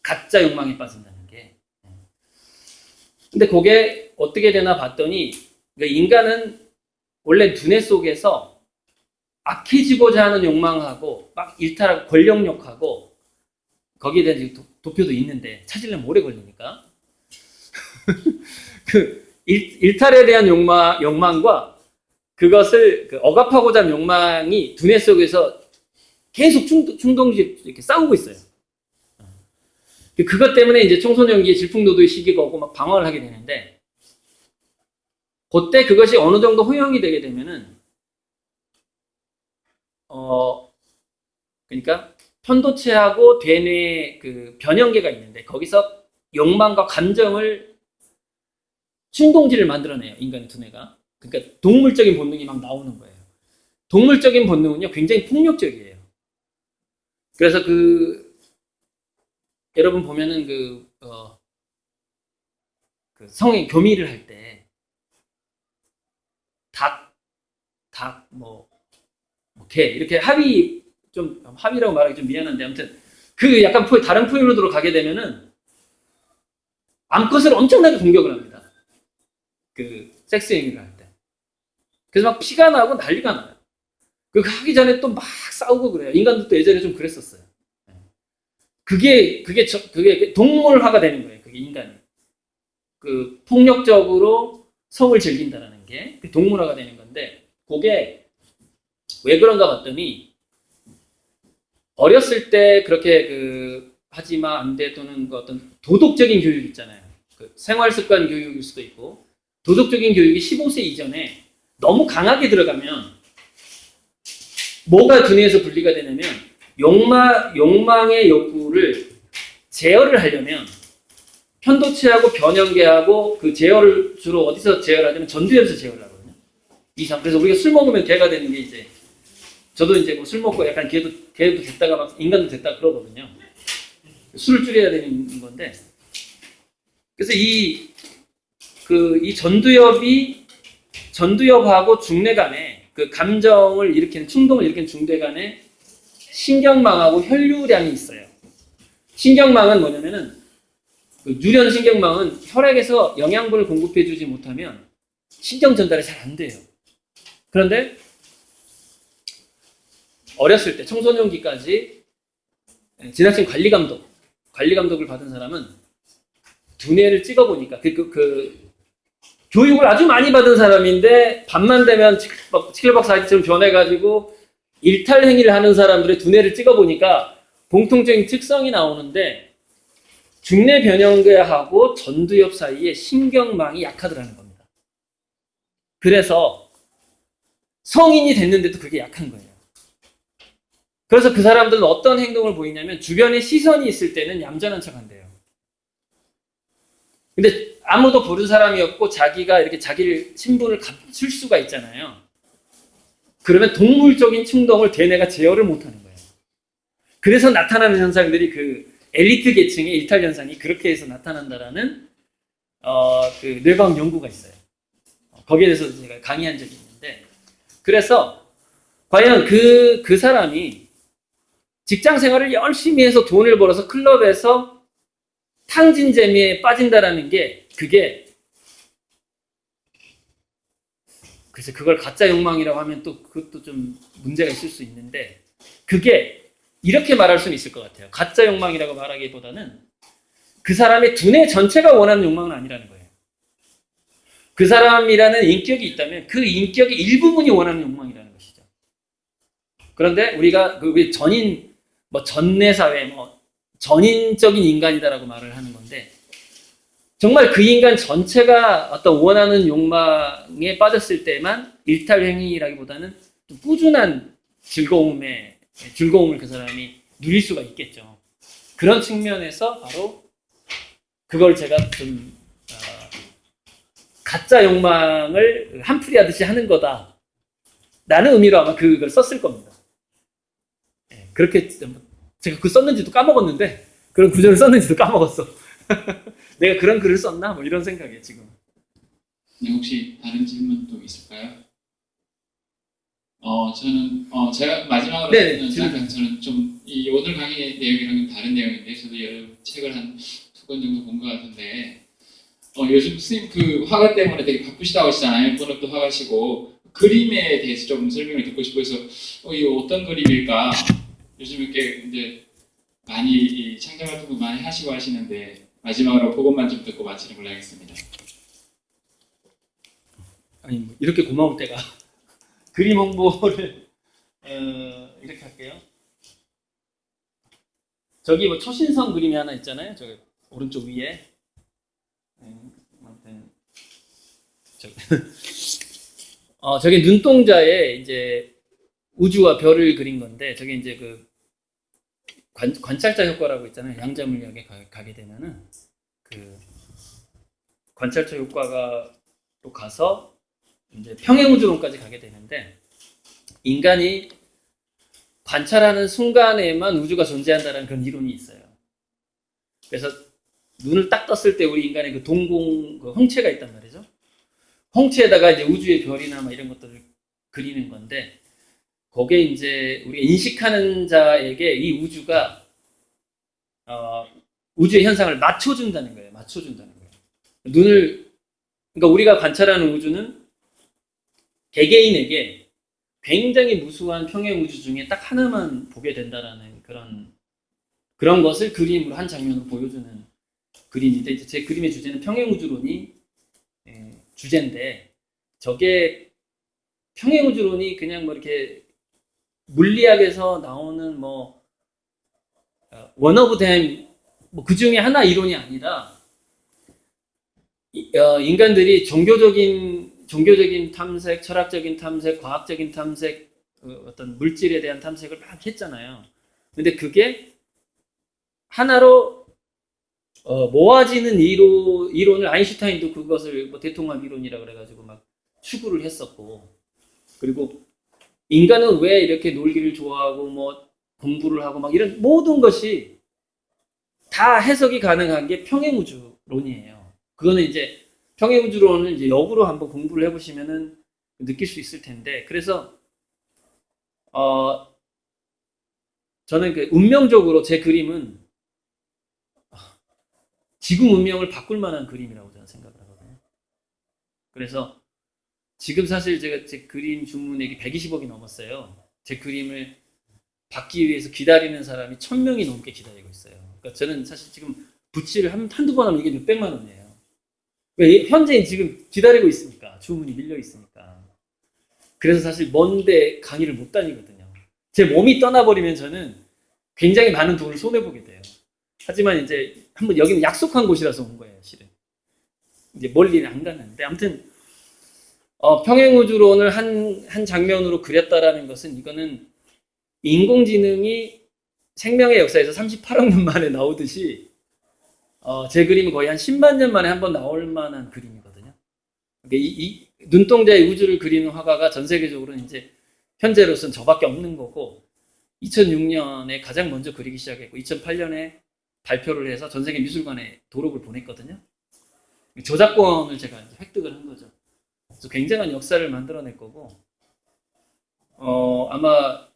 가짜 욕망에 빠진다는 게. 근데 그게 어떻게 되나 봤더니, 인간은 원래 두뇌 속에서 악해지고자 하는 욕망하고 막 일탈하고 권력욕하고, 거기에 대한 도표도 있는데 찾으려면 오래 걸리니까 그 일탈에 대한 욕망과 그것을 억압하고자 하는 욕망이 두뇌 속에서 계속 충동적으로 이렇게 싸우고 있어요. 그것 때문에 이제 청소년기에 질풍노도의 시기가 오고 막 방황을 하게 되는데, 그때 그것이 어느 정도 허용이 되게 되면은 그러니까 편도체하고 대뇌 그 변형계가 있는데, 거기서 욕망과 감정을 충동지를 만들어내요. 인간의 두뇌가. 그러니까 동물적인 본능이 막 나오는 거예요. 동물적인 본능은요 굉장히 폭력적이에요. 그래서 여러분 보면은 성의 교미를 할 때 개 이렇게 합의라고 말하기 좀 미안한데, 아무튼 약간 다른 표현으로 가게 되면은 암컷을 엄청나게 공격을 합니다. 섹스 행위를 할 때. 그래서 막 피가 나고 난리가 나요. 하기 전에 또 막 싸우고 그래요. 인간들도 예전에 좀 그랬었어요. 그게 동물화가 되는 거예요. 그게 인간이. 폭력적으로 성을 즐긴다는 게 동물화가 되는 건데, 그게 왜 그런가 봤더니, 어렸을 때 그렇게 하지마 안 돼, 또는 어떤 도덕적인 교육 있잖아요. 생활습관 교육일 수도 있고, 도덕적인 교육이 15세 이전에 너무 강하게 들어가면 뭐가 두뇌에서 분리가 되냐면, 욕망의 욕구를 제어를 하려면 편도체하고 변형계하고 그 제어를 주로 어디서 제어를 하냐면 전두엽에서 제어를 하거든요. 그래서 우리가 술 먹으면 개가 되는 게, 이제 저도 이제 술 먹고 약간 개도 됐다가 막 인간도 됐다 그러거든요. 술을 줄여야 되는 건데, 그래서 이 전두엽하고 중뇌 간에 감정을 일으키는, 충동을 일으키는 중뇌 간에 신경망하고 혈류량이 있어요. 신경망은 뭐냐면은, 누련 신경망은 혈액에서 영양분을 공급해주지 못하면 신경 전달이 잘 안 돼요. 그런데 어렸을 때 청소년기까지 지나친 관리 감독을 받은 사람은 두뇌를 찍어보니까 교육을 아주 많이 받은 사람인데 밤만 되면 치클박사처럼 변해가지고 일탈 행위를 하는 사람들의 두뇌를 찍어보니까 공통적인 특성이 나오는데 중뇌 변형계하고 전두엽 사이에 신경망이 약하더라는 겁니다. 그래서 성인이 됐는데도 그게 약한 거예요. 그래서 그 사람들은 어떤 행동을 보이냐면 주변에 시선이 있을 때는 얌전한 척 한대요. 근데 아무도 보는 사람이 없고 자기가 이렇게 자기를 신분을 감출 수가 있잖아요. 그러면 동물적인 충동을 대뇌가 제어를 못하는 거예요. 그래서 나타나는 현상들이 그 엘리트 계층의 일탈 현상이 그렇게 해서 나타난다라는 그 뇌과학 연구가 있어요. 거기에 대해서 제가 강의한 적이 있는데, 그래서 과연 그 사람이 직장 생활을 열심히 해서 돈을 벌어서 클럽에서 탕진 재미에 빠진다라는 게 그게 그래서 그걸 가짜 욕망이라고 하면 또 그것도 좀 문제가 있을 수 있는데, 그게 이렇게 말할 수는 있을 것 같아요. 가짜 욕망이라고 말하기보다는 그 사람의 두뇌 전체가 원하는 욕망은 아니라는 거예요. 그 사람이라는 인격이 있다면 그 인격의 일부분이 원하는 욕망이라는 것이죠. 그런데 우리가 그 전인 전내 사회 전인적인 인간이다라고 말을 하는 건데, 정말 그 인간 전체가 어떤 원하는 욕망에 빠졌을 때만 일탈 행위라기보다는 좀 꾸준한 즐거움을 그 사람이 누릴 수가 있겠죠. 그런 측면에서 바로 그걸 제가 좀 가짜 욕망을 한풀이 하듯이 하는 거다 라는 의미로 아마 그걸 썼을 겁니다. 그렇게 제가 그 썼는지도 까먹었는데, 그런 구절을 썼는지도 까먹었어. 내가 그런 글을 썼나? 뭐 이런 생각이에요 지금. 네, 혹시 다른 질문 또 있을까요? 저는 제가 마지막으로 잠깐 저는 좀 이 오늘 강의 내용이랑 다른 내용인데, 저도 여러 책을 한 2권 정도 본 것 같은데, 요즘 선생님 그 화가 때문에 되게 바쁘시다고 하시잖아요. 본업도 화가시고 그림에 대해서 좀 설명을 듣고 싶어서 이거 어떤 그림일까? 요즘 이렇게 이제 많이 이 창작 활동도 많이 하시고 하시는데, 마지막으로 그것만 좀 듣고 마치는 걸로 하겠습니다. 아니 뭐 이렇게 고마울 때가 그림 홍보를 이렇게 할게요. 저기 뭐 초신성 그림이 하나 있잖아요. 저기 오른쪽 위에. 아무튼 저게 눈동자에 이제 우주와 별을 그린 건데, 저게 이제 그 관찰자 효과라고 있잖아요. 양자 물리학에 가게 되면은 그 관찰자 효과가 또 가서 이제 평행우주론까지 가게 되는데, 인간이 관찰하는 순간에만 우주가 존재한다는 그런 이론이 있어요. 그래서 눈을 딱 떴을 때 우리 인간의 그 동공, 그 홍채가 있단 말이죠. 홍채에다가 이제 우주의 별이나 막 이런 것들을 그리는 건데, 거기에 이제 우리가 인식하는 자에게 이 우주가 우주의 현상을 맞춰준다는 거예요. 그러니까 우리가 관찰하는 우주는 개개인에게 굉장히 무수한 평행 우주 중에 딱 하나만 보게 된다라는 그런 것을 그림으로 한 장면으로 보여주는 그림인데, 이제 제 그림의 주제는 평행 우주론이 주제인데, 저게 평행 우주론이 그냥 뭐 이렇게 물리학에서 나오는 뭐 원 오브 댐 뭐 그 중에 하나 이론이 아니라, 인간들이 종교적인 탐색, 철학적인 탐색, 과학적인 탐색, 어떤 물질에 대한 탐색을 막 했잖아요. 근데 그게 하나로 모아지는 이론을, 아인슈타인도 그것을 뭐 대통합 이론이라고 그래가지고 막 추구를 했었고, 그리고 인간은 왜 이렇게 놀기를 좋아하고 뭐 공부를 하고 막 이런 모든 것이 다 해석이 가능한 게 평행우주론이에요. 그거는 이제 평행우주론을 이제 역으로 한번 공부를 해보시면은 느낄 수 있을 텐데, 그래서 저는 그 운명적으로 제 그림은 지금 운명을 바꿀 만한 그림이라고 저는 생각을 하거든요. 그래서 지금 사실 제가 제 그림 주문액이 120억이 넘었어요. 제 그림을 받기 위해서 기다리는 사람이 1000명이 넘게 기다리고 있어요. 그러니까 저는 사실 지금 붓질을 한두 번 하면 이게 몇백만 원이에요. 왜 현재 지금 기다리고 있으니까, 주문이 밀려 있으니까. 그래서 사실 먼데 강의를 못 다니거든요. 제 몸이 떠나버리면 저는 굉장히 많은 돈을 손해보게 돼요. 하지만 이제 한번 여기는 약속한 곳이라서 온 거예요, 실은. 이제 멀리는 안 갔는데. 아무튼, 평행우주론을 한 장면으로 그렸다라는 것은 이거는 인공지능이 생명의 역사에서 38억 년 만에 나오듯이 제 그림은 거의 한 10만 년 만에 한번 나올 만한 그림이거든요. 그러니까 이 눈동자의 우주를 그리는 화가가 전 세계적으로는 이제 현재로서는 저밖에 없는 거고 2006년에 가장 먼저 그리기 시작했고 2008년에 발표를 해서 전 세계 미술관에 도록을 보냈거든요. 저작권을 제가 이제 획득을 한 거죠. 그래서 굉장한 역사를 만들어낼 거고 아마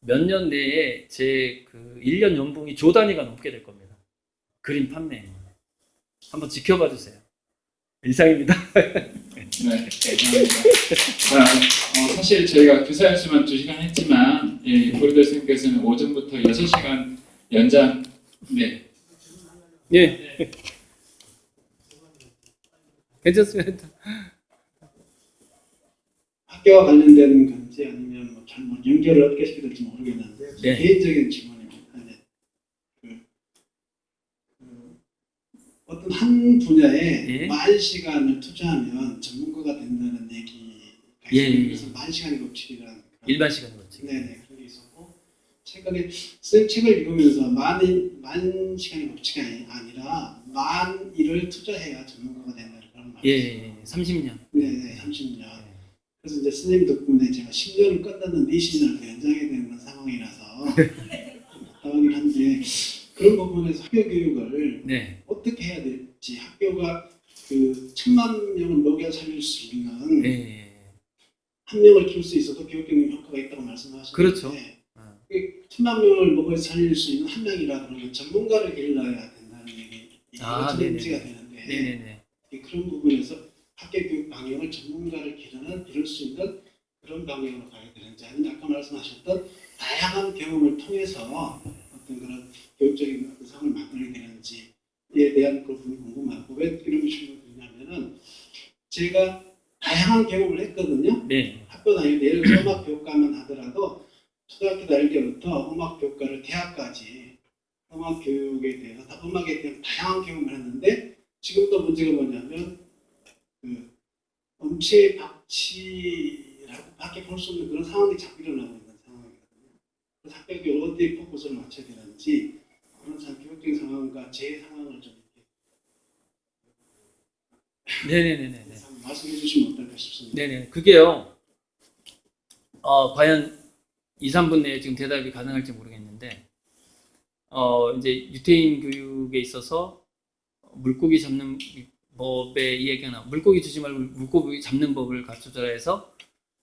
몇 년 내에 제 그 1년 연봉이 조 단위가 넘게 될 겁니다. 그림 판매. 한번 지켜봐 주세요. 이상입니다. 네, 감사합니다. 자, 사실 저희가 교사연수만 2시간 했지만 고리들 선생님께서는 오전부터 6시간 연장. 네. 예. 괜찮습니다. 학교와 관련된 건지 아니면 뭐 잘못 연결을 어떻게 시켜야 될지 모르겠는데 네. 개인적인 질문입니다. 어떤 한 분야에 예. 만 시간을 투자하면 전문가가 된다는 얘기가 예. 있어요. 그래서 만 시간의 법칙이라는 그런- 일반 시간으로. 네네 그런 게 있었고 최근에 쓴 책을 읽으면서 만 시간의 법칙이 아니라 만 일을 투자해야 전문가가 된다는 그런 말이 있어요. 예, 30년. 네네 30년. 그래서 이제 선생님 덕분에 제가 10년을 끝났는데 20년을 더 연장해야 되는 상황이라서 답답하긴 한데 그런 부분에서 학교 교육을 네. 어떻게 해야 될지 학교가 그 1000만 명을 먹여 살릴 수 있는 예. 한 명을 키울 수 있어도 교육적인 효과가 있다고 말씀하셨는데 그렇죠. 1000만 명을 먹여 살릴 수 있는 한 명이라 그러면 전문가를 길러야 된다는 얘기가 전제가 되는데 네네네. 그런 부분에서 학교 교육 방향을 전문가를 기를 수 있는 그런 방향으로 가야 되는지 아니면 아까 말씀하셨던 다양한 경험을 통해서 어떤 그런 교육적인 어떤 상을 만들게 되는지에 대한 그 부분이 궁금하고 왜 이런 질문을 드리냐면은 제가 다양한 경험을 했거든요. 네. 학교 다닐 때 예를 들어 음악 교육과만 하더라도 초등학교 다닐 때부터 음악 교육과를 대학까지 음악 교육에 대해서 음악에 대한 다양한 경험을 했는데 지금도 문제가 뭐냐면 그 엄지박치라고 밖에 볼 수 없는 그런 상황이 자꾸 일어나고 있는 상황이거든요. 그래서 학교에 어디에 포커스를 맞춰야 되는지 그런 교육적인 상황과 제 상황을 좀 네네네네. 말씀해 주시면 어떨까 싶습니다. 네네. 그게요. 과연 2, 3분 내에 지금 대답이 가능할지 모르겠는데, 이제 유태인 교육에 있어서 물고기 잡는 법에 이야기가 나. 물고기 주지 말고 물고기 잡는 법을 가르쳐줘라 해서,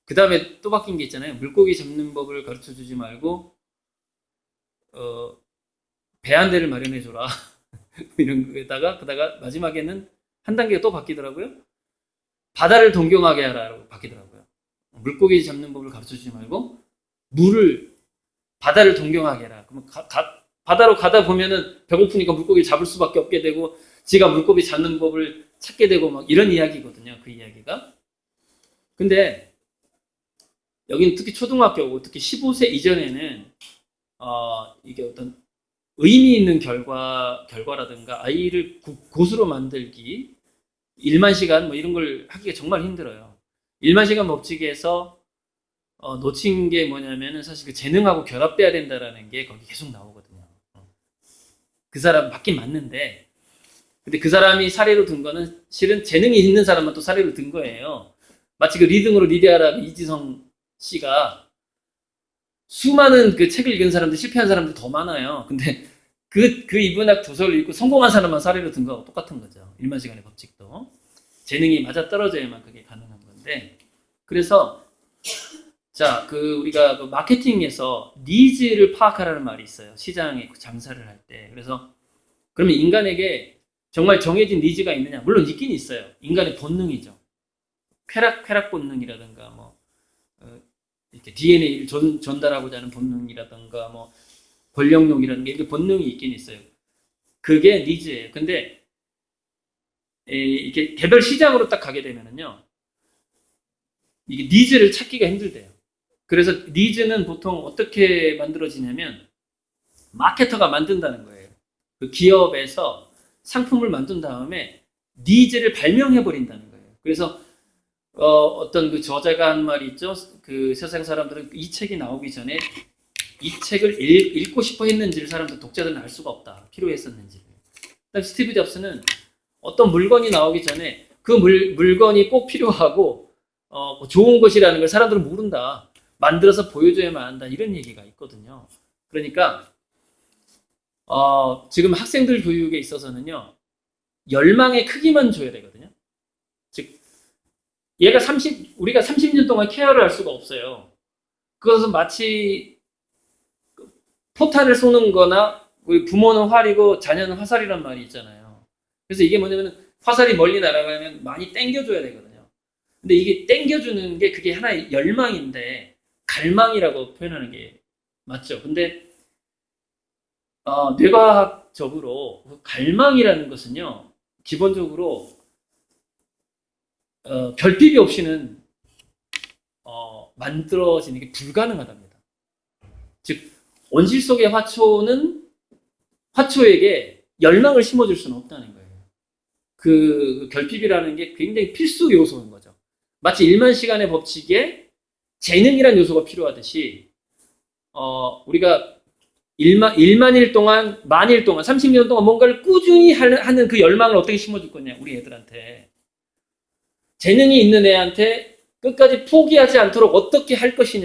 그 다음에 또 바뀐 게 있잖아요. 물고기 잡는 법을 가르쳐 주지 말고, 배 한 대를 마련해 줘라. 이런 거에다가, 그다가 마지막에는 한 단계가 또 바뀌더라고요. 바다를 동경하게 하라고 바뀌더라고요. 물고기 잡는 법을 가르쳐 주지 말고 바다를 동경하게 해라. 그러면 바다로 가다 보면은 배고프니까 물고기 잡을 수밖에 없게 되고 지가 물고기 잡는 법을 찾게 되고 막 이런 이야기거든요. 그 이야기가. 근데 여기는 특히 초등학교고 특히 15세 이전에는 이게 어떤 의미 있는 결과라든가 아이를 고수로 만들기 1만 시간 뭐 이런 걸 하기가 정말 힘들어요. 1만 시간 법칙에서 놓친 게 뭐냐면은 사실 그 재능하고 결합돼야 된다라는 게 거기 계속 나오거든요. 그 사람 맞긴 맞는데 근데 그 사람이 사례로 든 거는 실은 재능이 있는 사람만 또 사례로 든 거예요. 마치 그 리딩으로 리디하라 이지성 씨가 수많은 그 책을 읽은 사람들 실패한 사람들 더 많아요. 근데 그 이분학 도서를 읽고 성공한 사람만 사례로 든 거하고 똑같은 거죠. 1만 시간의 법칙도. 재능이 맞아 떨어져야만 그게 가능한 건데. 그래서, 자, 우리가 그 마케팅에서 니즈를 파악하라는 말이 있어요. 시장에 장사를 할 때. 그래서, 그러면 인간에게 정말 정해진 니즈가 있느냐? 물론 있긴 있어요. 인간의 본능이죠. 쾌락 본능이라든가, 뭐, 이렇게 DNA를 전달하고자 하는 본능이라든가, 뭐, 권력욕이라는 게 이게 본능이 있긴 있어요. 그게 니즈예요. 근데 이게 개별 시장으로 딱 가게 되면은요, 이게 니즈를 찾기가 힘들대요. 그래서 니즈는 보통 어떻게 만들어지냐면 마케터가 만든다는 거예요. 그 기업에서 상품을 만든 다음에 니즈를 발명해 버린다는 거예요. 그래서 어떤 그 저자가 한 말이 있죠. 그 세상 사람들은 이 책이 나오기 전에 이 책을 읽고 싶어 했는지를 사람들 독자들은 알 수가 없다. 필요했었는지를. 그다음 스티브 잡스는 어떤 물건이 나오기 전에 그 물건이 꼭 필요하고 좋은 것이라는 걸 사람들은 모른다. 만들어서 보여줘야만 한다. 이런 얘기가 있거든요. 그러니까 지금 학생들 교육에 있어서는요. 열망의 크기만 줘야 되거든요. 즉 얘가 우리가 30년 동안 케어를 할 수가 없어요. 그것은 마치 포탄을 쏘는 거나 우리 부모는 활이고 자녀는 화살이란 말이 있잖아요. 그래서 이게 뭐냐면 화살이 멀리 날아가면 많이 땡겨줘야 되거든요. 근데 이게 땡겨주는 게 그게 하나의 열망인데 갈망이라고 표현하는 게 맞죠. 근데 뇌과학적으로 갈망이라는 것은요. 기본적으로 결핍이 없이는 만들어지는 게 불가능하답니다. 즉 온실 속의 화초에게 열망을 심어줄 수는 없다는 거예요. 그 결핍이라는 게 굉장히 필수 요소인 거죠. 마치 1만 시간의 법칙에 재능이라는 요소가 필요하듯이 우리가 1만일 동안, 만일 동안, 30년 동안 뭔가를 꾸준히 하는 그 열망을 어떻게 심어줄 거냐, 우리 애들한테. 재능이 있는 애한테 끝까지 포기하지 않도록 어떻게 할 것이냐.